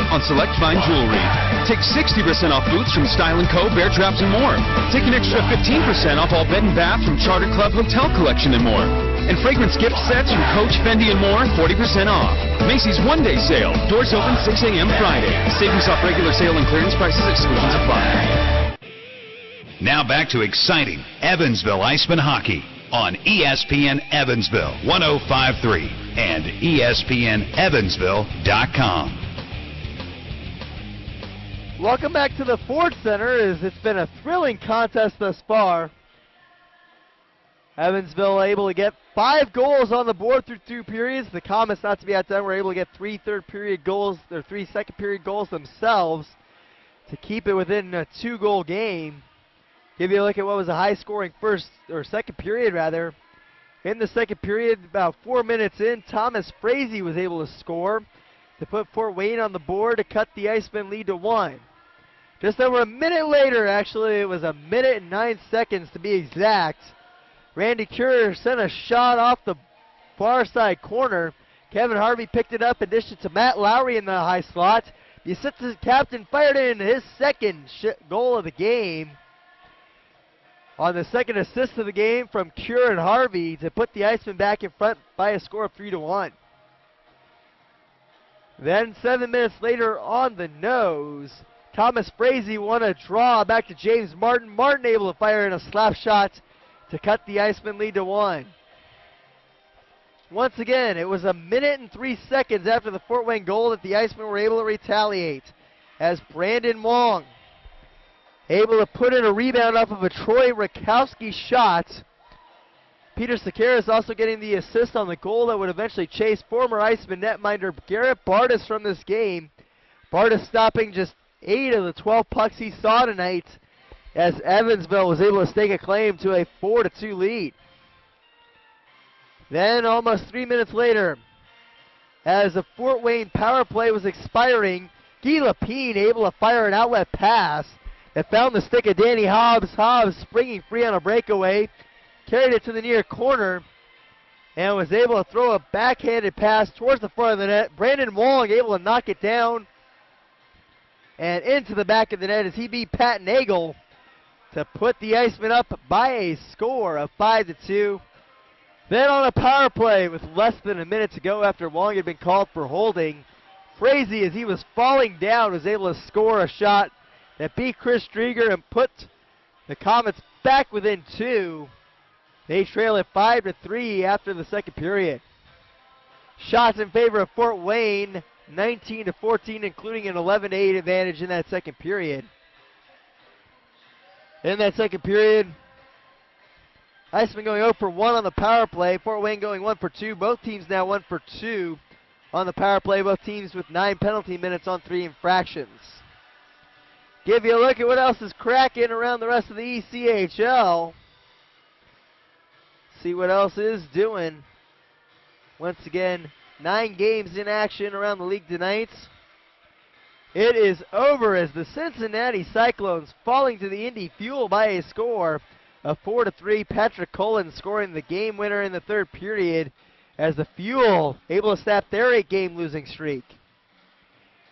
on select fine jewelry. Take 60% off boots from Style & Co., Bear Traps, and more. Take an extra 15% off all bed and bath from Charter Club Hotel Collection and more. And fragrance gift sets from Coach, Fendi, and more, 40% off. Macy's one-day sale. Doors open 6 a.m. Friday. Savings off regular sale and clearance prices, exclusions apply. Now back to exciting Evansville Icemen hockey on ESPN Evansville 105.3 and ESPNEvansville.com. Welcome back to the Ford Center. It's been a thrilling contest thus far. Evansville able to get 5 goals on the board through 2 periods. The Komets, not to be outdone, were able to get 3 third-period goals, or 3 second-period goals themselves to keep it within a 2-goal game. Give you a look at what was a high-scoring second period, rather. In the second period, about 4 minutes in, Frazee was able to score to put Fort Wayne on the board to cut the Icemen lead to 1. Just over a minute later, actually, it was a minute and 9 seconds to be exact, Randy Cure sent a shot off the far side corner. Kevin Harvey picked it up and dished it to Matt Lowry in the high slot. The assistant captain fired in his second goal of the game. On the second assist of the game from Cure and Harvey to put the Icemen back in front by a score of 3-1. Then 7 minutes later on the nose, Frazee won a draw back to James Martin. Martin able to fire in a slap shot to cut the Icemen lead to 1. Once again, it was a minute and 3 seconds after the Fort Wayne goal that the Icemen were able to retaliate, as Brandon Wong able to put in a rebound off of a Troy Rakowski shot. Peter Sekeres also getting the assist on the goal that would eventually chase former Iceman netminder Garrett Bartus from this game. Bartus stopping just 8 of the 12 pucks he saw tonight, as Evansville was able to stake a claim to a 4-2 lead. Then almost 3 minutes later, as the Fort Wayne power play was expiring, Guy Lapine able to fire an outlet pass that found the stick of Danny Hobbs. Hobbs springing free on a breakaway, carried it to the near corner, and was able to throw a backhanded pass towards the front of the net. Brandon Wong able to knock it down and into the back of the net as he beat Pat Nagle to put the Icemen up by a score of 5-2. Then on a power play with less than a minute to go after Wong had been called for holding, Frazee, as he was falling down, was able to score a shot that beat Chris Strieger and put the Komets back within 2. They trail at 5-3 after the second period. Shots in favor of Fort Wayne, 19-14, including an 11-8 advantage in that second period. In that second period, Icemen going 0 for 1 on the power play. Fort Wayne going 1 for 2. Both teams now 1 for 2 on the power play. Both teams with 9 penalty minutes on 3 infractions. Give you a look at what else is cracking around the rest of the ECHL. See what else is doing. Once again, 9 games in action around the league tonight. It is over as the Cincinnati Cyclones falling to the Indy Fuel by a score of 4-3. Patrick Cullen scoring the game winner in the third period as the Fuel able to snap their 8-game losing streak.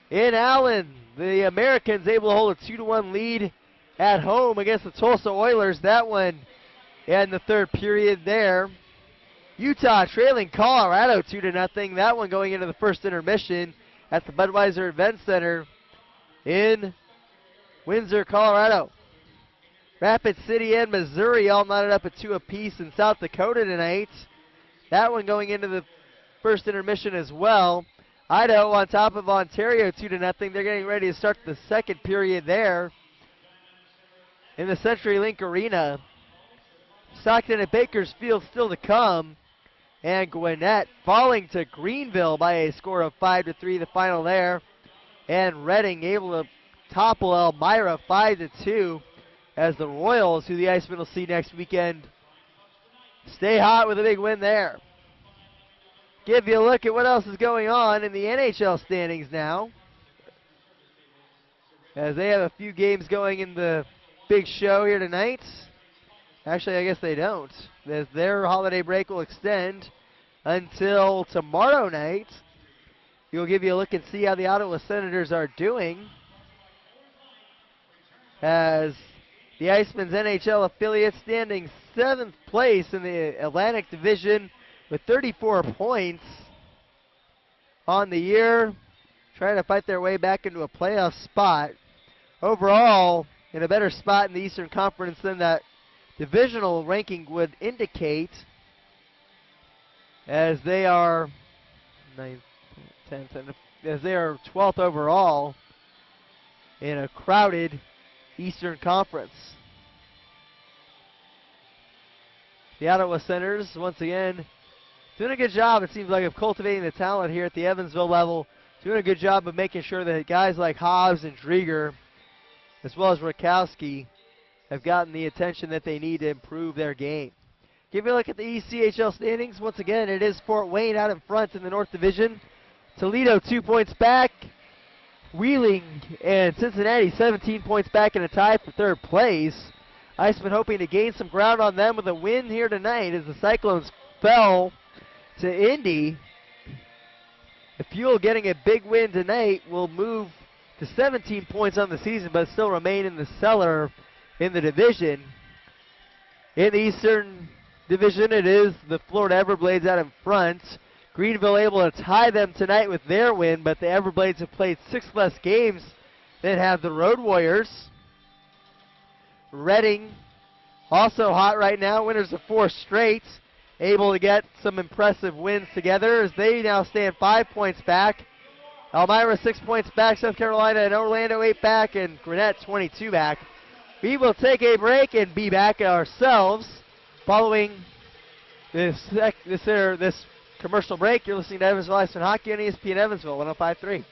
In Allen, the Americans able to hold a 2-1 lead at home against the Tulsa Oilers. That one in the third period there. Utah trailing Colorado 2-0. That one going into the first intermission at the Budweiser Event Center in Windsor, Colorado. Rapid City and Missouri all knotted up at 2 apiece in South Dakota tonight. That one going into the first intermission as well. Idaho on top of Ontario 2-0. They're getting ready to start the second period there in the CenturyLink Arena. Stockton and Bakersfield still to come. And Gwinnett falling to Greenville by a score of 5-3, the final there. And Reading able to topple Elmira 5-2 as the Royals, who the Icemen will see next weekend, stay hot with a big win there. Give you a look at what else is going on in the NHL standings now, as they have a few games going in the big show here tonight. Actually, I guess they don't, as their holiday break will extend until tomorrow night. We'll give you a look and see how the Ottawa Senators are doing, as the Icemen's NHL affiliate standing 7th place in the Atlantic Division with 34 points on the year, trying to fight their way back into a playoff spot. Overall, in a better spot in the Eastern Conference than that divisional ranking would indicate, as they are 9th, 10th, as they are 12th overall in a crowded Eastern Conference. The Ottawa Senators, once again, doing a good job, it seems like, of cultivating the talent here at the Evansville level, doing a good job of making sure that guys like Hobbs and Drieger, as well as Rakowski, have gotten the attention that they need to improve their game. Give you a look at the ECHL standings. Once again, it is Fort Wayne out in front in the North Division. Toledo 2 points back. Wheeling and Cincinnati 17 points back in a tie for third place. Icemen hoping to gain some ground on them with a win here tonight as the Cyclones fell to Indy. The Fuel getting a big win tonight will move to 17 points on the season, but still remain in the cellar in the division. In the Eastern Division, it is the Florida Everblades out in front. Greenville able to tie them tonight with their win, but the Everblades have played 6 less games than have the Road Warriors. Reading also hot right now, winners of 4 straight, able to get some impressive wins together as they now stand 5 points back. Elmira 6 points back, South Carolina and Orlando 8 back, and Gwinnett 22 back. We will take a break and be back ourselves following this commercial break. You're listening to Evansville Icemen Hockey on ESPN Evansville 105.3.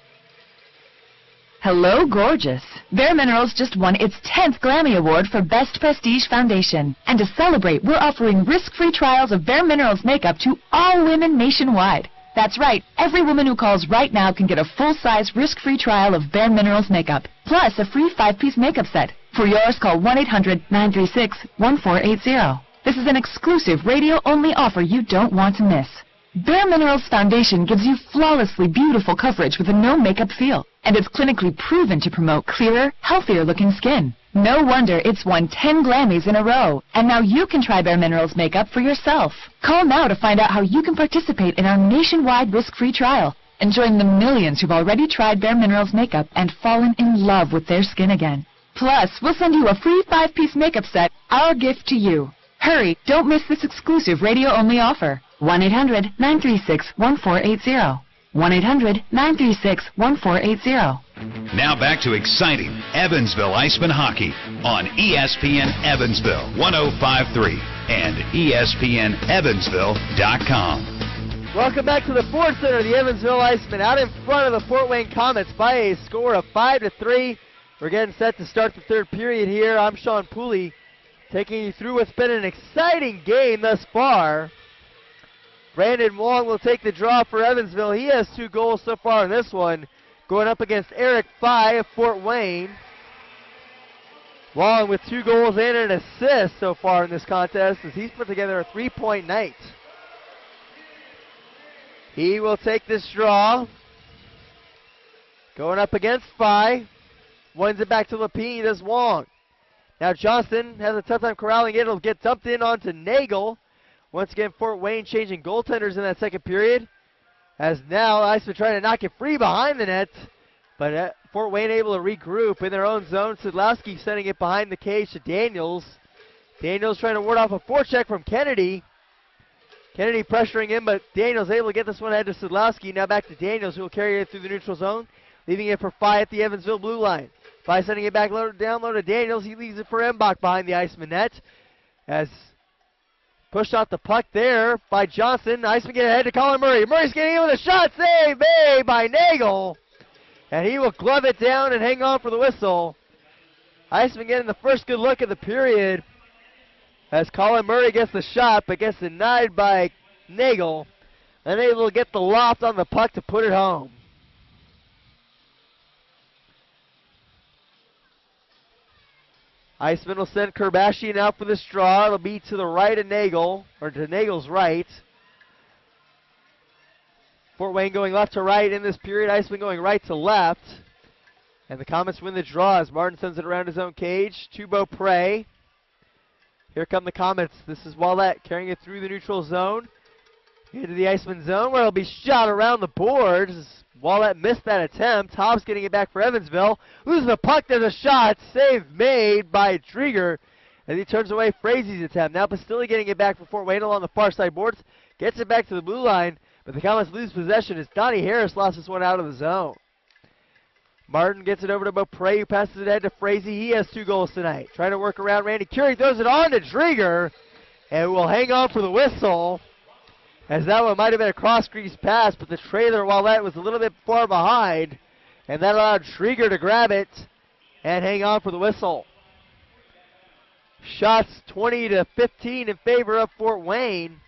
Hello, gorgeous. Bare Minerals just won its 10th Grammy Award for Best Prestige Foundation. And to celebrate, we're offering risk-free trials of Bare Minerals makeup to all women nationwide. That's right, every woman who calls right now can get a full-size, risk-free trial of Bare Minerals makeup, plus a free 5-piece makeup set. For yours, call 1-800-936-1480. This is an exclusive radio-only offer you don't want to miss. Bare Minerals Foundation gives you flawlessly beautiful coverage with a no-makeup feel, and it's clinically proven to promote clearer, healthier-looking skin. No wonder it's won 10 Grammys in a row, and now you can try Bare Minerals makeup for yourself. Call now to find out how you can participate in our nationwide risk-free trial and join the millions who've already tried Bare Minerals makeup and fallen in love with their skin again. Plus, we'll send you a free 5-piece makeup set, our gift to you. Hurry, don't miss this exclusive radio-only offer. 1-800-936-1480. 1-800-936-1480. Now back to exciting Evansville Icemen Hockey on ESPN Evansville 105.3 and ESPNEvansville.com. Welcome back to the Ford Center. The Evansville Icemen out in front of the Fort Wayne Komets by a score of 5-3. We're getting set to start the third period here. I'm Sean Pooley, taking you through what's been an exciting game thus far. Brandon Wong will take the draw for Evansville. He has 2 goals so far in this one, going up against Eric Fye of Fort Wayne. Wong with 2 goals and an assist so far in this contest as he's put together a 3-point night. He will take this draw, going up against Fye. Wins it back to Lapine. Does Wong. Now Johnston has a tough time corralling it. It'll get dumped in onto Nagle. Once again, Fort Wayne changing goaltenders in that second period. As now, Icemen trying to knock it free behind the net. But Fort Wayne able to regroup in their own zone. Sidlowski sending it behind the cage to Daniels. Daniels trying to ward off a forecheck from Kennedy. Kennedy pressuring him, but Daniels able to get this one ahead to Sidlowski. Now back to Daniels, who will carry it through the neutral zone, leaving it for Fye at the Evansville blue line. Fye sending it back down low to Daniels. He leaves it for Mbach behind the Icemen net. As pushed off the puck there by Johnson. Icemen get ahead to Colin Murray. Murray's getting in with a shot. Save made by Nagle. And he will glove it down and hang on for the whistle. Icemen getting the first good look at the period as Colin Murray gets the shot, but gets denied by Nagle. Unable to get the loft on the puck to put it home. Icemen will send Kerbashian out for this draw. It'll be to the right of Nagle, or to Nagle's right. Fort Wayne going left to right in this period. Icemen going right to left. And the Komets win the draw as Martin sends it around his own cage to Beaupre. Here come the Komets. This is Ouellet carrying it through the neutral zone. Into the Iceman zone where it'll be shot around the boards. Ouellet missed that attempt. Hobbs getting it back for Evansville. Loses the puck. There's a shot. Save made by Drieger as he turns away Frazee's attempt. Now Pistilli getting it back for Fort Wayne along the far side boards. Gets it back to the blue line, but the Komets lose possession as Donnie Harris lost this one out of the zone. Martin gets it over to Beaupre, who passes it ahead to Frazee. He has 2 goals tonight. Trying to work around Randy Curie. Throws it on to Drieger, and will hang on for the whistle. As that one might have been a cross-crease pass, but the trailer Ouellet was a little bit far behind, and that allowed Drieger to grab it and hang on for the whistle. Shots 20-15 in favor of Fort Wayne.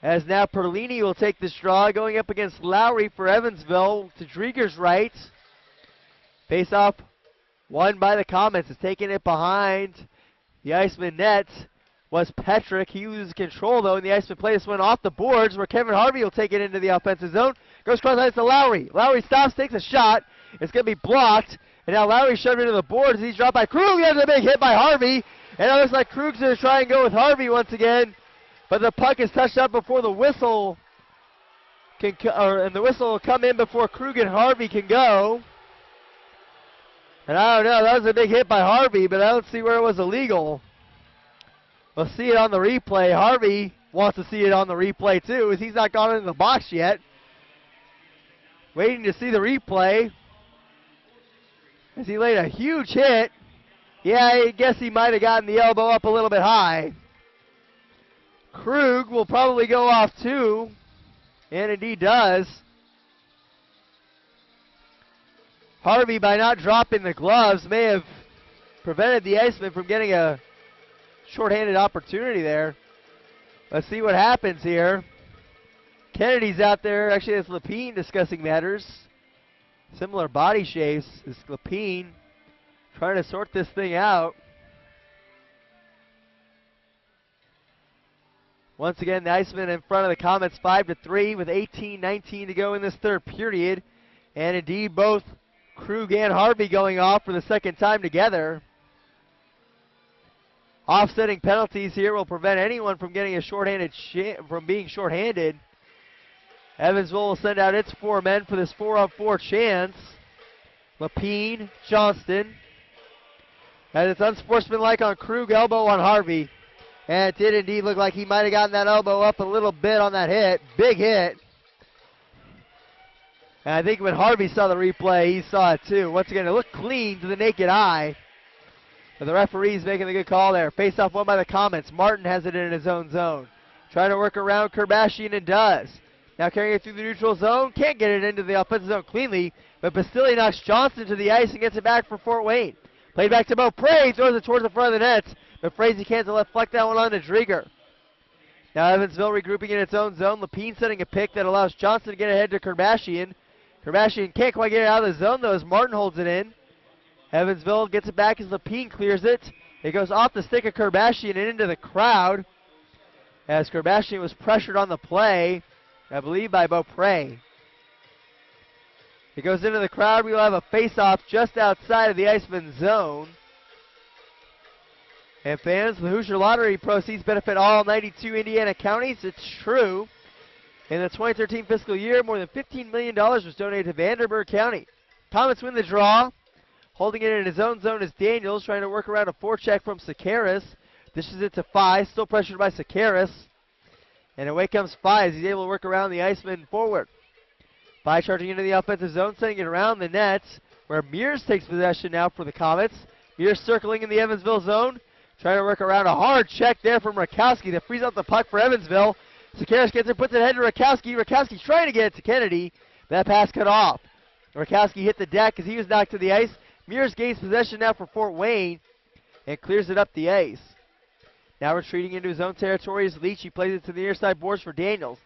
As now Perlini will take this draw, going up against Lowry for Evansville to Drieger's right. Face-off won by the Komets. Is taking it behind the Iceman net was Petrick. He loses control, though, and the Iceman play this one off the boards where Kevin Harvey will take it into the offensive zone. Goes cross-ice to Lowry. Lowry stops, takes a shot. It's going to be blocked, and now Lowry shoved into the boards. He's dropped by Krug. He has a big hit by Harvey, and it looks like Krug's going to try and go with Harvey once again, but the puck is touched up before the whistle and the whistle will come in before Krug and Harvey can go. And I don't know, that was a big hit by Harvey, but I don't see where it was illegal. We'll see it on the replay. Harvey wants to see it on the replay too, as he's not gone into the box yet. Waiting to see the replay. As he laid a huge hit. Yeah, I guess he might have gotten the elbow up a little bit high. Krug will probably go off too, and indeed does. Harvey, by not dropping the gloves, may have prevented the Iceman from getting a shorthanded opportunity there. Let's see what happens here. Kennedy's out there. Actually, it's Lapine discussing matters. Similar body shapes. It's Lapine trying to sort this thing out. Once again, the Icemen in front of the Komets 5-3 with 18-19 to go in this third period. And indeed, both Krug and Harvey going off for the second time together. Offsetting penalties here will prevent anyone from getting a shorthanded from being shorthanded. Evansville will send out its 4 men for this 4-on-4 chance. Lapine, Johnston. And it's unsportsmanlike on Krug, elbow on Harvey. And it did indeed look like he might have gotten that elbow up a little bit on that hit. Big hit. And I think when Harvey saw the replay, he saw it too. Once again, it looked clean to the naked eye. But the referee's making a good call there. Face-off won by the Komets. Martin has it in his own zone. Trying to work around Kerbashian and does. Now carrying it through the neutral zone. Can't get it into the offensive zone cleanly. But Pistilli knocks Johnston to the ice and gets it back for Fort Wayne. Played back to Beaupre. Throws it towards the front of the net. But Frazee can't deflect that one on to Drieger. Now Evansville regrouping in its own zone. Lapine setting a pick that allows Johnston to get ahead to Kerbashian. Kerbashian can't quite get it out of the zone though as Martin holds it in. Evansville gets it back as Lapine clears it. It goes off the stick of Kerbashian and into the crowd as Kerbashian was pressured on the play, I believe by Beaupre. It goes into the crowd. We will have a face-off just outside of the Iceman zone. And fans, the Hoosier Lottery proceeds benefit all 92 Indiana counties. It's true. In the 2013 fiscal year, more than $15 million was donated to Vanderburgh County. Komets win the draw. Holding it in his own zone is Daniels, trying to work around a forecheck from Sakaris. Dishes it to Fye, still pressured by Sakaris. And away comes Fye as he's able to work around the Iceman forward. Fye charging into the offensive zone, sending it around the net, where Meurs takes possession now for the Komets. Meurs circling in the Evansville zone, trying to work around a hard check there from Rakowski that frees up the puck for Evansville. Sakaris gets it, puts it ahead to Rakowski. Rakowski's trying to get it to Kennedy. That pass cut off. Rakowski hit the deck as he was knocked to the ice. Meurs gains possession now for Fort Wayne and clears it up the ice. Now retreating into his own territory is Leach. He plays it to the near side boards for Daniels.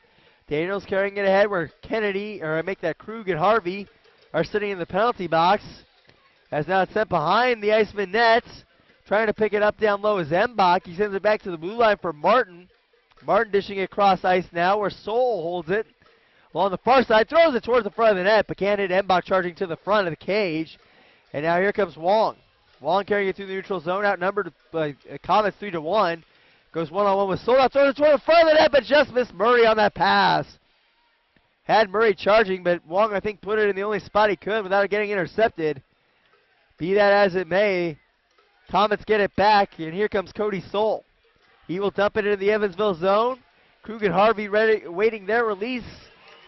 Daniels carrying it ahead where Krug and Harvey are sitting in the penalty box. As now it's sent behind the Iceman net. Trying to pick it up down low is Mbach. He sends it back to the blue line for Martin. Martin dishing it across ice now where Soul holds it. Along the far side, throws it towards the front of the net, but can't hit Mbach charging to the front of the cage. And now here comes Wong. Wong carrying it through the neutral zone, outnumbered by Komets 3-1. Goes one-on-one with Soul. Now throws it toward the front of the net, but just missed Murray on that pass. Had Murray charging, but Wong, I think, put it in the only spot he could without it getting intercepted. Be that as it may, Komets get it back, and here comes Cody Soul. He will dump it into the Evansville zone. Krug and Harvey waiting their release.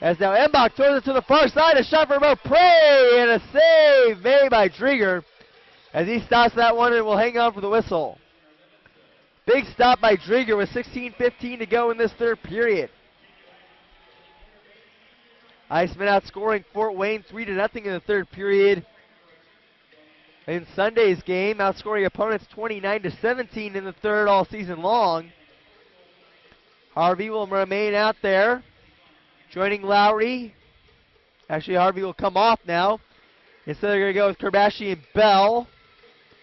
As now Embach throws it to the far side. A shot for Beaupre, and a save made by Drieger. As he stops that one and will hang on for the whistle. Big stop by Drieger with 16:15 to go in this third period. Icemen outscoring Fort Wayne 3-0 in the third period. In Sunday's game, outscoring opponents 29-17 in the third all season long. Harvey will remain out there, joining Lowry. Actually, Harvey will come off now. Instead, they're going to go with Kerbashi and Bell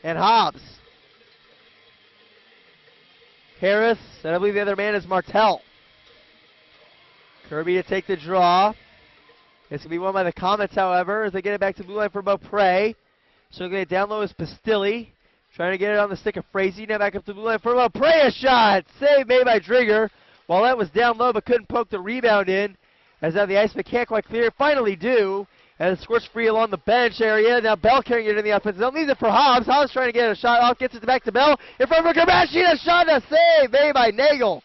and Hobbs. Harris, and I believe the other man is Martell. Kirby to take the draw. It's going to be won by the Komets, however, as they get it back to blue line for Beaupre. So going to down low is Pistilli. Trying to get it on the stick of Frazee. Now back up to blue line for Beaupre. A shot. Save made by Drieger. Ouellet was down low but couldn't poke the rebound in. As now the Icemen can't quite clear. Finally do. And it squirts free along the bench area. Now Bell carrying it in the offensive zone. Leaves it for Hobbs. Hobbs trying to get a shot off. Gets it back to Bell. In front of Kerbashi. A shot and a save made by Nagle.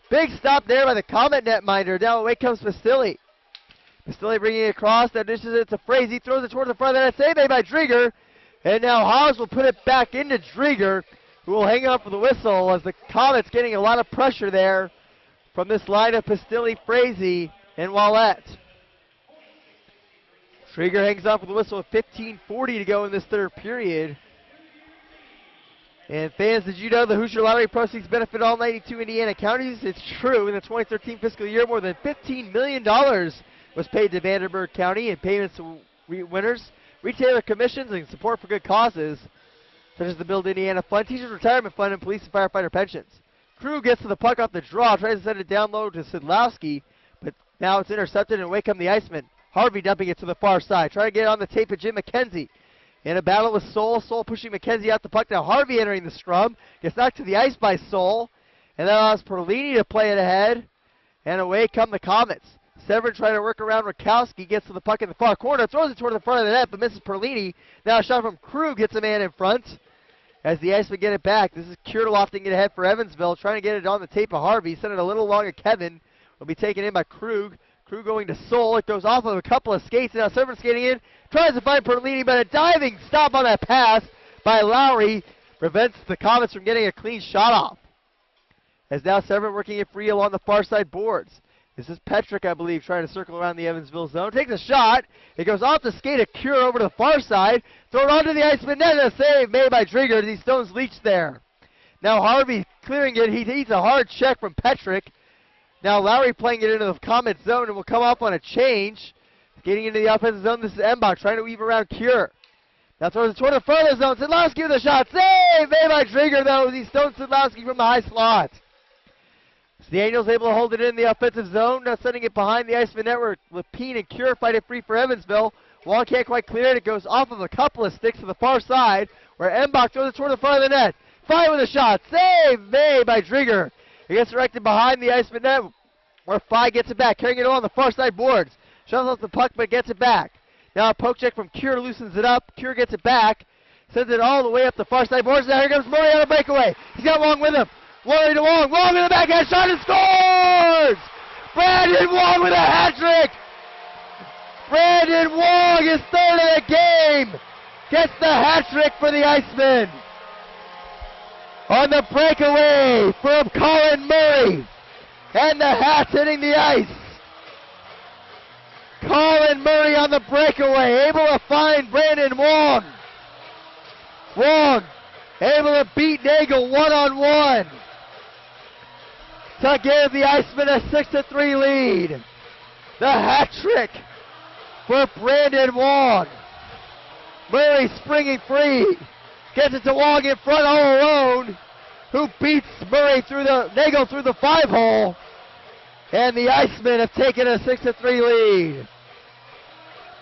Big stop there by the Komet netminder. Now away comes Pistilli. Pistilli bringing it across. Now dishes it to Frazee. Throws it towards the front of the net. Save made by Drieger. And now Hobbs will put it back into Drieger, who will hang on for the whistle as the Komets getting a lot of pressure there from this line of Pistilli, Frazee, and Ouellet. Drieger hangs on for the whistle with 15:40 to go in this third period. And fans, did you know the Hoosier Lottery proceeds benefit all 92 Indiana counties? It's true. In the 2013 fiscal year, more than $15 million was paid to Vanderburgh County in payments to winners, retailer commissions, and support for good causes, such as the Build Indiana Fund, Teachers Retirement Fund, and police and firefighter pensions. Krug gets to the puck off the draw, tries to send it down low to Sidlowski, but now it's intercepted, and away come the Icemen. Harvey dumping it to the far side, trying to get it on the tape of Jim McKenzie. In a battle with Soul, Soul pushing McKenzie out the puck. Now Harvey entering the scrum, gets knocked to the ice by Soul, and that allows Perlini to play it ahead, and away come the Komets. Severyn trying to work around Rakowski, gets to the puck in the far corner, throws it toward the front of the net, but misses Perlini. Now a shot from Krug gets a man in front as the Icemen get it back. This is Kure lofting it ahead for Evansville, trying to get it on the tape of Harvey. Sent it a little long at Kevin. Will be taken in by Krug. Krug going to Soul. It goes off of a couple of skates. Now Severyn skating in, tries to find Perlini, but a diving stop on that pass by Lowry prevents the Komets from getting a clean shot off. As now Severyn working it free along the far side boards. This is Petrick, I believe, trying to circle around the Evansville zone. Takes a shot. It goes off the skate of Kure over to the far side. Thrown onto the Iceman net. A save made by Drieger as he stones Leach there. Now Harvey clearing it. He eats a hard check from Petrick. Now Lowry playing it into the Komets zone and will come up on a change. Getting into the offensive zone. This is Embach trying to weave around Kure. Now throws it toward the front of the zone. Sidlowski with a shot. Save made by Drieger, though, as he stones Sidlowski from the high slot. Daniels able to hold it in the offensive zone, now sending it behind the Iceman network. Lepine and Kure fight it free for Evansville. Wong can't quite clear it. It goes off of a couple of sticks to the far side, where Embach throws it toward the front of the net. Fire with a shot. Save made by Drieger. It gets directed behind the Iceman net, where Phi gets it back, carrying it on the far side boards. Shuttles off the puck, but gets it back. Now a poke check from Kure loosens it up. Kure gets it back, sends it all the way up the far side boards. Now here comes Murray on a breakaway. He's got Wong with him. Murray to Wong. Wong in the backhand shot and scores! Brandon Wong with a hat trick! Brandon Wong is third of the game. Gets the hat trick for the Icemen. On the breakaway from Colin Murray. And the hat's hitting the ice. Colin Murray on the breakaway, able to find Brandon Wong. Wong able to beat Nagle one-on-one to give the Icemen a 6-3 lead. The hat trick for Brandon Wong. Murray springing free. Gets it to Wong in front all alone, who beats Murray through the Nagle through the 5-hole. And the Icemen have taken a 6-3 lead.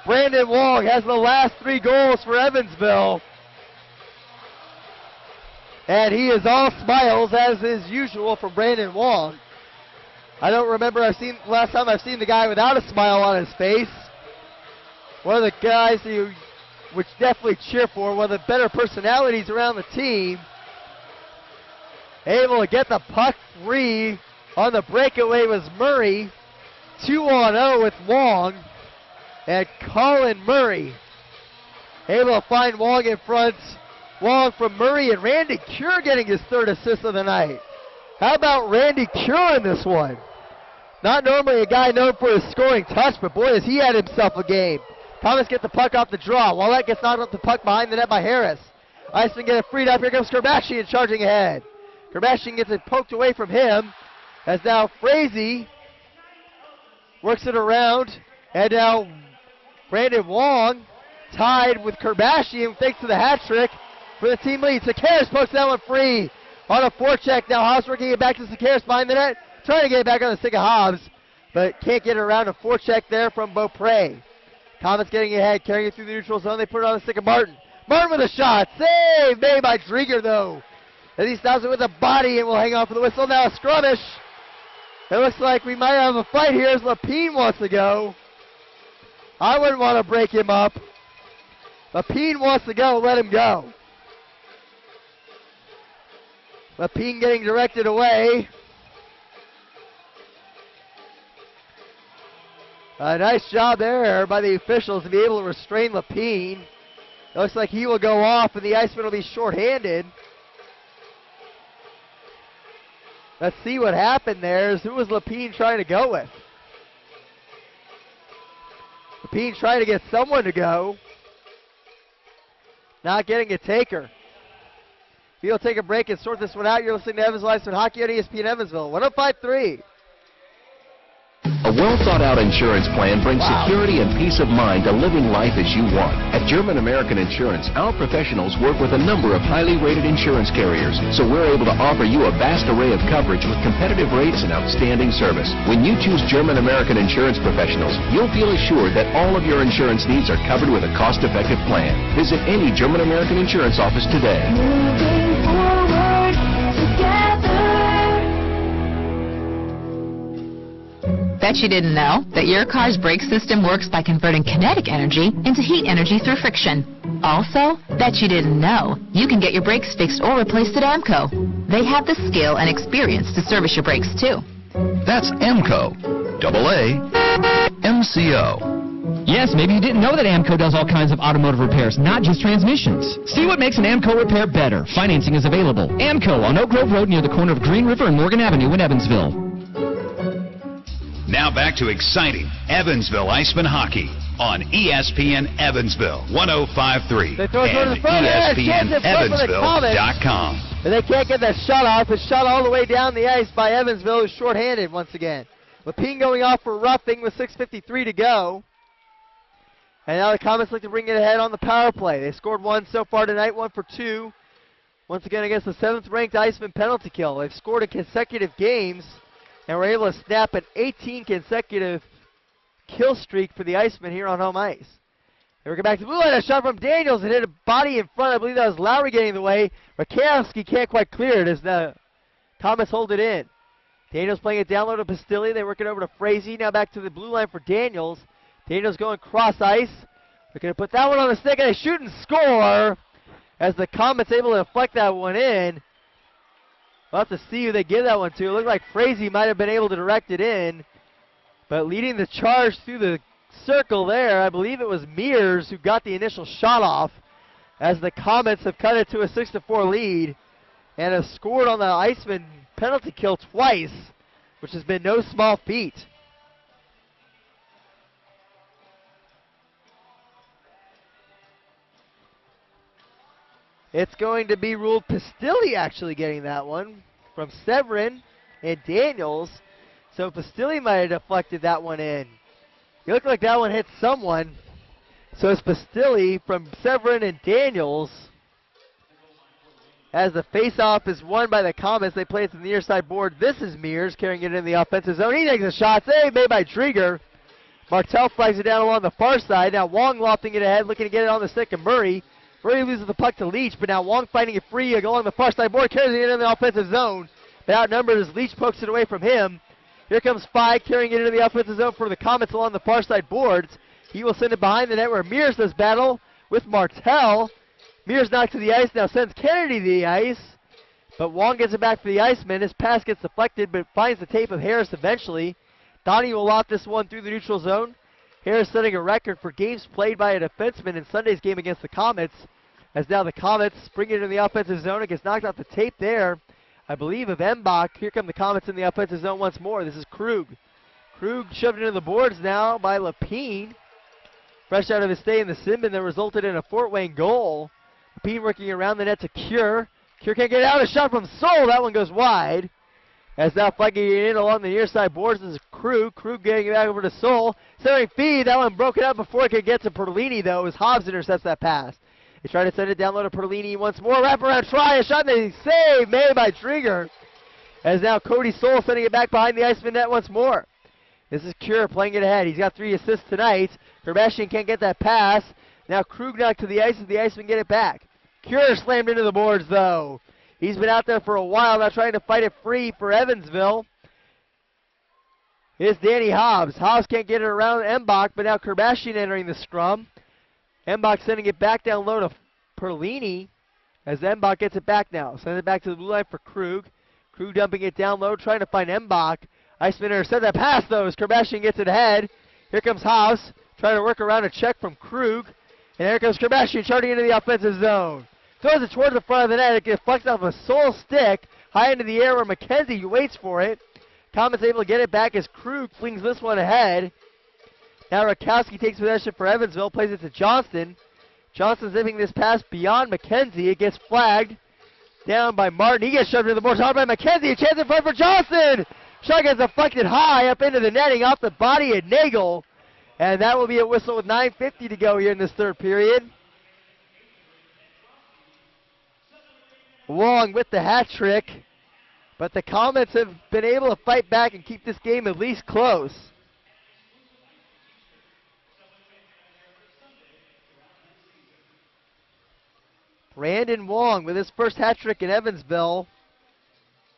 Brandon Wong has the last 3 goals for Evansville. And he is all smiles, as is usual for Brandon Wong. I don't remember last time I've seen the guy without a smile on his face. One of the guys you would definitely cheer for, one of the better personalities around the team. Able to get the puck free on the breakaway was Murray. 2-on-0 with Wong. And Colin Murray able to find Wong in front. Wong from Murray, and Randy Cure getting his third assist of the night. How about Randy Cure in this one? Not normally a guy known for his scoring touch, but boy, has he had himself a game. Komets get the puck off the draw. Ouellet gets knocked off the puck behind the net by Harris. Icemen get it freed up. Here comes Kerbashian charging ahead. Kerbashian gets it poked away from him, as now Frazee works it around, and now Brandon Wong tied with Kerbashian thanks to the hat trick for the team lead. Sekeres pokes that one free on a forecheck. Now Hobbs working it back to Sekeres behind the net, trying to get it back on the stick of Hobbs, but can't get it around a forecheck there from Beaupre. Komets getting ahead, carrying it through the neutral zone. They put it on the stick of Martin. Martin with a shot. Save made by Drieger, though, as he stops it with a body and will hang on for the whistle. Now a skirmish. It looks like we might have a fight here as Lapine wants to go. I wouldn't want to break him up. Lapine wants to go. Let him go. Lapine getting directed away. A nice job there by the officials to be able to restrain Lapine. It looks like he will go off and the Icemen will be shorthanded. Let's see what happened there. Who was Lapine trying to go with? Lapine trying to get someone to go. Not getting a taker. We'll take a break and sort this one out. You're listening to Evansville Icemen Hockey on ESPN Evansville. 105.3. A well-thought-out insurance plan brings security and peace of mind to living life as you want. At German American Insurance, our professionals work with a number of highly rated insurance carriers, so we're able to offer you a vast array of coverage with competitive rates and outstanding service. When you choose German American Insurance professionals, you'll feel assured that all of your insurance needs are covered with a cost-effective plan. Visit any German American Insurance office today. Moving forward together. Bet you didn't know that your car's brake system works by converting kinetic energy into heat energy through friction. Also, bet you didn't know you can get your brakes fixed or replaced at AMCO. They have the skill and experience to service your brakes too. That's AMCO. AA MCO. Yes, maybe you didn't know that AMCO does all kinds of automotive repairs, not just transmissions. See what makes an AMCO repair better. Financing is available. AMCO on Oak Grove Road near the corner of Green River and Morgan Avenue in Evansville. Now back to exciting Evansville Icemen hockey on ESPN Evansville 105.3 and ESPNEvansville.com. And they can't get that shot off. It's shot all the way down the ice by Evansville, who's shorthanded once again. Lapine going off for roughing with 6:53 to go. And now the Komets look to bring it ahead on the power play. They scored one so far tonight, 1 for 2. Once again against the 7th-ranked Icemen penalty kill. They've scored in consecutive games and were able to snap an 18 consecutive kill streak for the Icemen here on home ice. They work it back to the blue line. A shot from Daniels and hit a body in front. I believe that was Lowry getting in the way. Rakowski can't quite clear it as the Komets hold it in. Daniels playing it down low to Pistilli. They work it over to Frazee. Now back to the blue line for Daniels. Daniels going cross ice. They're going to put that one on the stick and they shoot and score as the Komets able to deflect that one in. We'll have to see who they give that one to. It looked like Frazee might have been able to direct it in. But leading the charge through the circle there, I believe it was Meurs who got the initial shot off as the Komets have cut it to a 6-4 lead and have scored on the Icemen penalty kill twice, which has been no small feat. It's going to be ruled Pistilli actually getting that one from Severyn and Daniels. So Pistilli might have deflected that one in. It looked like that one hit someone. So it's Pistilli from Severyn and Daniels. As the faceoff is won by the Komets, they play it to the near side board. This is Meurs carrying it in the offensive zone. He takes a shot. Save made by Drieger. Martel flags it down along the far side. Now Wong lofting it ahead, looking to get it on the stick of Murray. Frazee loses the puck to Leach, but now Wong fighting it free along the far side board, carries it in the offensive zone. But outnumbered as Leach pokes it away from him. Here comes Spike carrying it into the offensive zone for the Komets along the far side boards. He will send it behind the net where Meurs does battle with Martel. Meurs knocked to the ice, now sends Kennedy to the ice. But Wong gets it back for the Icemen. His pass gets deflected, but finds the tape of Harris eventually. Donnie will loft this one through the neutral zone. Harris setting a record for games played by a defenseman in Sunday's game against the Komets. As now the Komets bring it into the offensive zone. It gets knocked off the tape there, I believe, of Mbach. Here come the Komets in the offensive zone once more. This is Krug. Krug shoved into the boards now by Lapine. Fresh out of his stay in the Sinbin that resulted in a Fort Wayne goal. Lapine working around the net to Cure. Cure can't get out. A shot from Soul. That one goes wide. As now flagging it in along the near side boards, this is Krug. Krug getting it back over to Soul. Centering feed. That one broken up before it could get to Perlini, though, as Hobbs intercepts that pass. They try to send it down low to Perlini once more. Wraparound try. A shot that he saved. Made by Trigger. As now Cody Soul sending it back behind the Iceman net once more. This is Cure playing it ahead. He's got 3 assists tonight. Kerbashian can't get that pass. Now Krug knocked to the ice as the Iceman get it back. Cure slammed into the boards, though. He's been out there for a while now trying to fight it free for Evansville. Here's Danny Hobbs. Hobbs can't get it around Mbach, but now Kerbashian entering the scrum. Mbach sending it back down low to Perlini as Mbach gets it back now. Sends it back to the blue line for Krug. Krug dumping it down low, trying to find Mbach. Iceman intercepts that pass, though, as Kerbashian gets it ahead. Here comes Hobbs, trying to work around a check from Krug. And here comes Kerbashian charging into the offensive zone. Throws it towards the front of the net. It gets flexed off a Soul stick high into the air where McKenzie waits for it. Komets able to get it back as Krug flings this one ahead. Now Rakowski takes possession for Evansville, plays it to Johnston. Johnston zipping this pass beyond McKenzie. It gets flagged down by Martin. He gets shoved into the boards hard by McKenzie. A chance in front for Johnston. Shot gets deflected high up into the netting off the body of Nagle. And that will be a whistle with 9:50 to go here in this third period. Wong with the hat trick. But the Komets have been able to fight back and keep this game at least close. Brandon Wong with his first hat trick in Evansville.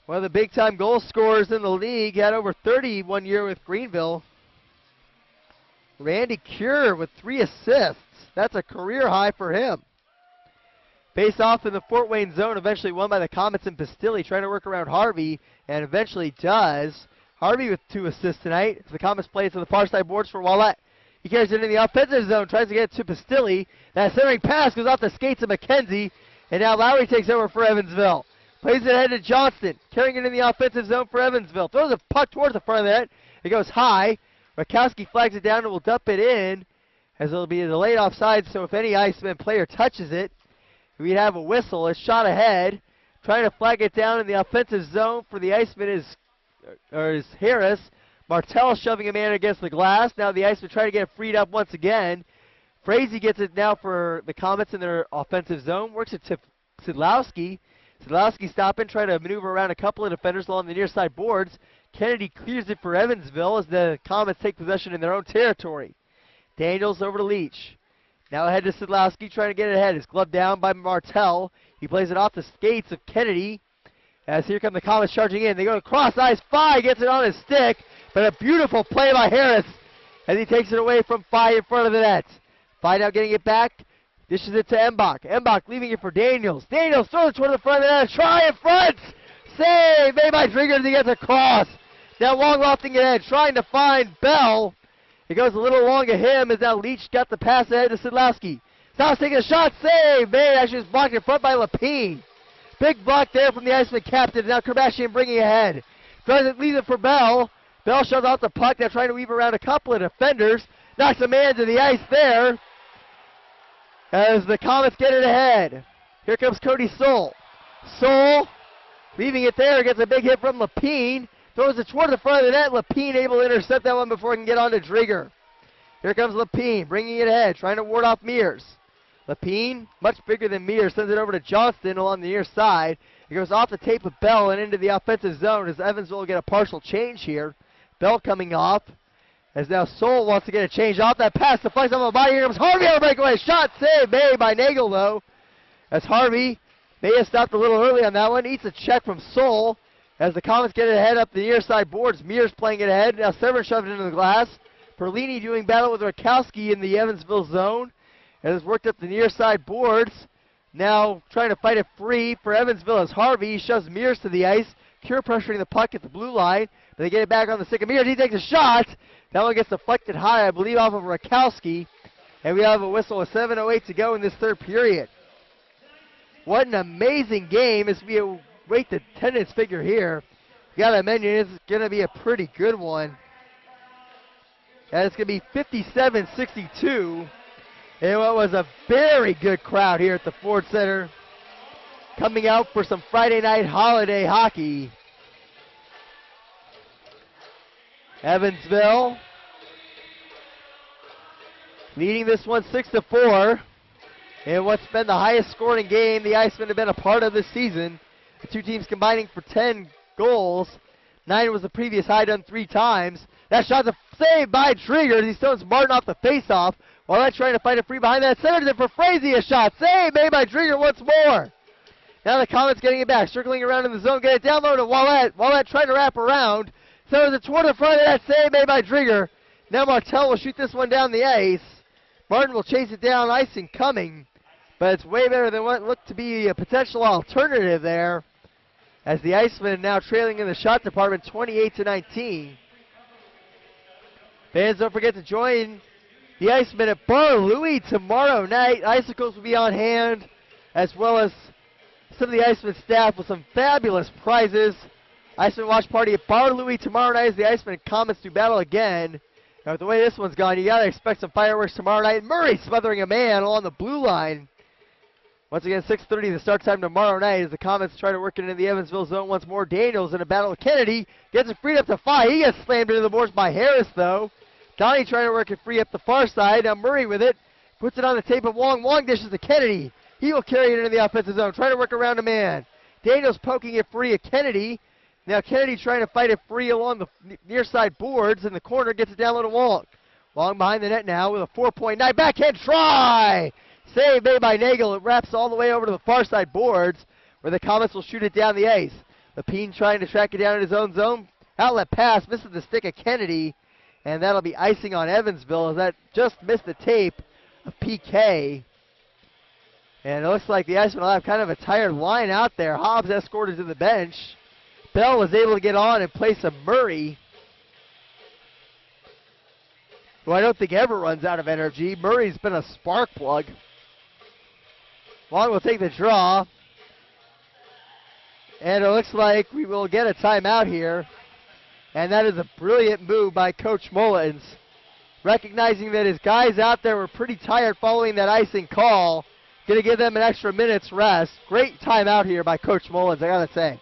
One of the big-time goal scorers in the league. Had over 30 one year with Greenville. Randy Cure with 3 assists. That's a career high for him. Face off in the Fort Wayne zone, eventually won by the Komets and Pistilli, trying to work around Harvey, and eventually does. Harvey with 2 assists tonight. As the Komets play it to the far side boards for Ouellet. He carries it into the offensive zone, tries to get it to Pistilli. That centering pass goes off the skates of McKenzie, and now Lowry takes over for Evansville. Plays it ahead to Johnston, carrying it in the offensive zone for Evansville. Throws a puck towards the front of the net. It goes high. Rakowski flags it down and will dump it in, as it'll be a delayed offside, so if any Iceman player touches it, we'd have a whistle. A shot ahead. Trying to flag it down in the offensive zone for the Iceman is Harris. Martel shoving a man against the glass. Now the Iceman trying to get it freed up once again. Frazee gets it now for the Komets in their offensive zone. Works it to Sidlowski. Sidlowski stopping, trying to maneuver around a couple of defenders along the near side boards. Kennedy clears it for Evansville as the Komets take possession in their own territory. Daniels over to Leach. Now ahead to Sidlowski, trying to get it ahead. It's gloved down by Martel. He plays it off the skates of Kennedy. As here come the Komets charging in. They go across ice. Fye gets it on his stick. But a beautiful play by Harris as he takes it away from Fye in front of the net. Fye now getting it back. Dishes it to Mbach. Mbach leaving it for Daniels. Daniels throws it toward the front of the net. Try in front. Save made by Trigger as he gets across. Now Wong lofting it ahead, trying to find Bell. It goes a little long of him as now Leach got the pass ahead to Sidlowski. Styles taking a shot, save, made, actually was blocked in front by Lapine. Big block there from the Iceman captain. Now Kerbashian bringing ahead. Tries to leave it for Bell. Bell shoves off the puck, now trying to weave around a couple of defenders. Knocks a man to the ice there as the Komets get it ahead. Here comes Cody Soul. Soul leaving it there, gets a big hit from Lapine. Throws it toward the front of the net. Lapine able to intercept that one before it can get on to Drieger. Here comes Lapine, bringing it ahead, trying to ward off Meurs. Lapine, much bigger than Meurs, sends it over to Johnston along the near side. It goes off the tape of Bell and into the offensive zone as Evansville will get a partial change here. Bell coming off as now Soul wants to get a change off. That pass deflects off the body. Here comes Harvey on the breakaway. Shot save made by Nagle, though. as Harvey may have stopped a little early on that one. Eats a check from Soul as the Komets get it ahead up the near side boards. Meurs playing it ahead. Now Severyn shoved it into the glass. Perlini doing battle with Rakowski in the Evansville zone. And has worked up the near side boards. Now trying to fight it free for Evansville as Harvey shoves Meurs to the ice. Cure pressuring the puck at the blue line. But they get it back on the stick of Meurs. He takes a shot. That one gets deflected high, I believe, off of Rakowski. And we have a whistle with 7:08 to go in this third period. What an amazing game as we await the attendance figure here. You got to mention it's going to be a pretty good one. And it's going to be 57-62. And what was a very good crowd here at the Ford Center. Coming out for some Friday night holiday hockey. Evansville leading this one 6-4. In what's been the highest scoring game the Icemen have been a part of this season. The two teams combining for 10 goals. 9 was the previous high, done 3 times. That shot's a save by Trigger. He stones Martin off the faceoff. Ouellet trying to fight it free behind that. Centers it for Frazee. A shot. Save made by Trigger once more. Now the Komets getting it back. Circling around in the zone. Get it down low to Ouellet. Ouellet trying to wrap around. Centers it toward the front of that. Save made by Trigger. Now Martel will shoot this one down the ice. Martin will chase it down. Icing coming. But it's way better than what looked to be a potential alternative there. As the Icemen now trailing in the shot department 28-19. Fans, don't forget to join the Icemen at Bar Louie tomorrow night. Icicles will be on hand, as well as some of the Icemen staff with some fabulous prizes. Icemen watch party at Bar Louie tomorrow night as the Icemen and Komets do battle again. Now with the way this one's gone, you gotta expect some fireworks tomorrow night. Murray smothering a man along the blue line. Once again, 6:30 the start time tomorrow night as the Komets try to work it into the Evansville zone once more. Daniels in a battle with Kennedy. Gets it freed up to 5. He gets slammed into the boards by Harris, though. Donnie trying to work it free up the far side. Now Murray with it. Puts it on the tape of Wong. Wong dishes to Kennedy. He will carry it into the offensive zone. Trying to work around a man. Daniels poking it free at Kennedy. Now Kennedy trying to fight it free along the near side boards. In the corner, gets it down low to Wong. Wong behind the net now with a 4.9 backhand try. Save made by Nagle. It wraps all the way over to the far side boards where the Komets will shoot it down the ice. Lapine trying to track it down in his own zone. Outlet pass. Misses the stick of Kennedy. And that'll be icing on Evansville as that just missed the tape of PK. And it looks like the Icemen will have kind of a tired line out there. Hobbs escorted to the bench. Bell was able to get on in place of Murray, who I don't think ever runs out of energy. Murray's been a spark plug. Long will take the draw. And it looks like we will get a timeout here. And that is a brilliant move by Coach Mullins. Recognizing that his guys out there were pretty tired following that icing call. Going to give them an extra minute's rest. Great timeout here by Coach Mullins, I got to say.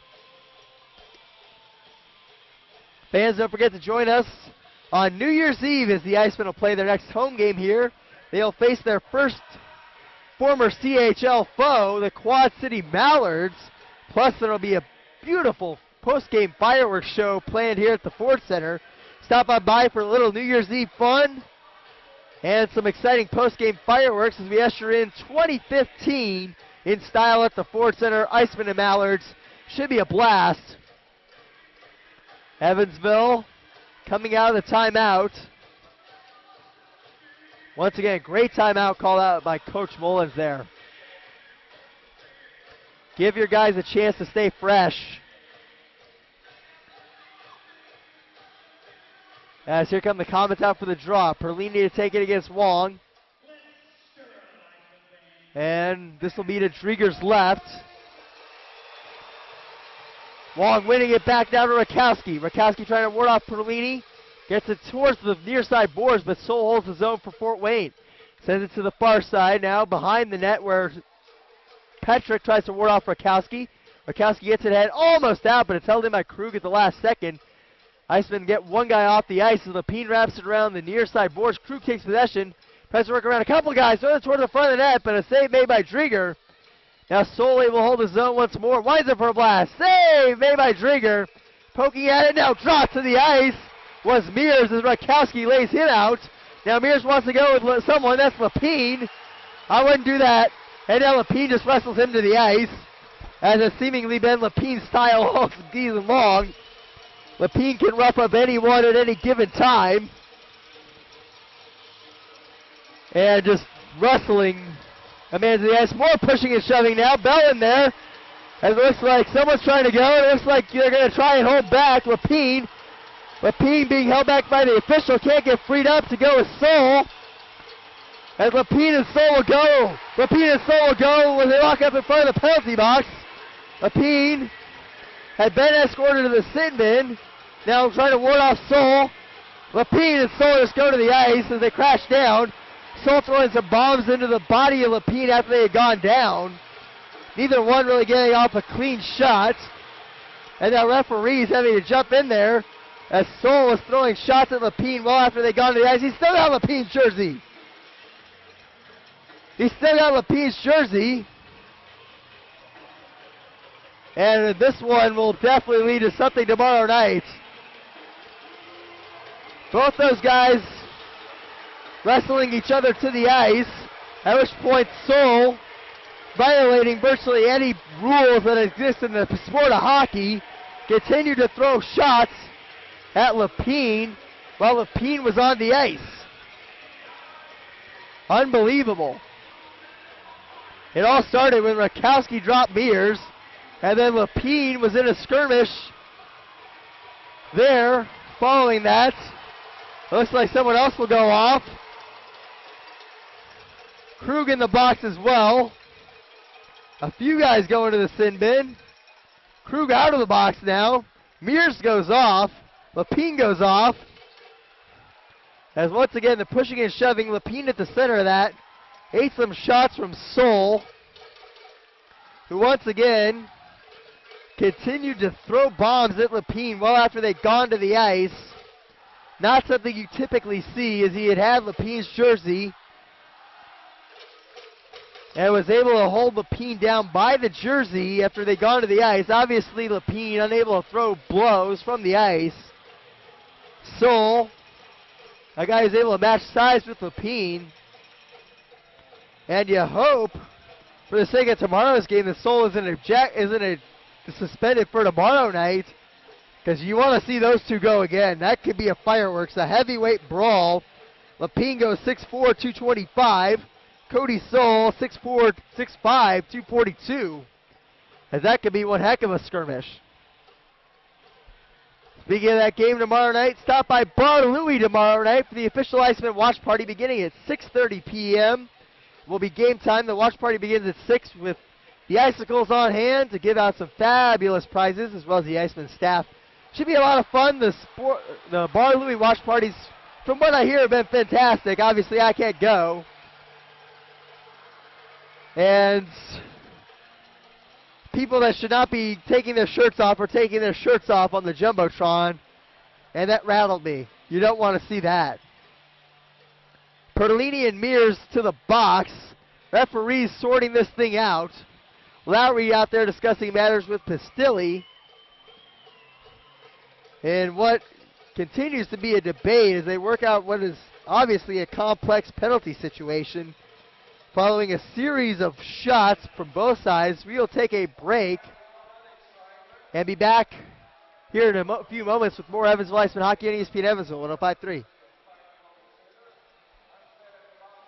Fans, don't forget to join us on New Year's Eve as the Icemen will play their next home game here. They'll face their first former CHL foe, the Quad City Mallards. Plus, there will be a beautiful post-game fireworks show planned here at the Ford Center. Stop on by for a little New Year's Eve fun and some exciting post-game fireworks as we usher in 2015 in style at the Ford Center. Icemen and Mallards. Should be a blast. Evansville coming out of the timeout. Once again, great timeout called out by Coach Mullins there. Give your guys a chance to stay fresh. As here come the Komets out for the draw. Perlini to take it against Wong. And this will be to Drieger's left. Wong winning it back down to Rakowski. Rakowski trying to ward off Perlini. Gets it towards the near side boards, but Soul holds the zone for Fort Wayne. Sends it to the far side now behind the net where Petrick tries to ward off Rakowski. Rakowski gets it ahead, almost out, but it's held in by Krug at the last second. Icemen get one guy off the ice as Lapine wraps it around the near side boards. Krug takes possession. Tries to work around a couple guys. Throws it toward the front of the net, but a save made by Drieger. Now Soul able to hold his zone once more. Winds up for a blast. Save made by Drieger. Poking at it now. Drops to the ice. Was Meurs as Rakowski lays him out. Now Meurs wants to go with someone. That's Lapine. I wouldn't do that. And now Lapine just wrestles him to the ice, as has seemingly been Lapine's style all season long. Lapine can rough up anyone at any given time. And just wrestling a man to the ice. More pushing and shoving now. Bell in there. As it looks like someone's trying to go. It looks like they're going to try and hold back Lapine. Lapine being held back by the official. Can't get freed up to go with Soul. As Lapine and Soul will go. Lapine and Soul will go when they walk up in front of the penalty box. Lapine had been escorted to the sin bin. Now trying to ward off Soul. Lapine and Soul just go to the ice as they crash down. Soul throwing some bombs into the body of Lapine after they had gone down. Neither one really getting off a clean shot. And now referee's having to jump in there as Soul was throwing shots at Lapine well after they gone to the ice. He's still got Lapine's jersey. He's still got Lapine's jersey. And this one will definitely lead to something tomorrow night. Both those guys wrestling each other to the ice, at which point Soul, violating virtually any rules that exist in the sport of hockey, continued to throw shots at Lapine while Lapine was on the ice. Unbelievable. It all started when Rakowski dropped Meurs, and then Lapine was in a skirmish there. Following that, looks like someone else will go off. Krug in the box as well. A few guys go into the sin bin. Krug out of the box now. Meurs goes off. Lapine goes off. As once again the pushing and shoving, Lapine at the center of that. Ate some shots from Soul, who once again continued to throw bombs at Lapine well after they'd gone to the ice. Not something you typically see, as he had Lapine's jersey and was able to hold Lapine down by the jersey after they'd gone to the ice. Obviously Lapine unable to throw blows from the ice. Soul, a guy who's able to match size with Lapine. And you hope, for the sake of tomorrow's game, that Soul isn't suspended for tomorrow night, because you want to see those two go again. That could be a fireworks, a heavyweight brawl. Lapine goes 6'4", 225. Cody Soul, 6'4", 6'5", 242. As that could be one heck of a skirmish. Speaking of that game tomorrow night, stop by Bar Louie tomorrow night for the official Icemen watch party beginning at 6:30 p.m. Will be game time. The watch party begins at 6 with the Icicles on hand to give out some fabulous prizes, as well as the Icemen staff. Should be a lot of fun. The Bar Louie watch parties, from what I hear, have been fantastic. Obviously, I can't go. And people that should not be taking their shirts off are taking their shirts off on the Jumbotron, and that rattled me. You don't want to see that. Perlini and Meurs to the box. Referees sorting this thing out. Lowry out there discussing matters with Pistilli. And what continues to be a debate as they work out what is obviously a complex penalty situation. Following a series of shots from both sides, we'll take a break and be back here in a few moments with more Evansville Icemen hockey on ESPN Evansville 105.3.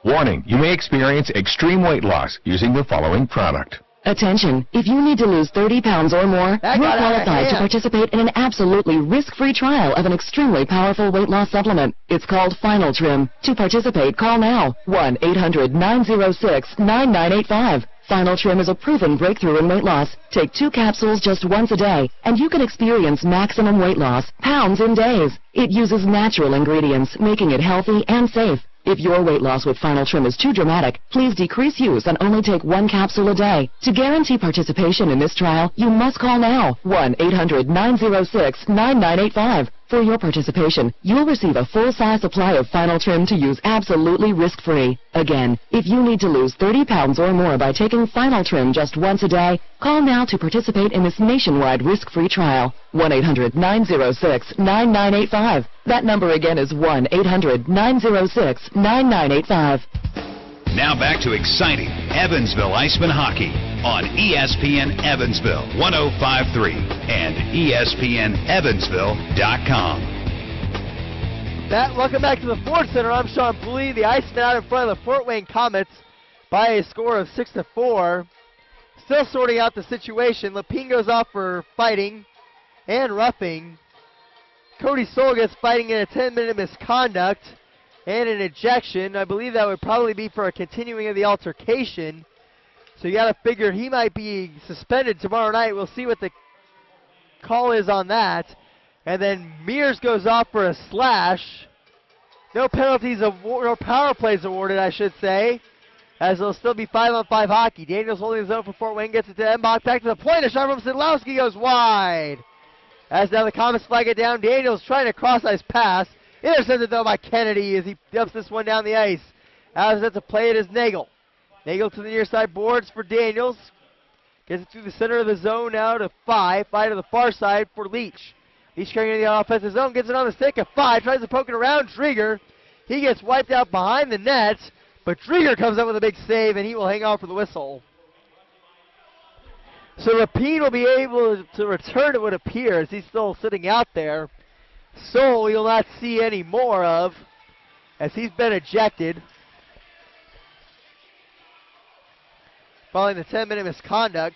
Warning, you may experience extreme weight loss using the following product. Attention, if you need to lose 30 pounds or more, you're qualified to participate in an absolutely risk-free trial of an extremely powerful weight loss supplement. It's called Final Trim. To participate, call now, 1-800-906-9985. Final Trim is a proven breakthrough in weight loss. Take 2 capsules just once a day, and you can experience maximum weight loss, pounds in days. It uses natural ingredients, making it healthy and safe. If your weight loss with Final Trim is too dramatic, please decrease use and only take 1 capsule a day. To guarantee participation in this trial, you must call now, 1-800-906-9985. For your participation, you'll receive a full-size supply of Final Trim to use absolutely risk-free. Again, if you need to lose 30 pounds or more by taking Final Trim just once a day, call now to participate in this nationwide risk-free trial. 1-800-906-9985. That number again is 1-800-906-9985. Now back to exciting Evansville Icemen hockey on ESPN Evansville 105.3 and ESPNEvansville.com. Welcome back to the Ford Center. I'm Sean Pooley. The Icemen out in front of the Fort Wayne Komets by a score of 6-4. Still sorting out the situation. Lapine goes off for fighting and roughing. Cody Soul gets fighting in a 10-minute misconduct and an ejection. I believe that would probably be for a continuing of the altercation. So you got to figure he might be suspended tomorrow night. We'll see what the call is on that. And then Meurs goes off for a slash. No penalties, no power plays awarded, I should say, as it'll still be 5-on-5 hockey. Daniels holding his own for Fort Wayne, gets it to Embach, back to the point. A shot from Sidlowski goes wide. As now the Komets flag it down. Daniels trying to cross-ice pass. Intercepted though by Kennedy as he dumps this one down the ice. As that's a play, it is Nagle. Nagle to the near side boards for Daniels. Gets it through the center of the zone now to 5. 5 to the far side for Leach. Leach carrying the offensive zone, gets it on the stick of 5. Tries to poke it around Drieger. He gets wiped out behind the net. But Drieger comes up with a big save and he will hang on for the whistle. So Lapine will be able to return, it would appear, as he's still sitting out there. Soul you'll not see any more of, as he's been ejected following the 10-minute misconduct.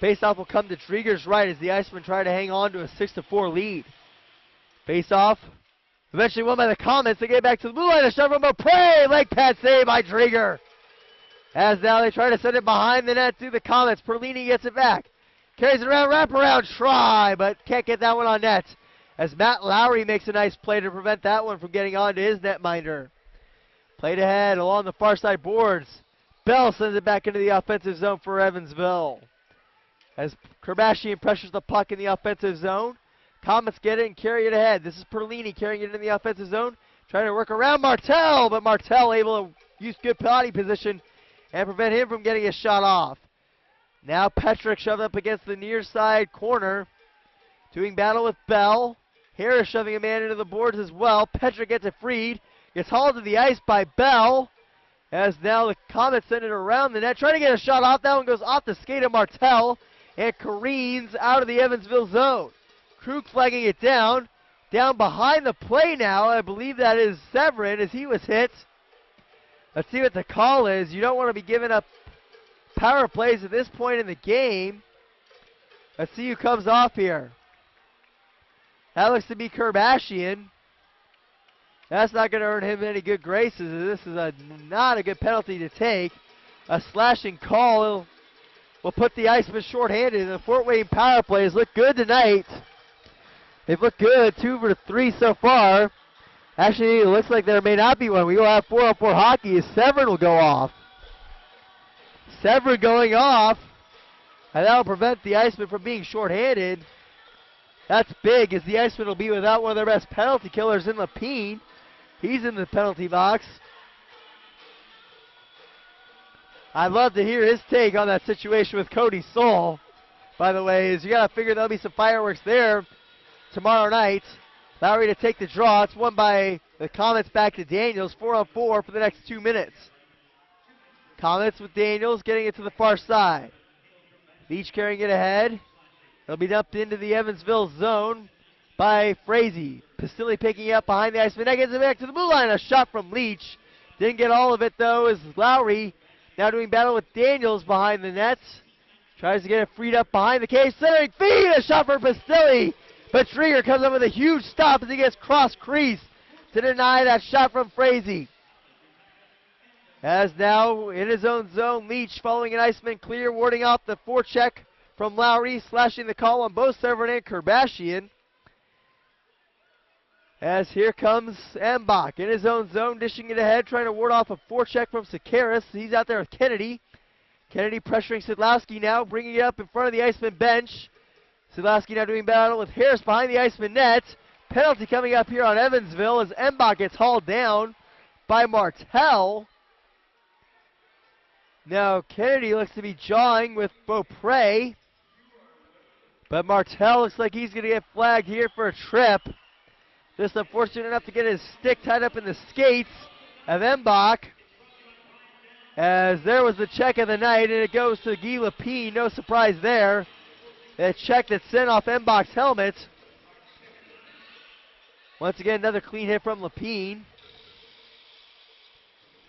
Faceoff will come to Drieger's right as the Icemen try to hang on to a 6-4 lead. Faceoff eventually won by the Komets. They get back to the blue line. A shot from Beaupre. Leg pad save by Drieger. As now they try to send it behind the net to the Komets. Perlini gets it back. Carries it around, wraparound try, but can't get that one on net. As Matt Lowry makes a nice play to prevent that one from getting onto his netminder. Played ahead along the far side boards. Bell sends it back into the offensive zone for Evansville. As Kerbashian pressures the puck in the offensive zone. Komets get it and carry it ahead. This is Perlini carrying it in the offensive zone. Trying to work around Martel, but Martel able to use good body position and prevent him from getting a shot off. Now Petrick shoved up against the near side corner. Doing battle with Bell. Harris shoving a man into the boards as well. Petrick gets it freed. Gets hauled to the ice by Bell. As now the Komets send it around the net. Trying to get a shot off. That one goes off the skate of Martel and careens out of the Evansville zone. Krug flagging it down. Down behind the play now. I believe that is Severyn as he was hit. Let's see what the call is. You don't want to be giving up power plays at this point in the game. Let's see who comes off here. That looks to be Kerbashian. That's not going to earn him any good graces. This is not a good penalty to take. A slashing call will put the Icemen shorthanded. The Fort Wayne power plays look good tonight. They've looked good, 2 for 3 so far. Actually, it looks like there may not be one. We will have 4-on-4 hockey as Severyn will go off. Severyn going off, and that will prevent the Icemen from being shorthanded. That's big, as the Icemen will be without one of their best penalty killers in Lapine. He's in the penalty box. I'd love to hear his take on that situation with Cody Soul. By the way, is you got to figure there'll be some fireworks there tomorrow night. Lowry to take the draw. It's won by the Komets back to Daniels. 4-on-4 for the next 2 minutes. Komets with Daniels getting it to the far side. Leach carrying it ahead. It'll be dumped into the Evansville zone by Frazee. Pistilli picking it up behind the Iceman. That gets it back to the blue line. A shot from Leach. Didn't get all of it though as Lowry now doing battle with Daniels behind the nets. Tries to get it freed up behind the cage. Centering feed. A shot for Pistilli. But Drieger comes up with a huge stop as he gets cross crease to deny that shot from Frazee. As now in his own zone, Leach following an Iceman clear, warding off the forecheck from Lowry, slashing the call on both Severyn and Kerbashian. As here comes Embach in his own zone, dishing it ahead, trying to ward off a forecheck from Sakaris. He's out there with Kennedy. Kennedy pressuring Sidlowski now, bringing it up in front of the Iceman bench. Sidlowski now doing battle with Harris behind the Iceman net. Penalty coming up here on Evansville as Embach gets hauled down by Martel. Now Kennedy looks to be jawing with Beaupre. But Martel looks like he's going to get flagged here for a trip. Just unfortunate enough to get his stick tied up in the skates of Mbach. As there was the check of the night, and it goes to Guy Lapine. No surprise there. A check that sent off Mbach's helmet. Once again, another clean hit from Lapine.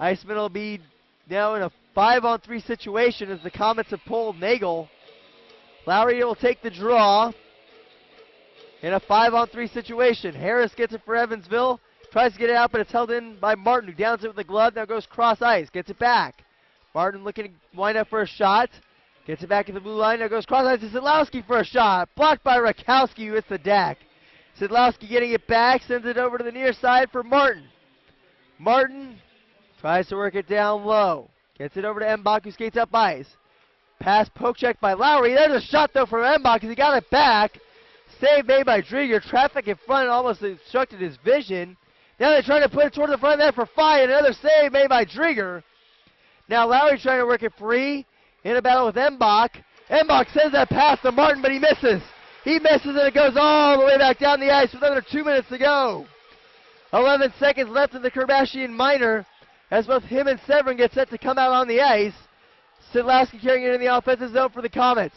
Icemen will be now in a 5-on-3 situation as the Komets have pulled Nagle. Lowry will take the draw in a 5-on-3 situation. Harris gets it for Evansville. Tries to get it out, but it's held in by Martin, who downs it with the glove. Now goes cross ice. Gets it back. Martin looking to wind up for a shot. Gets it back at the blue line. Now goes cross ice to Sidlowski for a shot. Blocked by Rakowski, who hits the deck. Sidlowski getting it back. Sends it over to the near side for Martin. Martin tries to work it down low. Gets it over to Mbach, who skates up ice. Pass poke check by Lowry. There's a shot, though, from Mbach as he got it back. Save made by Drieger. Traffic in front almost obstructed his vision. Now they're trying to put it toward the front net for Fye. Another save made by Drieger. Now Lowry trying to work it free. In a battle with Mbach. Mbach sends that pass to Martin, but he misses. He misses, and it goes all the way back down the ice with under 2 minutes to go. 11 seconds left in the Kerbashian minor as both him and Severyn get set to come out on the ice. Sidlowski carrying it in the offensive zone for the Komets.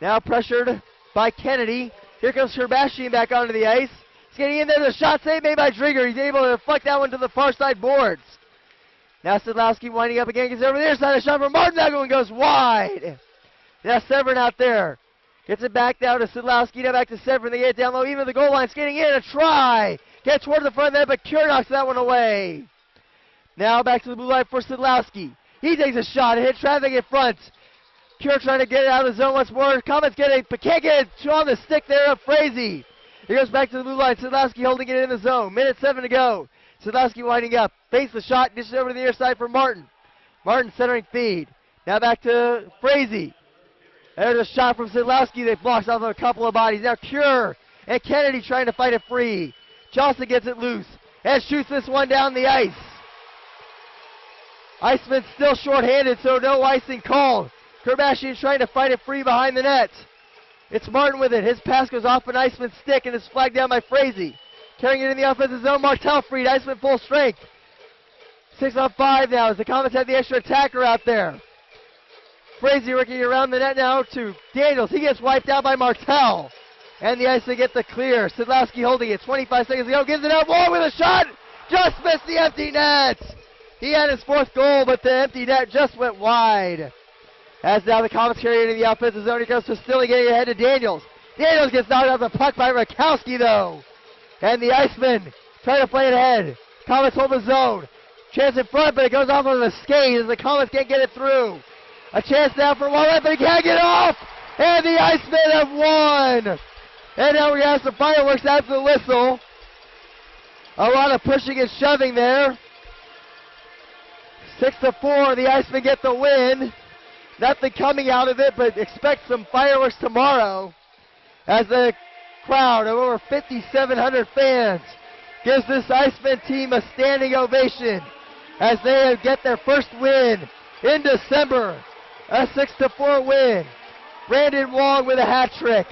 Now pressured by Kennedy. Here comes Kerbashian back onto the ice. He's getting in there. The shot save made by Drieger. He's able to deflect that one to the far side boards. Now Sidlowski winding up again. Gets over there. Side a shot from Martin. That one goes wide. Now Severyn out there. Gets it back down to Sidlowski. Now back to Severyn. They get it down low. Even the goal line. Skating in. A try. Get towards the front net, but Cure knocks that one away. Now back to the blue line for Sidlowski. He takes a shot. It hit traffic in front. Cure trying to get it out of the zone once more. Komets getting, but can't get it on the stick there of Frazee. He goes back to the blue line. Sidlowski holding it in the zone. Minute 7 to go. Sidlowski winding up. Fakes the shot. Dishes over to the near side for Martin. Martin centering feed. Now back to Frazee. There's a shot from Sidlowski that blocks off a couple of bodies. Now Cure and Kennedy trying to fight it free. Johnson gets it loose and shoots this one down the ice. Iceman still shorthanded, so no icing called. Kerbashian trying to fight it free behind the net. It's Martin with it. His pass goes off an Iceman stick and is flagged down by Frazee. Carrying it in the offensive zone, Martel freed. Iceman full strength. 6-on-5 now as the Komets have the extra attacker out there. Frazee working around the net now to Daniels. He gets wiped out by Martel. And the Icemen get the clear. Sidlowski holding it. 25 seconds to go. Gives it out. Wall with a shot. Just missed the empty net. He had his 4th goal, but the empty net just went wide. As now the Komets carry it in the offensive zone. Here comes Pistilli getting ahead to Daniels. Daniels gets knocked out the puck by Rakowski, though. And the Icemen try to play it ahead. Komets hold the zone. Chance in front, but it goes off on the skate as the Komets can't get it through. A chance now for Ouellet, but he can't get off. And the Icemen have won. And now we have some fireworks after the whistle. A lot of pushing and shoving there. 6-4, the Icemen get the win. Nothing coming out of it, but expect some fireworks tomorrow as the crowd of over 5,700 fans gives this Icemen team a standing ovation as they get their first win in December. A 6-4 win. Brandon Wong with a hat trick.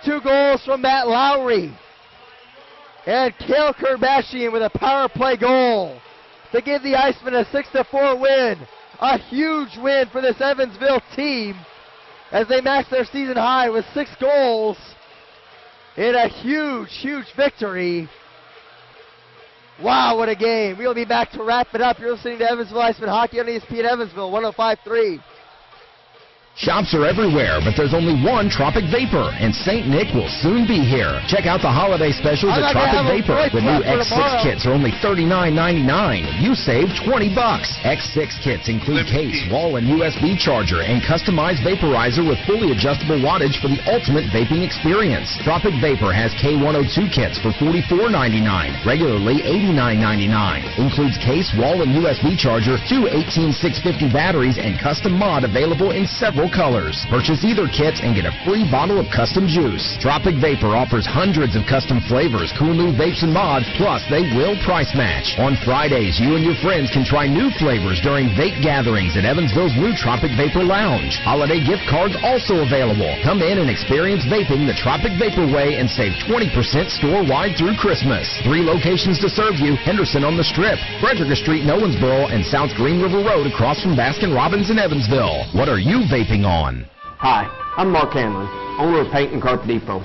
2 goals from Matt Lowry. And Cale Kerbashian with a power play goal to give the Icemen a 6-4 win. A huge win for this Evansville team as they match their season high with 6 goals in a huge, huge victory. Wow, what a game. We'll be back to wrap it up. You're listening to Evansville Icemen Hockey on ESPN Evansville, 105.3. Shops are everywhere, but there's only one Tropic Vapor, and St. Nick will soon be here. Check out the holiday specials at Tropic Vapor. The new X6 kits are only $39.99. You save $20. X6 kits include case, wall, and USB charger, and customized vaporizer with fully adjustable wattage for the ultimate vaping experience. Tropic Vapor has K102 kits for $44.99, regularly $89.99. Includes case, wall, and USB charger, 2 18650 batteries, and custom mod available in several several colors. Purchase either kit and get a free bottle of custom juice. Tropic Vapor offers hundreds of custom flavors, cool new vapes and mods, plus they will price match. On Fridays, you and your friends can try new flavors during vape gatherings at Evansville's new Tropic Vapor Lounge. Holiday gift cards also available. Come in and experience vaping the Tropic Vapor way and save 20% store-wide through Christmas. 3 locations to serve you: Henderson on the Strip, Frederica Street in Owensboro, and South Green River Road across from Baskin-Robbins in Evansville. What are you vaping on? Hi, I'm Mark Hanlon, owner of Paint and Carpet Depot.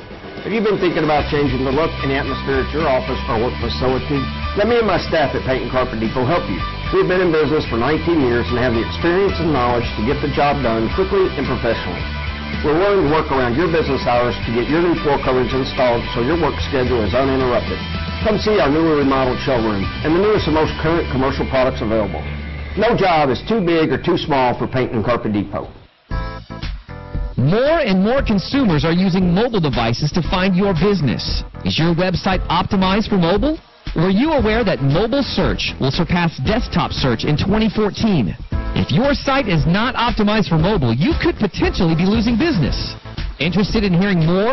Have you been thinking about changing the look and atmosphere at your office or work facility? Let me and my staff at Paint and Carpet Depot help you. We've been in business for 19 years and have the experience and knowledge to get the job done quickly and professionally. We're willing to work around your business hours to get your new floor coverage installed so your work schedule is uninterrupted. Come see our newly remodeled showroom and the newest and most current commercial products available. No job is too big or too small for Paint and Carpet Depot. More and more consumers are using mobile devices to find your business. Is your website optimized for mobile? Were you aware that mobile search will surpass desktop search in 2014? If your site is not optimized for mobile, you could potentially be losing business. Interested in hearing more?